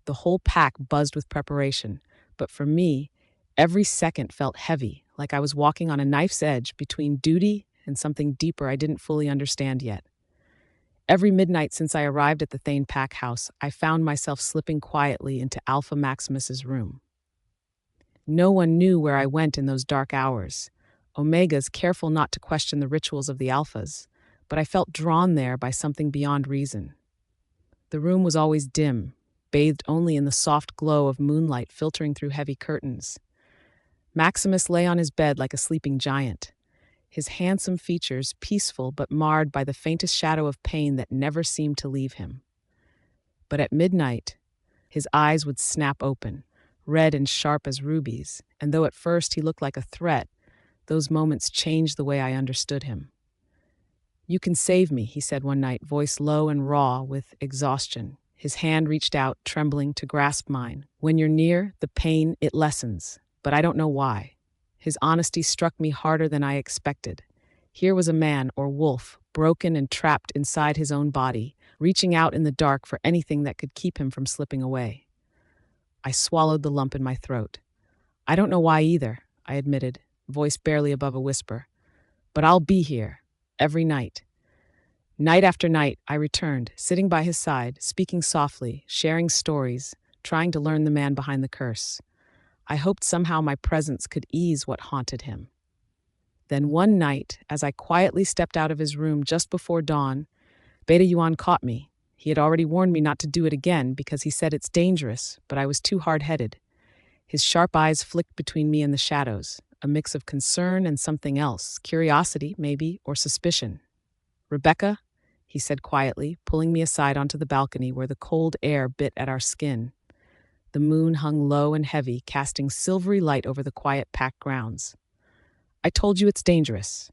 The whole pack buzzed with preparation, but for me, every second felt heavy, like I was walking on a knife's edge between duty and something deeper I didn't fully understand yet. Every midnight since I arrived at the Thane Pack house, I found myself slipping quietly into Alpha Maximus's room. No one knew where I went in those dark hours. Omega's careful not to question the rituals of the Alphas, but I felt drawn there by something beyond reason. The room was always dim, bathed only in the soft glow of moonlight filtering through heavy curtains. Maximus lay on his bed like a sleeping giant, his handsome features peaceful but marred by the faintest shadow of pain that never seemed to leave him. But at midnight, his eyes would snap open, red and sharp as rubies, and though at first he looked like a threat, those moments changed the way I understood him. "You can save me," he said one night, voice low and raw with exhaustion. His hand reached out, trembling, to grasp mine. "When you're near, the pain, it lessens, but I don't know why." His honesty struck me harder than I expected. Here was a man, or wolf, broken and trapped inside his own body, reaching out in the dark for anything that could keep him from slipping away. I swallowed the lump in my throat. "I don't know why either," I admitted, voice barely above a whisper. "But I'll be here, every night." Night after night, I returned, sitting by his side, speaking softly, sharing stories, trying to learn the man behind the curse. I hoped somehow my presence could ease what haunted him. Then one night, as I quietly stepped out of his room just before dawn, Beta Yuan caught me. He had already warned me not to do it again because he said it's dangerous, but I was too hard-headed. His sharp eyes flicked between me and the shadows, a mix of concern and something else, curiosity, maybe, or suspicion. "Rebecca," he said quietly, pulling me aside onto the balcony where the cold air bit at our skin. The moon hung low and heavy, casting silvery light over the quiet packed grounds. "I told you it's dangerous."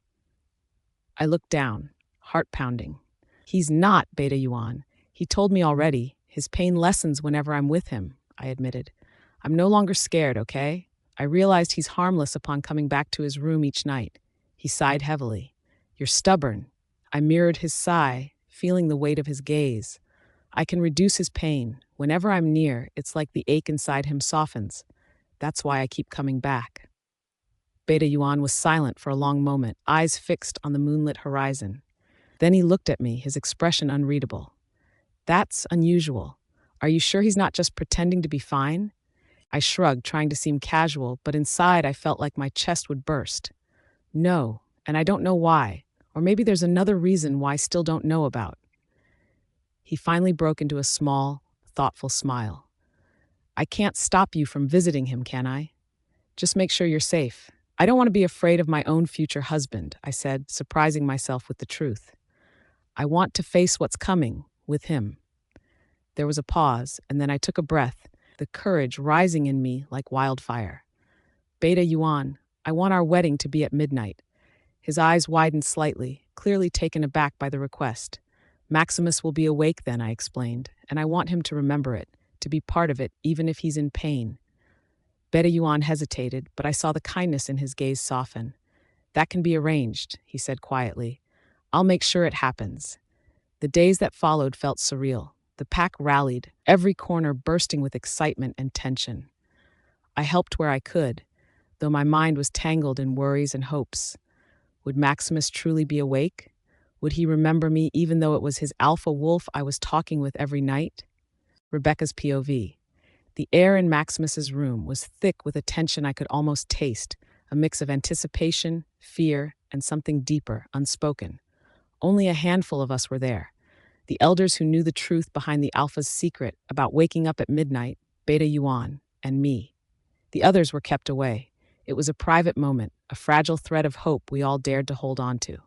I looked down, heart pounding. "He's not, Beta Yuan. He told me already. His pain lessens whenever I'm with him," I admitted. "I'm no longer scared, okay?" I realized he's harmless upon coming back to his room each night. He sighed heavily. "You're stubborn." I mirrored his sigh, feeling the weight of his gaze. "I can reduce his pain. Whenever I'm near, it's like the ache inside him softens. That's why I keep coming back." Beta Yuan was silent for a long moment, eyes fixed on the moonlit horizon. Then he looked at me, his expression unreadable. "That's unusual. Are you sure he's not just pretending to be fine?" I shrugged, trying to seem casual, but inside I felt like my chest would burst. "No, and I don't know why. Or maybe there's another reason why I still don't know about." He finally broke into a small, thoughtful smile. "I can't stop you from visiting him, can I? Just make sure you're safe." "I don't want to be afraid of my own future husband," I said, surprising myself with the truth. "I want to face what's coming, with him." There was a pause, and then I took a breath, the courage rising in me like wildfire. "Beta Yuan, I want our wedding to be at midnight." His eyes widened slightly, clearly taken aback by the request. "Maximus will be awake then," I explained, "and I want him to remember it, to be part of it, even if he's in pain." Beta Yuan hesitated, but I saw the kindness in his gaze soften. "That can be arranged," he said quietly. "I'll make sure it happens." The days that followed felt surreal. The pack rallied, every corner bursting with excitement and tension. I helped where I could, though my mind was tangled in worries and hopes. Would Maximus truly be awake? Would he remember me even though it was his alpha wolf I was talking with every night? Rebecca's POV. The air in Maximus's room was thick with a tension I could almost taste, a mix of anticipation, fear, and something deeper, unspoken. Only a handful of us were there. The elders who knew the truth behind the Alpha's secret about waking up at midnight, Beta Yuan, and me. The others were kept away. It was a private moment, a fragile thread of hope we all dared to hold on to.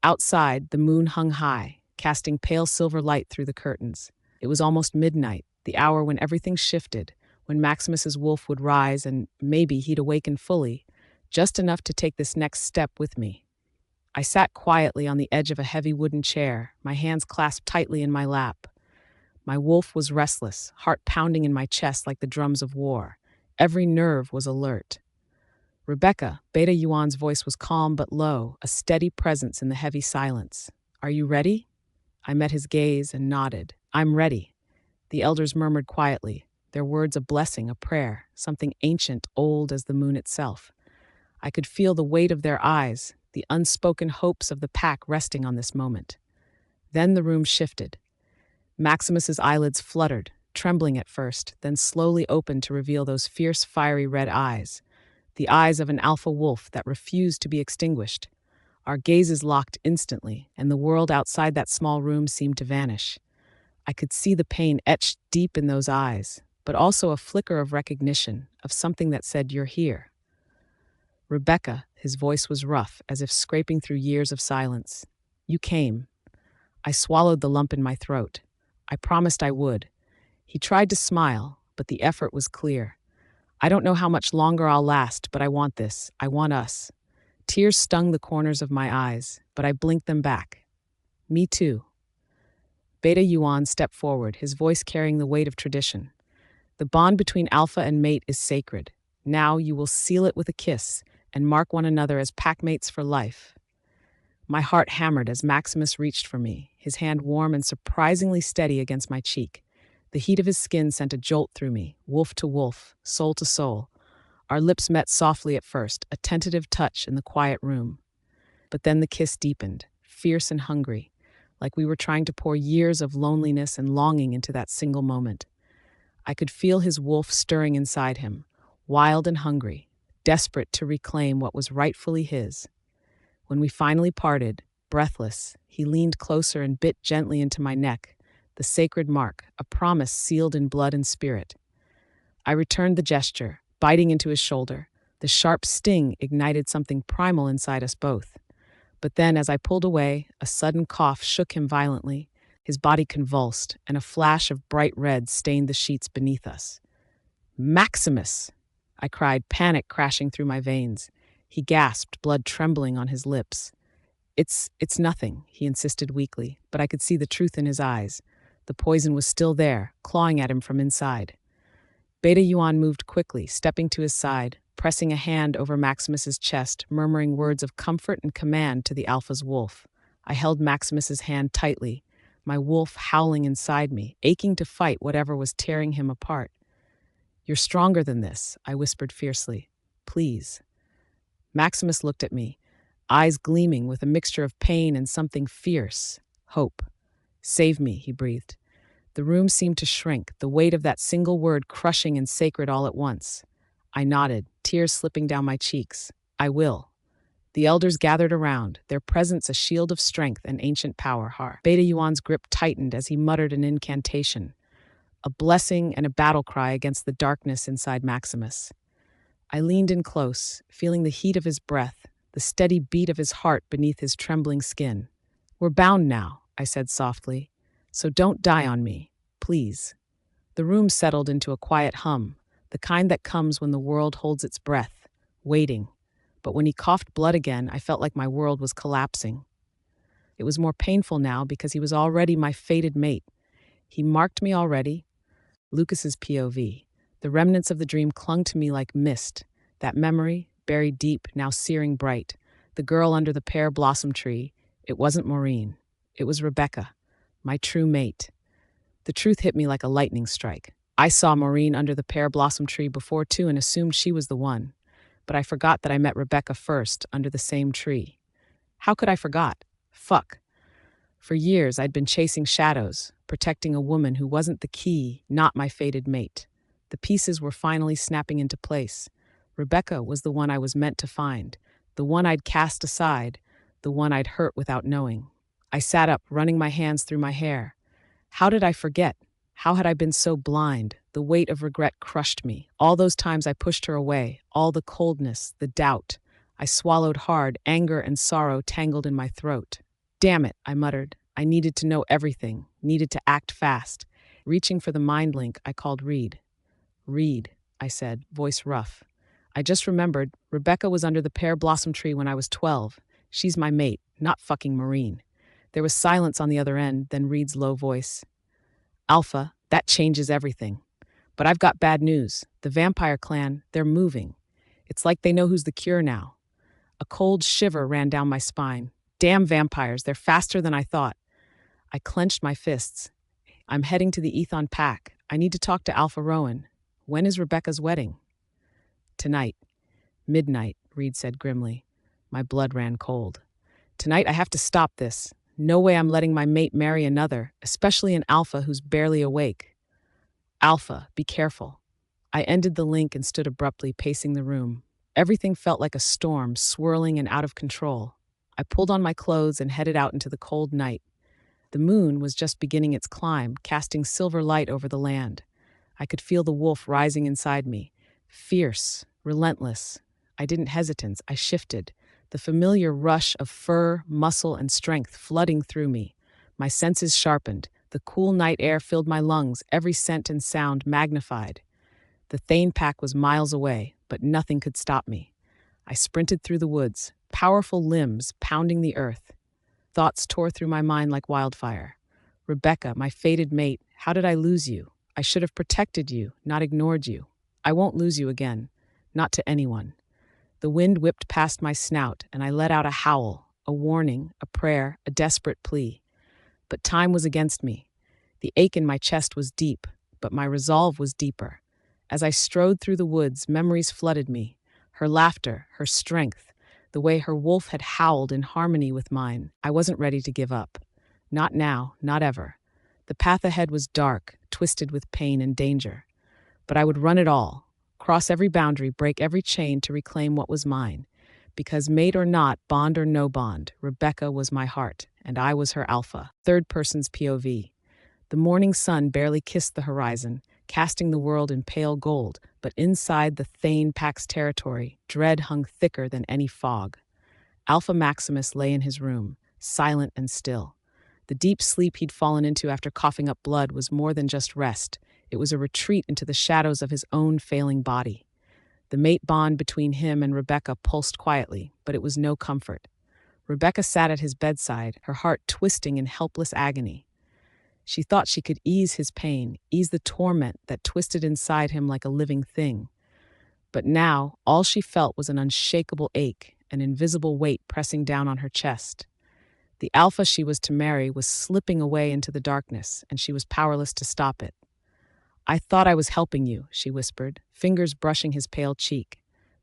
Outside, the moon hung high, casting pale silver light through the curtains. It was almost midnight, the hour when everything shifted, when Maximus's wolf would rise and maybe he'd awaken fully, just enough to take this next step with me. I sat quietly on the edge of a heavy wooden chair, my hands clasped tightly in my lap. My wolf was restless, heart pounding in my chest like the drums of war. Every nerve was alert. "Rebecca," Beta Yuan's voice was calm but low, a steady presence in the heavy silence. "Are you ready?" I met his gaze and nodded. "I'm ready." The elders murmured quietly, their words a blessing, a prayer, something ancient, old as the moon itself. I could feel the weight of their eyes, the unspoken hopes of the pack resting on this moment. Then the room shifted. Maximus's eyelids fluttered, trembling at first, then slowly opened to reveal those fierce, fiery red eyes, the eyes of an alpha wolf that refused to be extinguished. Our gazes locked instantly, and the world outside that small room seemed to vanish. I could see the pain etched deep in those eyes, but also a flicker of recognition, of something that said, "You're here." "Rebecca," his voice was rough, as if scraping through years of silence. "You came." I swallowed the lump in my throat. I promised I would. He tried to smile, but the effort was clear. "I don't know how much longer I'll last, but I want this. I want us." Tears stung the corners of my eyes, but I blinked them back. "Me too." Beta Yuan stepped forward, his voice carrying the weight of tradition. "The bond between alpha and mate is sacred. Now you will seal it with a kiss and mark one another as packmates for life." My heart hammered as Maximus reached for me, his hand warm and surprisingly steady against my cheek. The heat of his skin sent a jolt through me, wolf to wolf, soul to soul. Our lips met softly at first, a tentative touch in the quiet room. But then the kiss deepened, fierce and hungry, like we were trying to pour years of loneliness and longing into that single moment. I could feel his wolf stirring inside him, wild and hungry, desperate to reclaim what was rightfully his. When we finally parted, breathless, he leaned closer and bit gently into my neck, the sacred mark, a promise sealed in blood and spirit. I returned the gesture, biting into his shoulder. The sharp sting ignited something primal inside us both. But then, as I pulled away, a sudden cough shook him violently. His body convulsed, and a flash of bright red stained the sheets beneath us. "Maximus!" I cried, panic crashing through my veins. He gasped, blood trembling on his lips. It's nothing," he insisted weakly, but I could see the truth in his eyes. The poison was still there, clawing at him from inside. Beta Yuan moved quickly, stepping to his side, pressing a hand over Maximus's chest, murmuring words of comfort and command to the alpha's wolf. I held Maximus's hand tightly, my wolf howling inside me, aching to fight whatever was tearing him apart. "You're stronger than this," I whispered fiercely. "Please." Maximus looked at me, eyes gleaming with a mixture of pain and something fierce, hope. "Save me," he breathed. The room seemed to shrink, the weight of that single word crushing and sacred all at once. I nodded, tears slipping down my cheeks. "I will." The elders gathered around, their presence a shield of strength and ancient power. Beta Yuan's grip tightened as he muttered an incantation, a blessing and a battle cry against the darkness inside Maximus. I leaned in close, feeling the heat of his breath, the steady beat of his heart beneath his trembling skin. "We're bound now," I said softly, "so don't die on me, please." The room settled into a quiet hum, the kind that comes when the world holds its breath, waiting. But when he coughed blood again, I felt like my world was collapsing. It was more painful now because he was already my fated mate. He marked me already. Lucas's POV. The remnants of the dream clung to me like mist. That memory, buried deep, now searing bright. The girl under the pear blossom tree. It wasn't Maureen. It was Rebecca, my true mate. The truth hit me like a lightning strike. I saw Maureen under the pear blossom tree before too and assumed she was the one. But I forgot that I met Rebecca first, under the same tree. How could I forgot? Fuck. For years, I'd been chasing shadows, protecting a woman who wasn't the key, not my fated mate. The pieces were finally snapping into place. Rebecca was the one I was meant to find, the one I'd cast aside, the one I'd hurt without knowing. I sat up, running my hands through my hair. How did I forget? How had I been so blind? The weight of regret crushed me. All those times I pushed her away, all the coldness, the doubt. I swallowed hard, anger and sorrow tangled in my throat. "Damn it," I muttered. I needed to know everything, needed to act fast. Reaching for the mind link, I called Reed. "Reed," I said, voice rough. "I just remembered, Rebecca was under the pear blossom tree when I was 12. She's my mate, not fucking Maureen." There was silence on the other end, then Reed's low voice. "Alpha, that changes everything. But I've got bad news. The vampire clan, they're moving. It's like they know who's the cure now." A cold shiver ran down my spine. Damn vampires, they're faster than I thought. I clenched my fists. "I'm heading to the Ethon Pack. I need to talk to Alpha Rowan. When is Rebecca's wedding?" "Tonight. Midnight," Reed said grimly. My blood ran cold. "Tonight I have to stop this. No way I'm letting my mate marry another, especially an alpha who's barely awake. Alpha, be careful. I ended the link and stood abruptly, pacing the room. Everything felt like a storm, swirling and out of control. I pulled on my clothes and headed out into the cold night. The moon was just beginning its climb, casting silver light over the land. I could feel the wolf rising inside me. Fierce, relentless. I didn't hesitate, I shifted. The familiar rush of fur, muscle, and strength flooding through me. My senses sharpened. The cool night air filled my lungs, every scent and sound magnified. The Thane pack was miles away, but nothing could stop me. I sprinted through the woods, powerful limbs pounding the earth. Thoughts tore through my mind like wildfire. Rebecca, my fated mate, how did I lose you? I should have protected you, not ignored you. I won't lose you again. Not to anyone. The wind whipped past my snout, and I let out a howl, a warning, a prayer, a desperate plea. But time was against me. The ache in my chest was deep, but my resolve was deeper. As I strode through the woods, memories flooded me. Her laughter, her strength, the way her wolf had howled in harmony with mine. I wasn't ready to give up. Not now, not ever. The path ahead was dark, twisted with pain and danger. But I would run it all, cross every boundary, break every chain to reclaim what was mine. Because mate or not, bond or no bond, Rebecca was my heart, and I was her alpha. Third person's POV. The morning sun barely kissed the horizon, casting the world in pale gold, but inside the Thane pack's territory, dread hung thicker than any fog. Alpha Maximus lay in his room, silent and still. The deep sleep he'd fallen into after coughing up blood was more than just rest. It was a retreat into the shadows of his own failing body. The mate bond between him and Rebecca pulsed quietly, but it was no comfort. Rebecca sat at his bedside, her heart twisting in helpless agony. She thought she could ease his pain, ease the torment that twisted inside him like a living thing. But now, all she felt was an unshakable ache, an invisible weight pressing down on her chest. The alpha she was to marry was slipping away into the darkness, and she was powerless to stop it. "I thought I was helping you," she whispered, fingers brushing his pale cheek.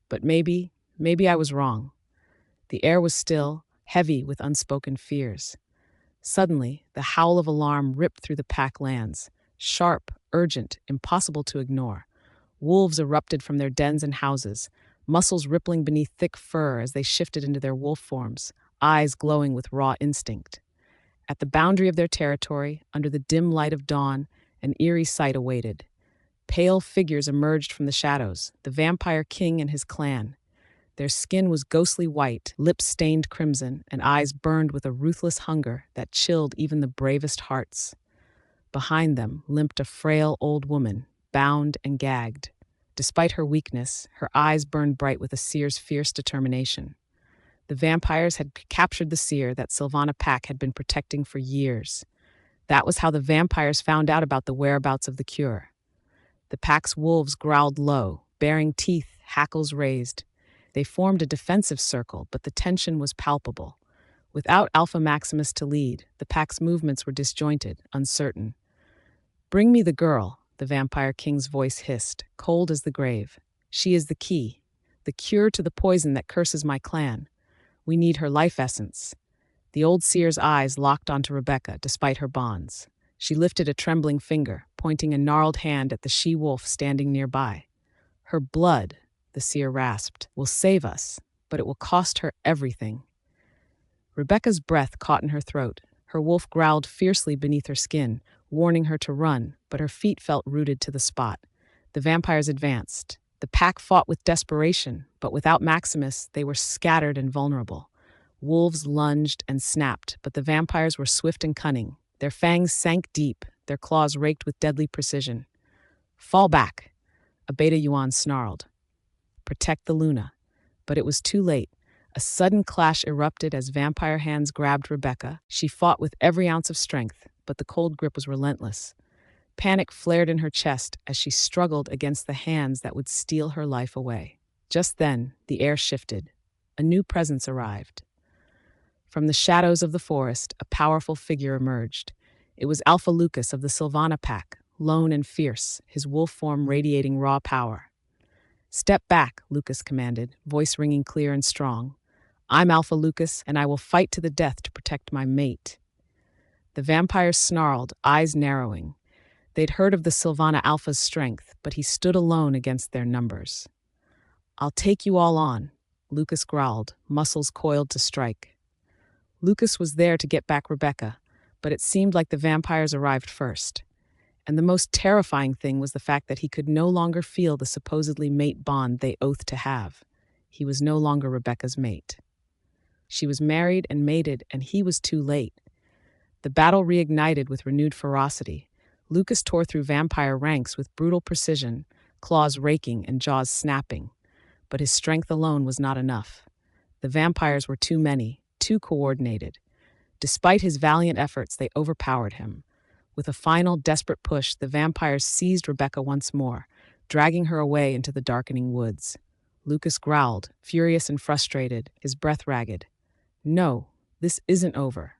"But maybe I was wrong." The air was still, heavy with unspoken fears. Suddenly, the howl of alarm ripped through the pack lands, sharp, urgent, impossible to ignore. Wolves erupted from their dens and houses, muscles rippling beneath thick fur as they shifted into their wolf forms, eyes glowing with raw instinct. At the boundary of their territory, under the dim light of dawn, an eerie sight awaited. Pale figures emerged from the shadows, the vampire king and his clan. Their skin was ghostly white, lips stained crimson, and eyes burned with a ruthless hunger that chilled even the bravest hearts. Behind them limped a frail old woman, bound and gagged. Despite her weakness, her eyes burned bright with a seer's fierce determination. The vampires had captured the seer that Sylvana Pack had been protecting for years. That was how the vampires found out about the whereabouts of the cure. The pack's wolves growled low, baring teeth, hackles raised. They formed a defensive circle, but the tension was palpable. Without Alpha Maximus to lead, the pack's movements were disjointed, uncertain. "Bring me the girl," the vampire king's voice hissed, cold as the grave. "She is the key, the cure to the poison that curses my clan. We need her life essence." The old seer's eyes locked onto Rebecca, despite her bonds. She lifted a trembling finger, pointing a gnarled hand at the she-wolf standing nearby. "Her blood," the seer rasped, "will save us, but it will cost her everything." Rebecca's breath caught in her throat. Her wolf growled fiercely beneath her skin, warning her to run, but her feet felt rooted to the spot. The vampires advanced. The pack fought with desperation, but without Maximus, they were scattered and vulnerable. Wolves lunged and snapped, but the vampires were swift and cunning. Their fangs sank deep, their claws raked with deadly precision. "Fall back," a Beta Yuan snarled. "Protect the Luna." But it was too late. A sudden clash erupted as vampire hands grabbed Rebecca. She fought with every ounce of strength, but the cold grip was relentless. Panic flared in her chest as she struggled against the hands that would steal her life away. Just then, the air shifted. A new presence arrived. From the shadows of the forest, a powerful figure emerged. It was Alpha Lucas of the Sylvana Pack, lone and fierce, his wolf form radiating raw power. "Step back," Lucas commanded, voice ringing clear and strong. "I'm Alpha Lucas, and I will fight to the death to protect my mate." The vampires snarled, eyes narrowing. They'd heard of the Sylvana Alpha's strength, but he stood alone against their numbers. "I'll take you all on," Lucas growled, muscles coiled to strike. Lucas was there to get back Rebecca, but it seemed like the vampires arrived first. And the most terrifying thing was the fact that he could no longer feel the supposedly mate bond they oathed to have. He was no longer Rebecca's mate. She was married and mated, and he was too late. The battle reignited with renewed ferocity. Lucas tore through vampire ranks with brutal precision, claws raking and jaws snapping. But his strength alone was not enough. The vampires were too many, too coordinated. Despite his valiant efforts, they overpowered him. With a final, desperate push, the vampires seized Rebecca once more, dragging her away into the darkening woods. Lucas growled, furious and frustrated, his breath ragged. "No, this isn't over."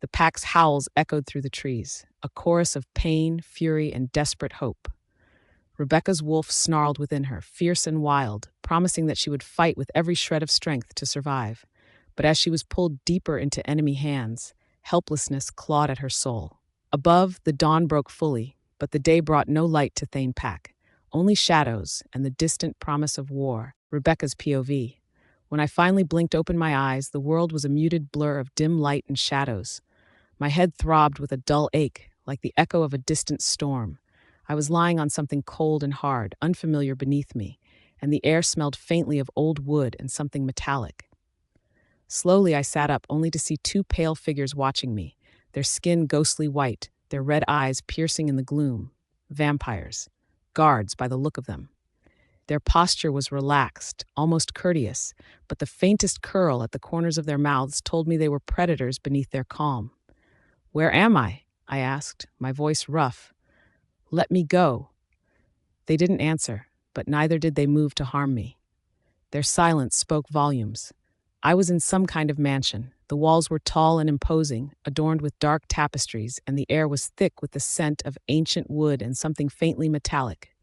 The pack's howls echoed through the trees, a chorus of pain, fury, and desperate hope. Rebecca's wolf snarled within her, fierce and wild, promising that she would fight with every shred of strength to survive. But as she was pulled deeper into enemy hands, helplessness clawed at her soul. Above, the dawn broke fully, but the day brought no light to Thane Pack, only shadows and the distant promise of war, Rebecca's POV. When I finally blinked open my eyes, the world was a muted blur of dim light and shadows. My head throbbed with a dull ache, like the echo of a distant storm. I was lying on something cold and hard, unfamiliar beneath me, and the air smelled faintly of old wood and something metallic. Slowly I sat up, only to see two pale figures watching me, their skin ghostly white, their red eyes piercing in the gloom. Vampires. Guards, by the look of them. Their posture was relaxed, almost courteous, but the faintest curl at the corners of their mouths told me they were predators beneath their calm. "Where am I?" I asked, my voice rough. "Let me go." They didn't answer, but neither did they move to harm me. Their silence spoke volumes. I was in some kind of mansion. The walls were tall and imposing, adorned with dark tapestries, and the air was thick with the scent of ancient wood and something faintly metallic.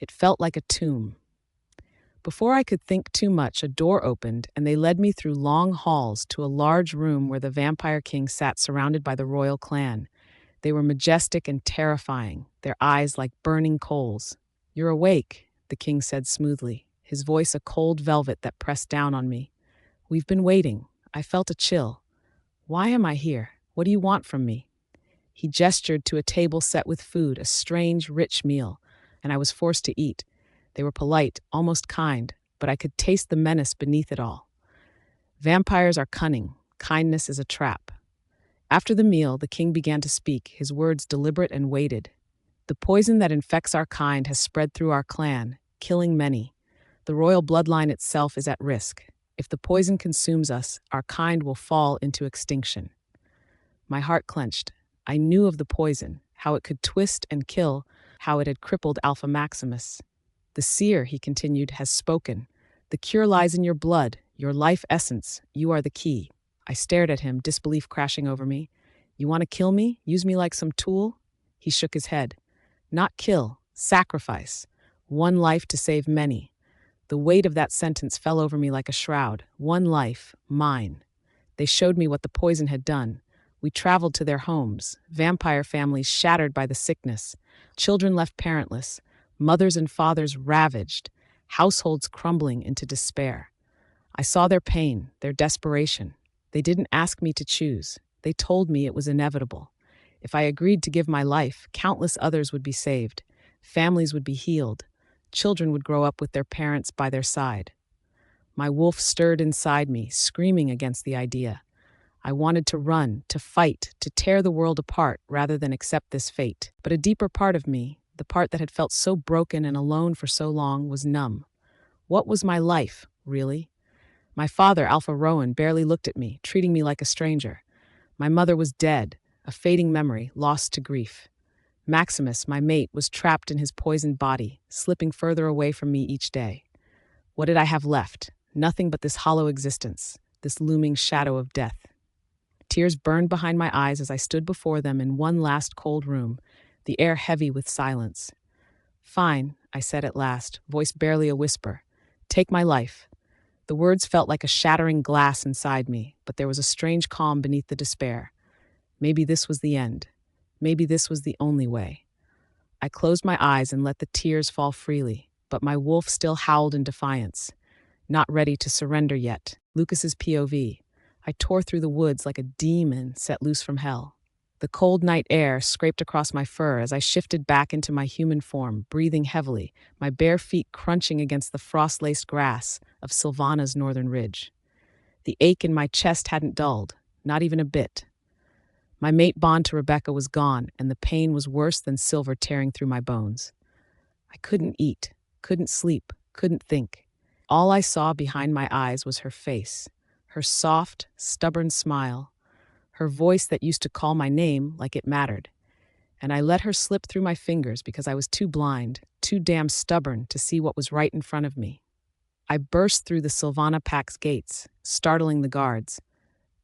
It felt like a tomb. Before I could think too much, a door opened, and they led me through long halls to a large room where the Vampire King sat surrounded by the royal clan. They were majestic and terrifying, their eyes like burning coals. "You're awake," the king said smoothly, his voice a cold velvet that pressed down on me. "We've been waiting." I felt a chill. "Why am I here? What do you want from me?" He gestured to a table set with food, a strange, rich meal, and I was forced to eat. They were polite, almost kind, but I could taste the menace beneath it all. Vampires are cunning. Kindness is a trap. After the meal, the king began to speak, his words deliberate and weighted. "The poison that infects our kind has spread through our clan, killing many. The royal bloodline itself is at risk. If the poison consumes us, our kind will fall into extinction." My heart clenched. I knew of the poison, how it could twist and kill, how it had crippled Alpha Maximus. "The seer," he continued, "has spoken. The cure lies in your blood, your life essence. You are the key." I stared at him, disbelief crashing over me. "You want to kill me? Use me like some tool?" He shook his head. "Not kill, sacrifice. One life to save many." The weight of that sentence fell over me like a shroud. One life, mine. They showed me what the poison had done. We traveled to their homes, vampire families shattered by the sickness, children left parentless, mothers and fathers ravaged, households crumbling into despair. I saw their pain, their desperation. They didn't ask me to choose. They told me it was inevitable. If I agreed to give my life, countless others would be saved, families would be healed, children would grow up with their parents by their side. My wolf stirred inside me, screaming against the idea. I wanted to run, to fight, to tear the world apart rather than accept this fate. But a deeper part of me, the part that had felt so broken and alone for so long, was numb. What was my life, really? My father, Alpha Rowan, barely looked at me, treating me like a stranger. My mother was dead, a fading memory, lost to grief. Maximus, my mate, was trapped in his poisoned body, slipping further away from me each day. What did I have left? Nothing but this hollow existence, this looming shadow of death. Tears burned behind my eyes as I stood before them in one last cold room, the air heavy with silence. "Fine," I said at last, voice barely a whisper. "Take my life." The words felt like a shattering glass inside me, but there was a strange calm beneath the despair. Maybe this was the end. Maybe this was the only way. I closed my eyes and let the tears fall freely, but my wolf still howled in defiance, not ready to surrender yet. Lucas's POV. I tore through the woods like a demon set loose from hell. The cold night air scraped across my fur as I shifted back into my human form, breathing heavily, my bare feet crunching against the frost-laced grass of Silvana's northern ridge. The ache in my chest hadn't dulled, not even a bit. My mate bond to Rebecca was gone, and the pain was worse than silver tearing through my bones. I couldn't eat, couldn't sleep, couldn't think. All I saw behind my eyes was her face, her soft, stubborn smile, her voice that used to call my name like it mattered. And I let her slip through my fingers because I was too blind, too damn stubborn to see what was right in front of me. I burst through the Silvana Pack's gates, startling the guards.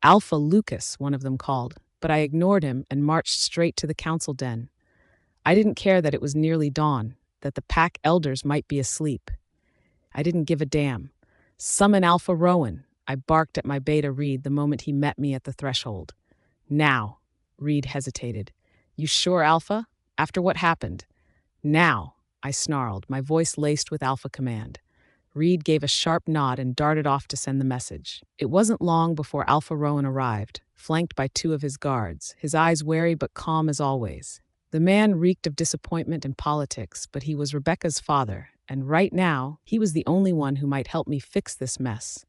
Alpha Lucas, one of them called, but I ignored him and marched straight to the council den. I didn't care that it was nearly dawn, that the pack elders might be asleep. I didn't give a damn. Summon Alpha Rowan, I barked at my beta Reed the moment he met me at the threshold. Now, Reed hesitated. You sure, Alpha? After what happened? Now, I snarled, my voice laced with Alpha command. Reed gave a sharp nod and darted off to send the message. It wasn't long before Alpha Rowan arrived, flanked by two of his guards, his eyes wary but calm as always. The man reeked of disappointment and politics, but he was Rebecca's father, and right now, he was the only one who might help me fix this mess.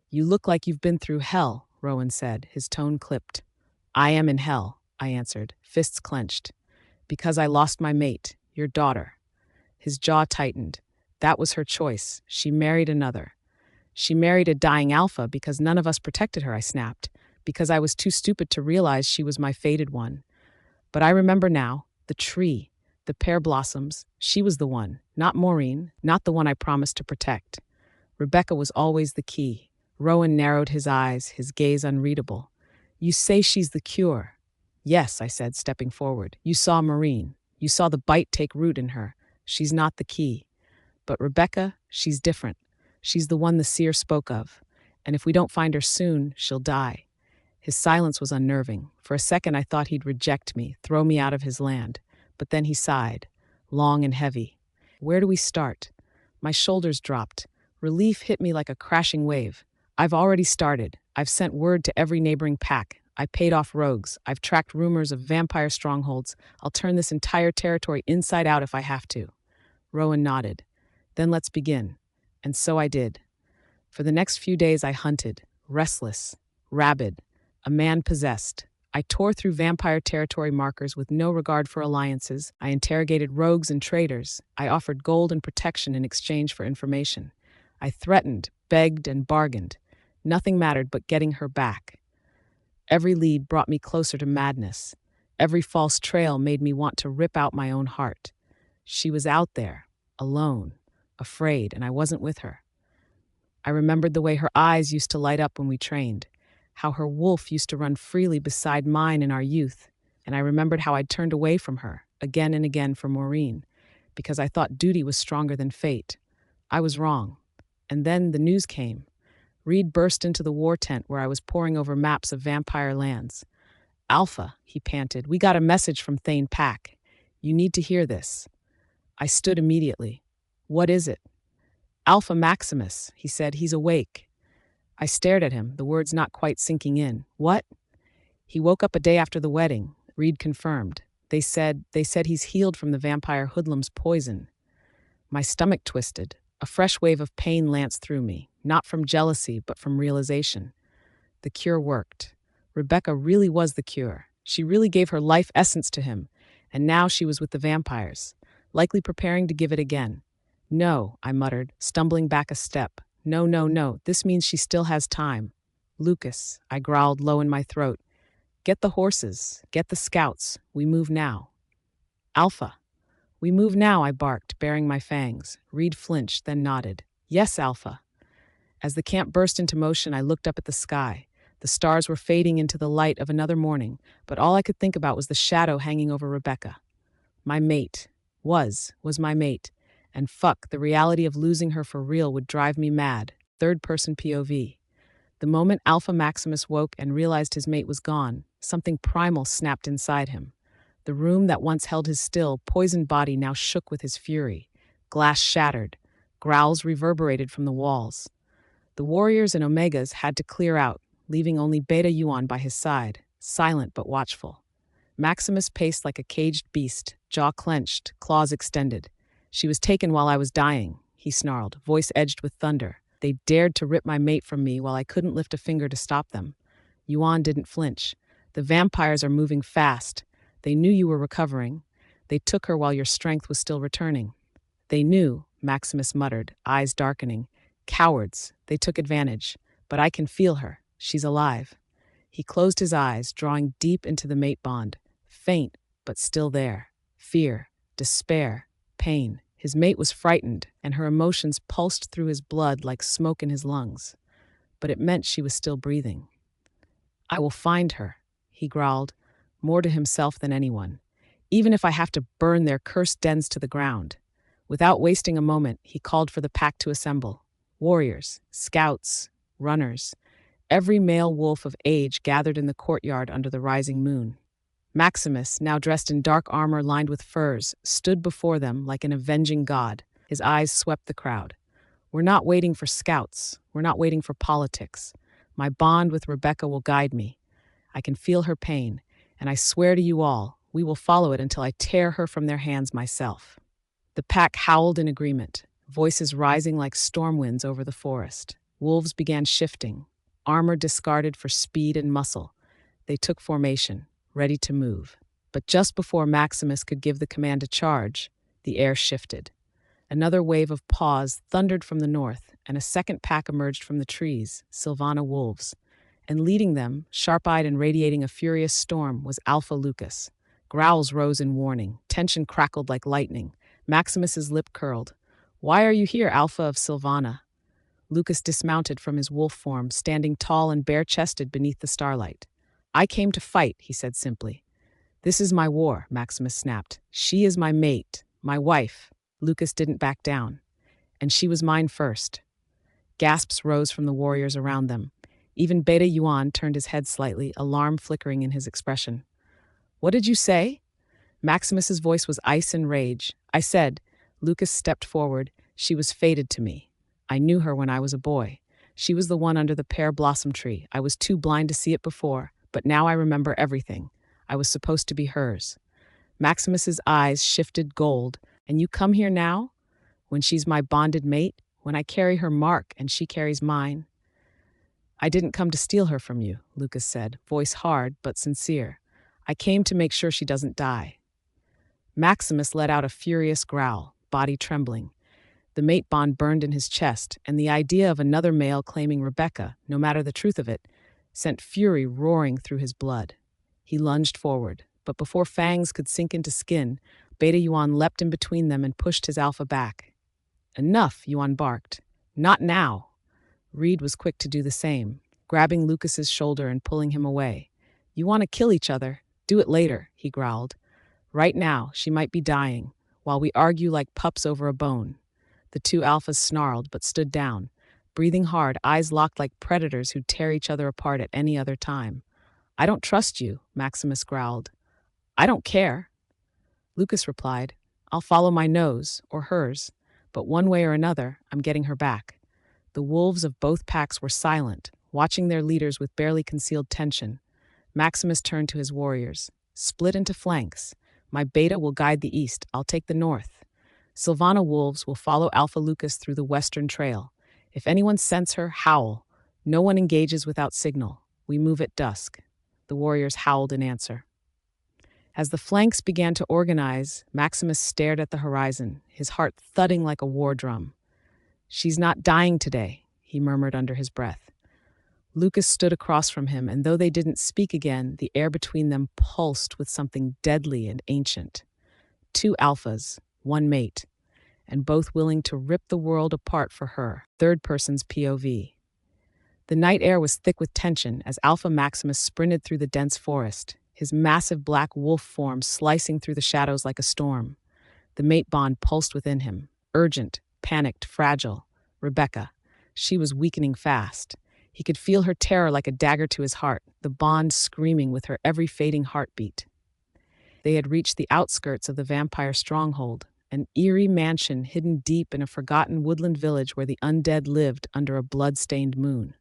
You look like you've been through hell, Rowan said, his tone clipped. I am in hell, I answered, fists clenched. Because I lost my mate, your daughter. His jaw tightened. That was her choice. She married another. She married a dying Alpha because none of us protected her, I snapped, because I was too stupid to realize she was my fated one. But I remember now, the tree, the pear blossoms, she was the one, not Maureen, not the one I promised to protect. Rebecca was always the key. Rowan narrowed his eyes, his gaze unreadable. You say she's the cure. Yes, I said, stepping forward. You saw Maureen. You saw the bite take root in her. She's not the key. But Rebecca, she's different. She's the one the seer spoke of. And if we don't find her soon, she'll die. His silence was unnerving. For a second I thought he'd reject me, throw me out of his land. But then he sighed, long and heavy. Where do we start? My shoulders dropped. Relief hit me like a crashing wave. I've already started. I've sent word to every neighboring pack. I paid off rogues. I've tracked rumors of vampire strongholds. I'll turn this entire territory inside out if I have to. Rowan nodded. Then let's begin. And so I did. For the next few days I hunted, restless, rabid, a man possessed. I tore through vampire territory markers with no regard for alliances. I interrogated rogues and traitors. I offered gold and protection in exchange for information. I threatened, begged, and bargained. Nothing mattered but getting her back. Every lead brought me closer to madness. Every false trail made me want to rip out my own heart. She was out there, alone, afraid, and I wasn't with her. I remembered the way her eyes used to light up when we trained, how her wolf used to run freely beside mine in our youth, and I remembered how I'd turned away from her, again and again for Maureen, because I thought duty was stronger than fate. I was wrong. And then the news came. Reed burst into the war tent where I was poring over maps of vampire lands. Alpha, he panted, we got a message from Thane Pack. You need to hear this. I stood immediately. What is it? Alpha Maximus, he said, he's awake. I stared at him, the words not quite sinking in. What? He woke up a day after the wedding, Reed confirmed. They said he's healed from the vampire hoodlum's poison. My stomach twisted. A fresh wave of pain lanced through me, not from jealousy, but from realization. The cure worked. Rebecca really was the cure. She really gave her life essence to him, and now she was with the vampires, likely preparing to give it again. No, I muttered, stumbling back a step. No, this means she still has time. Lucas, I growled low in my throat. Get the horses, get the scouts, we move now. Alpha. We move now, I barked, baring my fangs. Reed flinched, then nodded. Yes, Alpha. As the camp burst into motion, I looked up at the sky. The stars were fading into the light of another morning, but all I could think about was the shadow hanging over Rebecca. My mate. Was my mate. And fuck, the reality of losing her for real would drive me mad. Third-person POV. The moment Alpha Maximus woke and realized his mate was gone, something primal snapped inside him. The room that once held his still, poisoned body now shook with his fury. Glass shattered. Growls reverberated from the walls. The warriors and Omegas had to clear out, leaving only Beta Yuan by his side, silent but watchful. Maximus paced like a caged beast, jaw clenched, claws extended. "She was taken while I was dying," he snarled, voice edged with thunder. "They dared to rip my mate from me while I couldn't lift a finger to stop them." Yuan didn't flinch. "The vampires are moving fast. They knew you were recovering. They took her while your strength was still returning." "They knew," Maximus muttered, eyes darkening. "Cowards. They took advantage. But I can feel her. She's alive." He closed his eyes, drawing deep into the mate bond. Faint, but still there. Fear, despair, pain. His mate was frightened, and her emotions pulsed through his blood like smoke in his lungs. But it meant she was still breathing. "I will find her," he growled, more to himself than anyone, "even if I have to burn their cursed dens to the ground." Without wasting a moment, he called for the pack to assemble. Warriors, scouts, runners. Every male wolf of age gathered in the courtyard under the rising moon. Maximus, now dressed in dark armor lined with furs, stood before them like an avenging god. His eyes swept the crowd. "We're not waiting for scouts. We're not waiting for politics. My bond with Rebecca will guide me. I can feel her pain, and I swear to you all, we will follow it until I tear her from their hands myself." The pack howled in agreement, voices rising like storm winds over the forest. Wolves began shifting, armor discarded for speed and muscle. They took formation, ready to move. But just before Maximus could give the command to charge, the air shifted. Another wave of paws thundered from the north, and a second pack emerged from the trees, Sylvana wolves. And leading them, sharp-eyed and radiating a furious storm, was Alpha Lucas. Growls rose in warning. Tension crackled like lightning. Maximus's lip curled. "Why are you here, Alpha of Sylvana?" Lucas dismounted from his wolf form, standing tall and bare-chested beneath the starlight. "I came to fight," he said simply. "This is my war," Maximus snapped. "She is my mate, my wife." Lucas didn't back down. "And she was mine first." Gasps rose from the warriors around them. Even Beta Yuan turned his head slightly, alarm flickering in his expression. "What did you say?" Maximus's voice was ice and rage. "I said," Lucas stepped forward, "she was fated to me. I knew her when I was a boy. She was the one under the pear blossom tree. I was too blind to see it before, but now I remember everything. I was supposed to be hers." Maximus's eyes shifted gold. "And you come here now? When she's my bonded mate? When I carry her mark and she carries mine?" "I didn't come to steal her from you," Lucas said, voice hard but sincere. "I came to make sure she doesn't die." Maximus let out a furious growl, body trembling. The mate bond burned in his chest, and the idea of another male claiming Rebecca, no matter the truth of it, sent fury roaring through his blood. He lunged forward, but before fangs could sink into skin, Beta Yuan leapt in between them and pushed his alpha back. "Enough," Yuan barked. "Not now." Reed was quick to do the same, grabbing Lucas's shoulder and pulling him away. "You want to kill each other? Do it later," he growled. "Right now, she might be dying, while we argue like pups over a bone." The two alphas snarled but stood down, breathing hard, eyes locked like predators who'd tear each other apart at any other time. "I don't trust you," Maximus growled. "I don't care." Lucas replied, "I'll follow my nose, or hers, but one way or another, I'm getting her back." The wolves of both packs were silent, watching their leaders with barely concealed tension. Maximus turned to his warriors. "Split into flanks. My beta will guide the east. I'll take the north. Sylvana wolves will follow Alpha Lucas through the western trail. If anyone scents her, howl. No one engages without signal. We move at dusk." The warriors howled in answer. As the flanks began to organize, Maximus stared at the horizon, his heart thudding like a war drum. "She's not dying today," he murmured under his breath. Lucas stood across from him, and though they didn't speak again, the air between them pulsed with something deadly and ancient. Two alphas, one mate, and both willing to rip the world apart for her. Third person's POV. The night air was thick with tension as Alpha Maximus sprinted through the dense forest, his massive black wolf form slicing through the shadows like a storm. The mate bond pulsed within him, urgent, panicked, fragile. Rebecca. She was weakening fast. He could feel her terror like a dagger to his heart, the bond screaming with her every fading heartbeat. They had reached the outskirts of the vampire stronghold, an eerie mansion hidden deep in a forgotten woodland village where the undead lived under a blood-stained moon.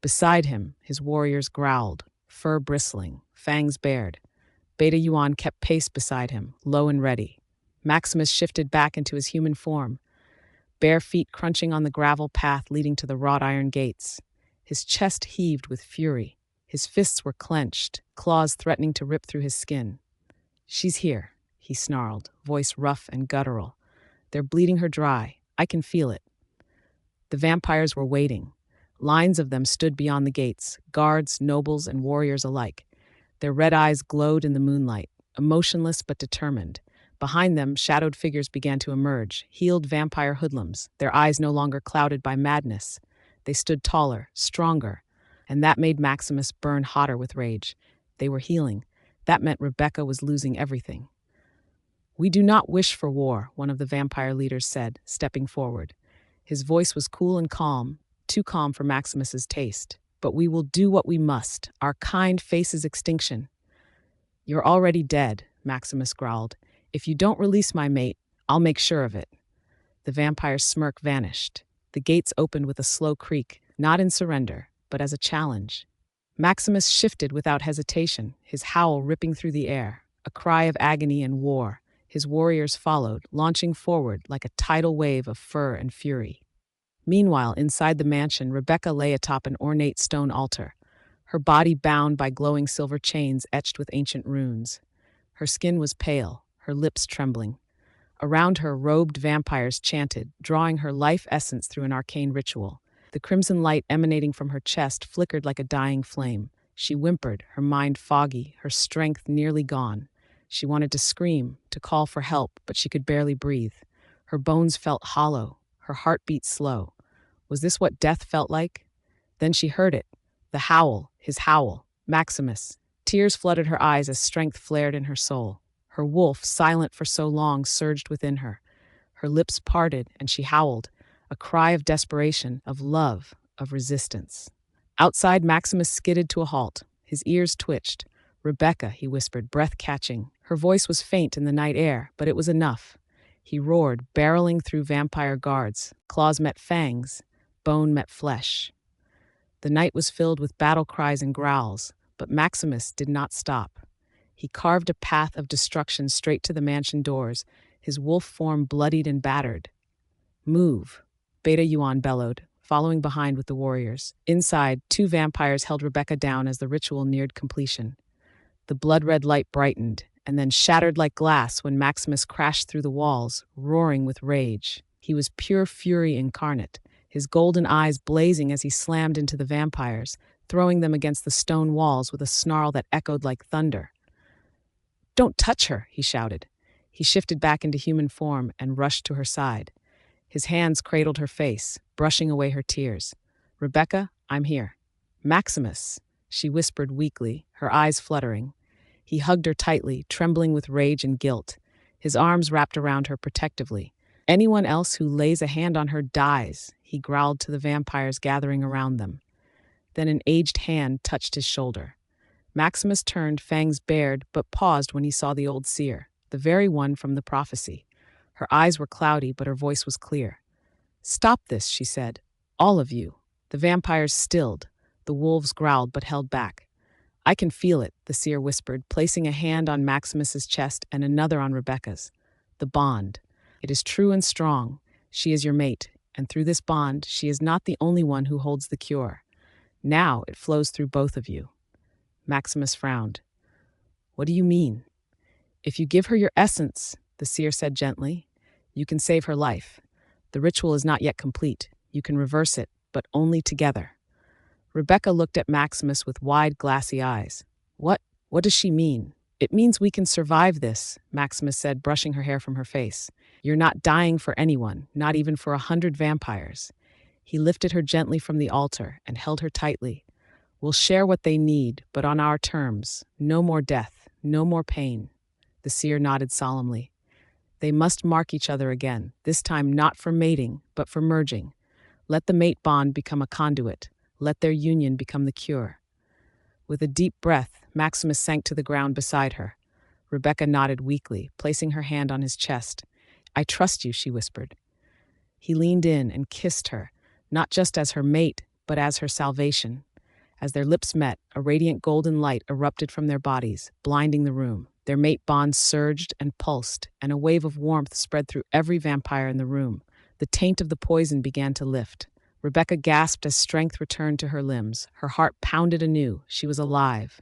Beside him, his warriors growled, fur bristling, fangs bared. Beta Yuan kept pace beside him, low and ready. Maximus shifted back into his human form, bare feet crunching on the gravel path leading to the wrought iron gates. His chest heaved with fury. His fists were clenched, claws threatening to rip through his skin. "She's here," he snarled, voice rough and guttural. "They're bleeding her dry. I can feel it." The vampires were waiting. Lines of them stood beyond the gates, guards, nobles, and warriors alike. Their red eyes glowed in the moonlight, emotionless but determined. Behind them, shadowed figures began to emerge, healed vampire hoodlums, their eyes no longer clouded by madness. They stood taller, stronger, and that made Maximus burn hotter with rage. They were healing. That meant Rebecca was losing everything. "We do not wish for war," one of the vampire leaders said, stepping forward. His voice was cool and calm, too calm for Maximus's taste. "But we will do what we must. Our kind faces extinction." "You're already dead," Maximus growled. "If you don't release my mate, I'll make sure of it." The vampire's smirk vanished. The gates opened with a slow creak, not in surrender, but as a challenge. Maximus shifted without hesitation, his howl ripping through the air, a cry of agony and war. His warriors followed, launching forward like a tidal wave of fur and fury. Meanwhile, inside the mansion, Rebecca lay atop an ornate stone altar, her body bound by glowing silver chains etched with ancient runes. Her skin was pale, her lips trembling. Around her, robed vampires chanted, drawing her life essence through an arcane ritual. The crimson light emanating from her chest flickered like a dying flame. She whimpered, her mind foggy, her strength nearly gone. She wanted to scream, to call for help, but she could barely breathe. Her bones felt hollow, her heart beat slow. Was this what death felt like? Then she heard it. The howl, his howl. Maximus. Tears flooded her eyes as strength flared in her soul. Her wolf, silent for so long, surged within her. Her lips parted, and she howled, a cry of desperation, of love, of resistance. Outside, Maximus skidded to a halt. His ears twitched. "Rebecca," he whispered, breath catching. Her voice was faint in the night air, but it was enough. He roared, barreling through vampire guards. Claws met fangs, bone met flesh. The night was filled with battle cries and growls, but Maximus did not stop. He carved a path of destruction straight to the mansion doors, his wolf form bloodied and battered. "Move," Beta Yuan bellowed, following behind with the warriors. Inside, two vampires held Rebecca down as the ritual neared completion. The blood-red light brightened, and then shattered like glass when Maximus crashed through the walls, roaring with rage. He was pure fury incarnate, his golden eyes blazing as he slammed into the vampires, throwing them against the stone walls with a snarl that echoed like thunder. "Don't touch her," he shouted. He shifted back into human form and rushed to her side. His hands cradled her face, brushing away her tears. "Rebecca, I'm here." "Maximus," she whispered weakly, her eyes fluttering. He hugged her tightly, trembling with rage and guilt, his arms wrapped around her protectively. "Anyone else who lays a hand on her dies," he growled to the vampires gathering around them. Then an aged hand touched his shoulder. Maximus turned, fangs bared, but paused when he saw the old seer, the very one from the prophecy. Her eyes were cloudy, but her voice was clear. "Stop this," she said. "All of you." The vampires stilled. The wolves growled but held back. "I can feel it," the seer whispered, placing a hand on Maximus's chest and another on Rebecca's. "The bond. It is true and strong. She is your mate, and through this bond, she is not the only one who holds the cure. Now it flows through both of you." Maximus frowned. "What do you mean?" "If you give her your essence," the seer said gently, "you can save her life. The ritual is not yet complete. You can reverse it, but only together." Rebecca looked at Maximus with wide, glassy eyes. What does she mean?" "It means we can survive this," Maximus said, brushing her hair from her face. "You're not dying for anyone, not even for 100 vampires." He lifted her gently from the altar and held her tightly. "We'll share what they need, but on our terms. No more death, no more pain." The seer nodded solemnly. They must mark each other again, this time not for mating, but for merging. Let the mate bond become a conduit. Let their union become the cure. With a deep breath, Maximus sank to the ground beside her. Rebecca nodded weakly, placing her hand on his chest. "I trust you," she whispered. He leaned in and kissed her, not just as her mate, but as her salvation. As their lips met, a radiant golden light erupted from their bodies, blinding the room. Their mate bonds surged and pulsed, and a wave of warmth spread through every vampire in the room. The taint of the poison began to lift. Rebecca gasped as strength returned to her limbs. Her heart pounded anew. She was alive.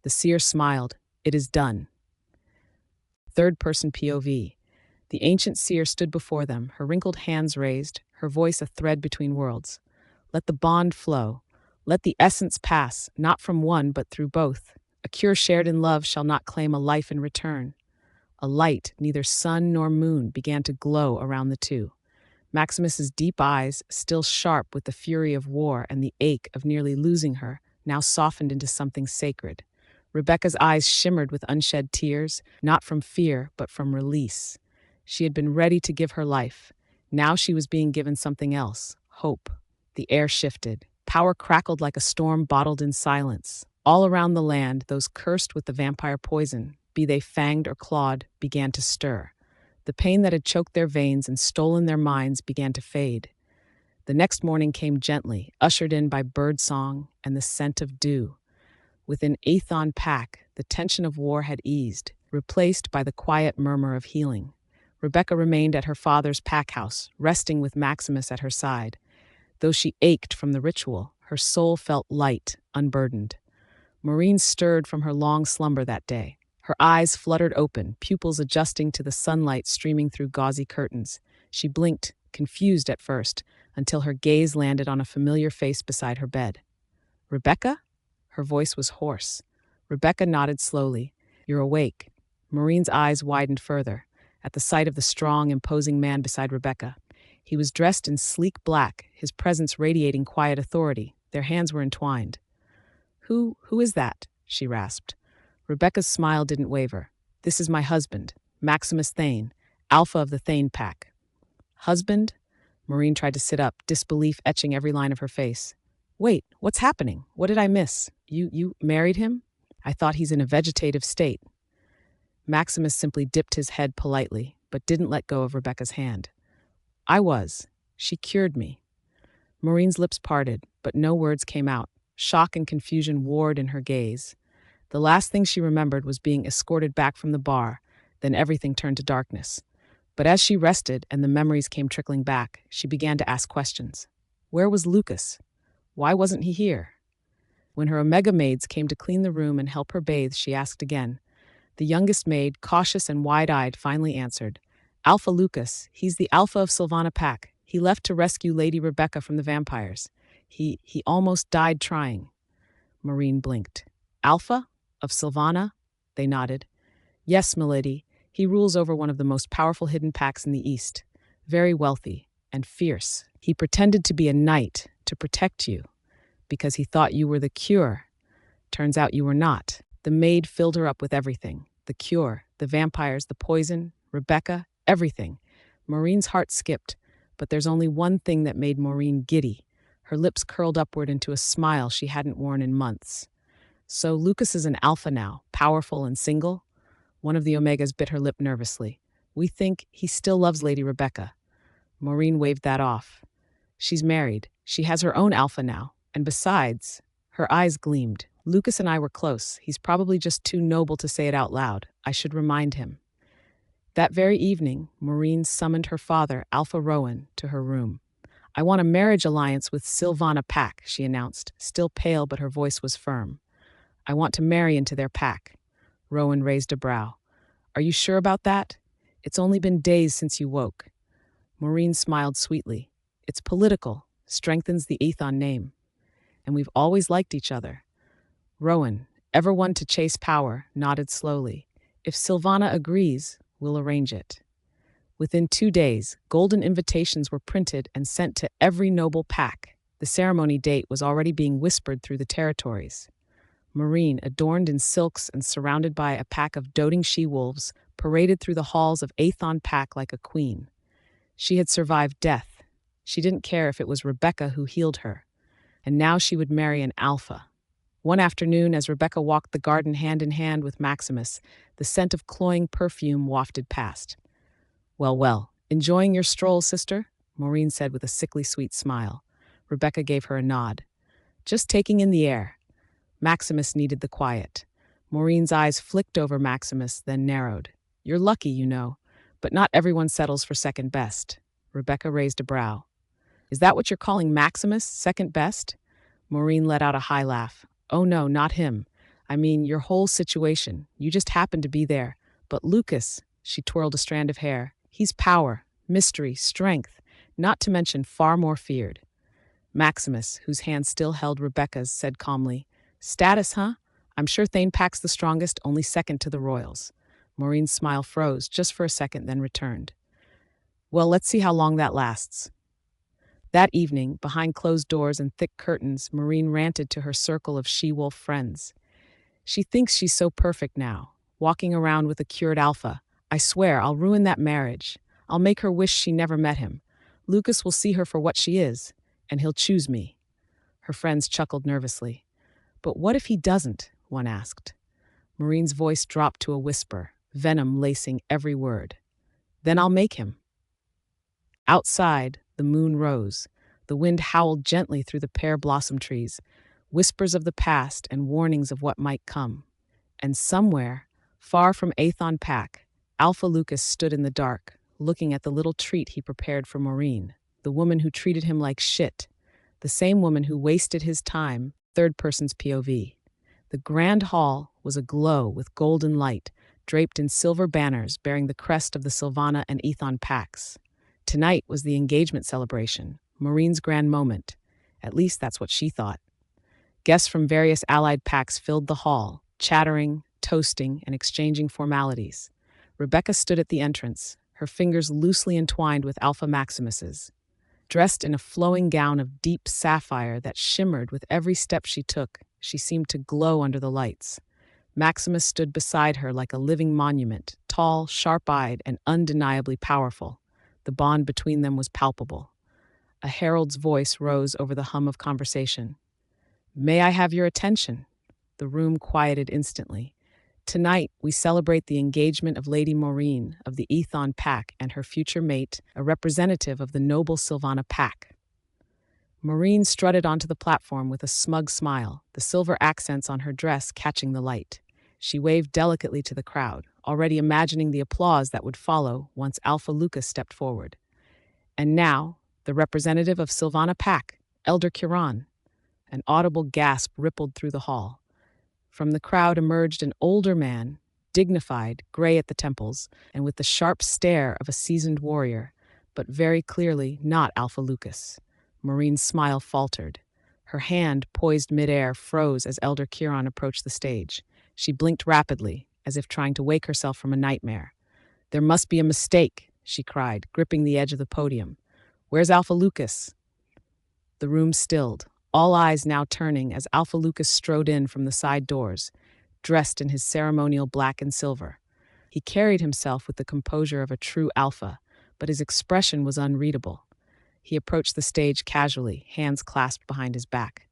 The seer smiled. "It is done." Third-person POV. The ancient seer stood before them, her wrinkled hands raised, her voice a thread between worlds. "Let the bond flow. Let the essence pass, not from one but through both. A cure shared in love shall not claim a life in return." A light, neither sun nor moon, began to glow around the two. Maximus's deep eyes, still sharp with the fury of war and the ache of nearly losing her, now softened into something sacred. Rebecca's eyes shimmered with unshed tears, not from fear, but from release. She had been ready to give her life. Now she was being given something else, hope. The air shifted. Power crackled like a storm bottled in silence. All around the land, those cursed with the vampire poison, be they fanged or clawed, began to stir. The pain that had choked their veins and stolen their minds began to fade. The next morning came gently, ushered in by birdsong and the scent of dew. Within Athon Pack, the tension of war had eased, replaced by the quiet murmur of healing. Rebecca remained at her father's pack house, resting with Maximus at her side. Though she ached from the ritual, her soul felt light, unburdened. Maureen stirred from her long slumber that day. Her eyes fluttered open, pupils adjusting to the sunlight streaming through gauzy curtains. She blinked, confused at first, until her gaze landed on a familiar face beside her bed. "Rebecca?" Her voice was hoarse. Rebecca nodded slowly. "You're awake." Maureen's eyes widened further, at the sight of the strong, imposing man beside Rebecca. He was dressed in sleek black, his presence radiating quiet authority. Their hands were entwined. Who is that?" she rasped. Rebecca's smile didn't waver. "This is my husband, Maximus Thane, alpha of the Thane Pack." "Husband?" Maureen tried to sit up, disbelief etching every line of her face. "Wait, what's happening? What did I miss? You married him? I thought he's in a vegetative state." Maximus simply dipped his head politely, but didn't let go of Rebecca's hand. "I was. She cured me." Maureen's lips parted, but no words came out. Shock and confusion warred in her gaze. The last thing she remembered was being escorted back from the bar, then everything turned to darkness. But as she rested and the memories came trickling back, she began to ask questions. Where was Lucas? Why wasn't he here? When her Omega maids came to clean the room and help her bathe, she asked again. The youngest maid, cautious and wide-eyed, finally answered, "Alpha Lucas, he's the Alpha of Sylvana Pack. He left to rescue Lady Rebecca from the vampires. He almost died trying." Maureen blinked. "Alpha? Of Sylvana?" They nodded. "Yes, milady. He rules over one of the most powerful hidden packs in the East. Very wealthy and fierce. He pretended to be a knight to protect you because he thought you were the cure. Turns out you were not." The maid filled her up with everything. The cure, the vampires, the poison, Rebecca, everything. Maureen's heart skipped, but there's only one thing that made Maureen giddy. Her lips curled upward into a smile she hadn't worn in months. "So Lucas is an alpha now, powerful and single?" One of the Omegas bit her lip nervously. "We think he still loves Lady Rebecca." Maureen waved that off. "She's married. She has her own alpha now. And besides," her eyes gleamed, "Lucas and I were close. He's probably just too noble to say it out loud. I should remind him." That very evening, Maureen summoned her father, Alpha Rowan, to her room. "I want a marriage alliance with Sylvana Pack," she announced, still pale but her voice was firm. "I want to marry into their pack." Rowan raised a brow. "Are you sure about that? It's only been days since you woke." Maureen smiled sweetly. "It's political, strengthens the Athon name. And we've always liked each other." Rowan, ever one to chase power, nodded slowly. "If Sylvana agrees, we'll arrange it." Within 2 days, golden invitations were printed and sent to every noble pack. The ceremony date was already being whispered through the territories. Maureen, adorned in silks and surrounded by a pack of doting she-wolves, paraded through the halls of Athon Pack like a queen. She had survived death. She didn't care if it was Rebecca who healed her. and now she would marry an alpha. One afternoon, as Rebecca walked the garden hand in hand with Maximus, the scent of cloying perfume wafted past. "Well, well, enjoying your stroll, sister?" Maureen said with a sickly sweet smile. Rebecca gave her a nod. "Just taking in the air." Maximus needed the quiet. Maureen's eyes flicked over Maximus, then narrowed. "You're lucky, you know, but not everyone settles for second best." Rebecca raised a brow. "Is that what you're calling Maximus, second best?" Maureen let out a high laugh. "Oh no, not him. I mean, your whole situation. You just happened to be there. But Lucas," she twirled a strand of hair, "he's power, mystery, strength, not to mention far more feared." Maximus, whose hand still held Rebecca's, said calmly, "Status, huh? I'm sure Thane Pack's the strongest, only second to the royals." Maureen's smile froze just for a second, then returned. "Well, let's see how long that lasts." That evening, behind closed doors and thick curtains, Maureen ranted to her circle of she-wolf friends. "She thinks she's so perfect now, walking around with a cured alpha. I swear, I'll ruin that marriage. I'll make her wish she never met him. Lucas will see her for what she is, and he'll choose me." Her friends chuckled nervously. "But what if he doesn't?" one asked. Maureen's voice dropped to a whisper, venom lacing every word. "Then I'll make him." Outside, the moon rose. The wind howled gently through the pear blossom trees, whispers of the past and warnings of what might come. And somewhere, far from Athon Pack, Alpha Lucas stood in the dark, looking at the little treat he prepared for Maureen, the woman who treated him like shit, the same woman who wasted his time, third person's POV. The grand hall was aglow with golden light, draped in silver banners bearing the crest of the Sylvana and Ethon Packs. Tonight was the engagement celebration, Maureen's grand moment. At least that's what she thought. Guests from various allied packs filled the hall, chattering, toasting, and exchanging formalities. Rebecca stood at the entrance, her fingers loosely entwined with Alpha Maximus's. Dressed in a flowing gown of deep sapphire that shimmered with every step she took, she seemed to glow under the lights. Maximus stood beside her like a living monument, tall, sharp-eyed, and undeniably powerful. The bond between them was palpable. A herald's voice rose over the hum of conversation. "May I have your attention?" The room quieted instantly. "Tonight, we celebrate the engagement of Lady Maureen of the Ethon Pack and her future mate, a representative of the noble Sylvana Pack." Maureen strutted onto the platform with a smug smile, the silver accents on her dress catching the light. She waved delicately to the crowd, already imagining the applause that would follow once Alpha Lucas stepped forward. "And now, the representative of Sylvana Pack, Elder Curon." An audible gasp rippled through the hall. From the crowd emerged an older man, dignified, gray at the temples, and with the sharp stare of a seasoned warrior, but very clearly not Alpha Lucas. Maureen's smile faltered. Her hand, poised midair, froze as Elder Curon approached the stage. She blinked rapidly, as if trying to wake herself from a nightmare. "There must be a mistake," she cried, gripping the edge of the podium. "Where's Alpha Lucas?" The room stilled, all eyes now turning as Alpha Lucas strode in from the side doors, dressed in his ceremonial black and silver. He carried himself with the composure of a true alpha, but his expression was unreadable. He approached the stage casually, hands clasped behind his back.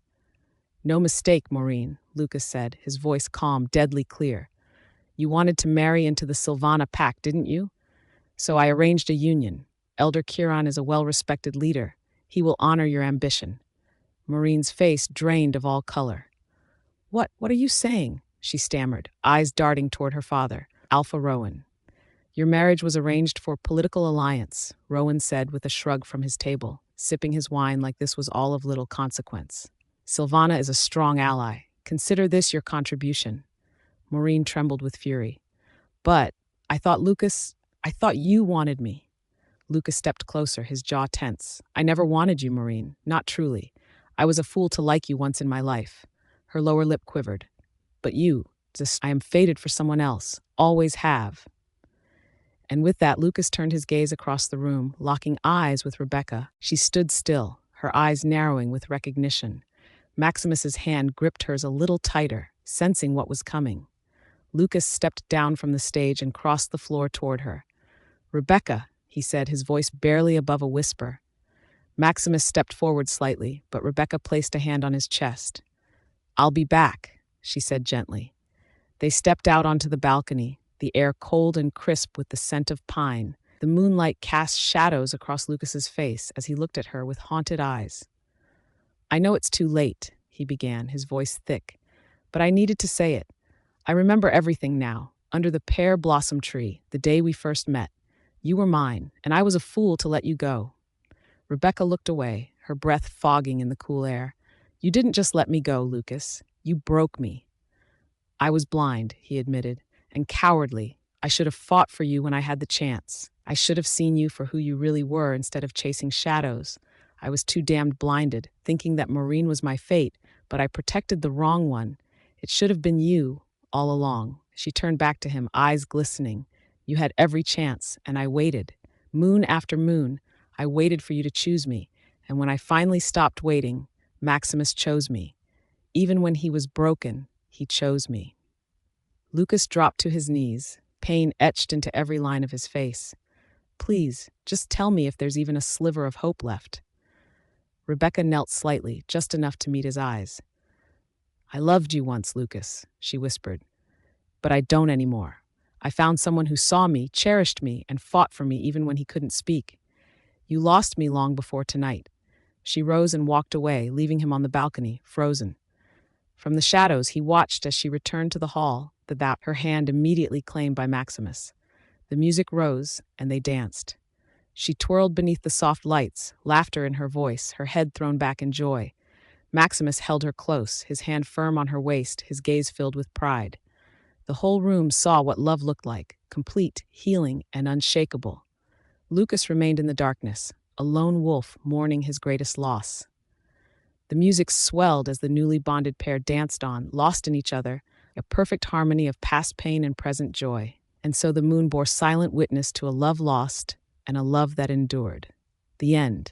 "No mistake, Maureen," Lucas said, his voice calm, deadly clear. "You wanted to marry into the Sylvana Pack, didn't you? So I arranged a union. Elder Curon is a well-respected leader. He will honor your ambition." Maureen's face drained of all color. What are you saying?" she stammered, eyes darting toward her father, Alpha Rowan. "Your marriage was arranged for political alliance," Rowan said with a shrug from his table, sipping his wine like this was all of little consequence. "Sylvana is a strong ally. Consider this your contribution." Maureen trembled with fury. "But, I thought you wanted me." Lucas stepped closer, his jaw tense. "I never wanted you, Maureen. Not truly. I was a fool to like you once in my life." Her lower lip quivered. "But I am fated for someone else. Always have." And with that, Lucas turned his gaze across the room, locking eyes with Rebecca. She stood still, her eyes narrowing with recognition. Maximus's hand gripped hers a little tighter, sensing what was coming. Lucas stepped down from the stage and crossed the floor toward her. "Rebecca," he said, his voice barely above a whisper. Maximus stepped forward slightly, but Rebecca placed a hand on his chest. "I'll be back," she said gently. They stepped out onto the balcony, the air cold and crisp with the scent of pine. The moonlight cast shadows across Lucas's face as he looked at her with haunted eyes. "I know it's too late," he began, his voice thick, "but I needed to say it. I remember everything now. Under the pear blossom tree, the day we first met. You were mine, and I was a fool to let you go." Rebecca looked away, her breath fogging in the cool air. "You didn't just let me go, Lucas. You broke me." "I was blind," he admitted, "and cowardly. I should have fought for you when I had the chance. I should have seen you for who you really were instead of chasing shadows. I was too damned blinded, thinking that Maureen was my fate, but I protected the wrong one. It should have been you, all along." She turned back to him, eyes glistening. "You had every chance, and I waited. Moon after moon, I waited for you to choose me, and when I finally stopped waiting, Maximus chose me. Even when he was broken, he chose me." Lucas dropped to his knees, pain etched into every line of his face. "Please, just tell me if there's even a sliver of hope left." Rebecca knelt slightly, just enough to meet his eyes. "I loved you once, Lucas," she whispered, "but I don't anymore. I found someone who saw me, cherished me, and fought for me even when he couldn't speak. You lost me long before tonight." She rose and walked away, leaving him on the balcony, frozen. From the shadows, he watched as she returned to the hall, her hand immediately claimed by Maximus. The music rose, and they danced. She twirled beneath the soft lights, laughter in her voice, her head thrown back in joy. Maximus held her close, his hand firm on her waist, his gaze filled with pride. The whole room saw what love looked like, complete, healing, and unshakable. Lucas remained in the darkness, a lone wolf mourning his greatest loss. The music swelled as the newly bonded pair danced on, lost in each other, a perfect harmony of past pain and present joy. And so the moon bore silent witness to a love lost and a love that endured. The end.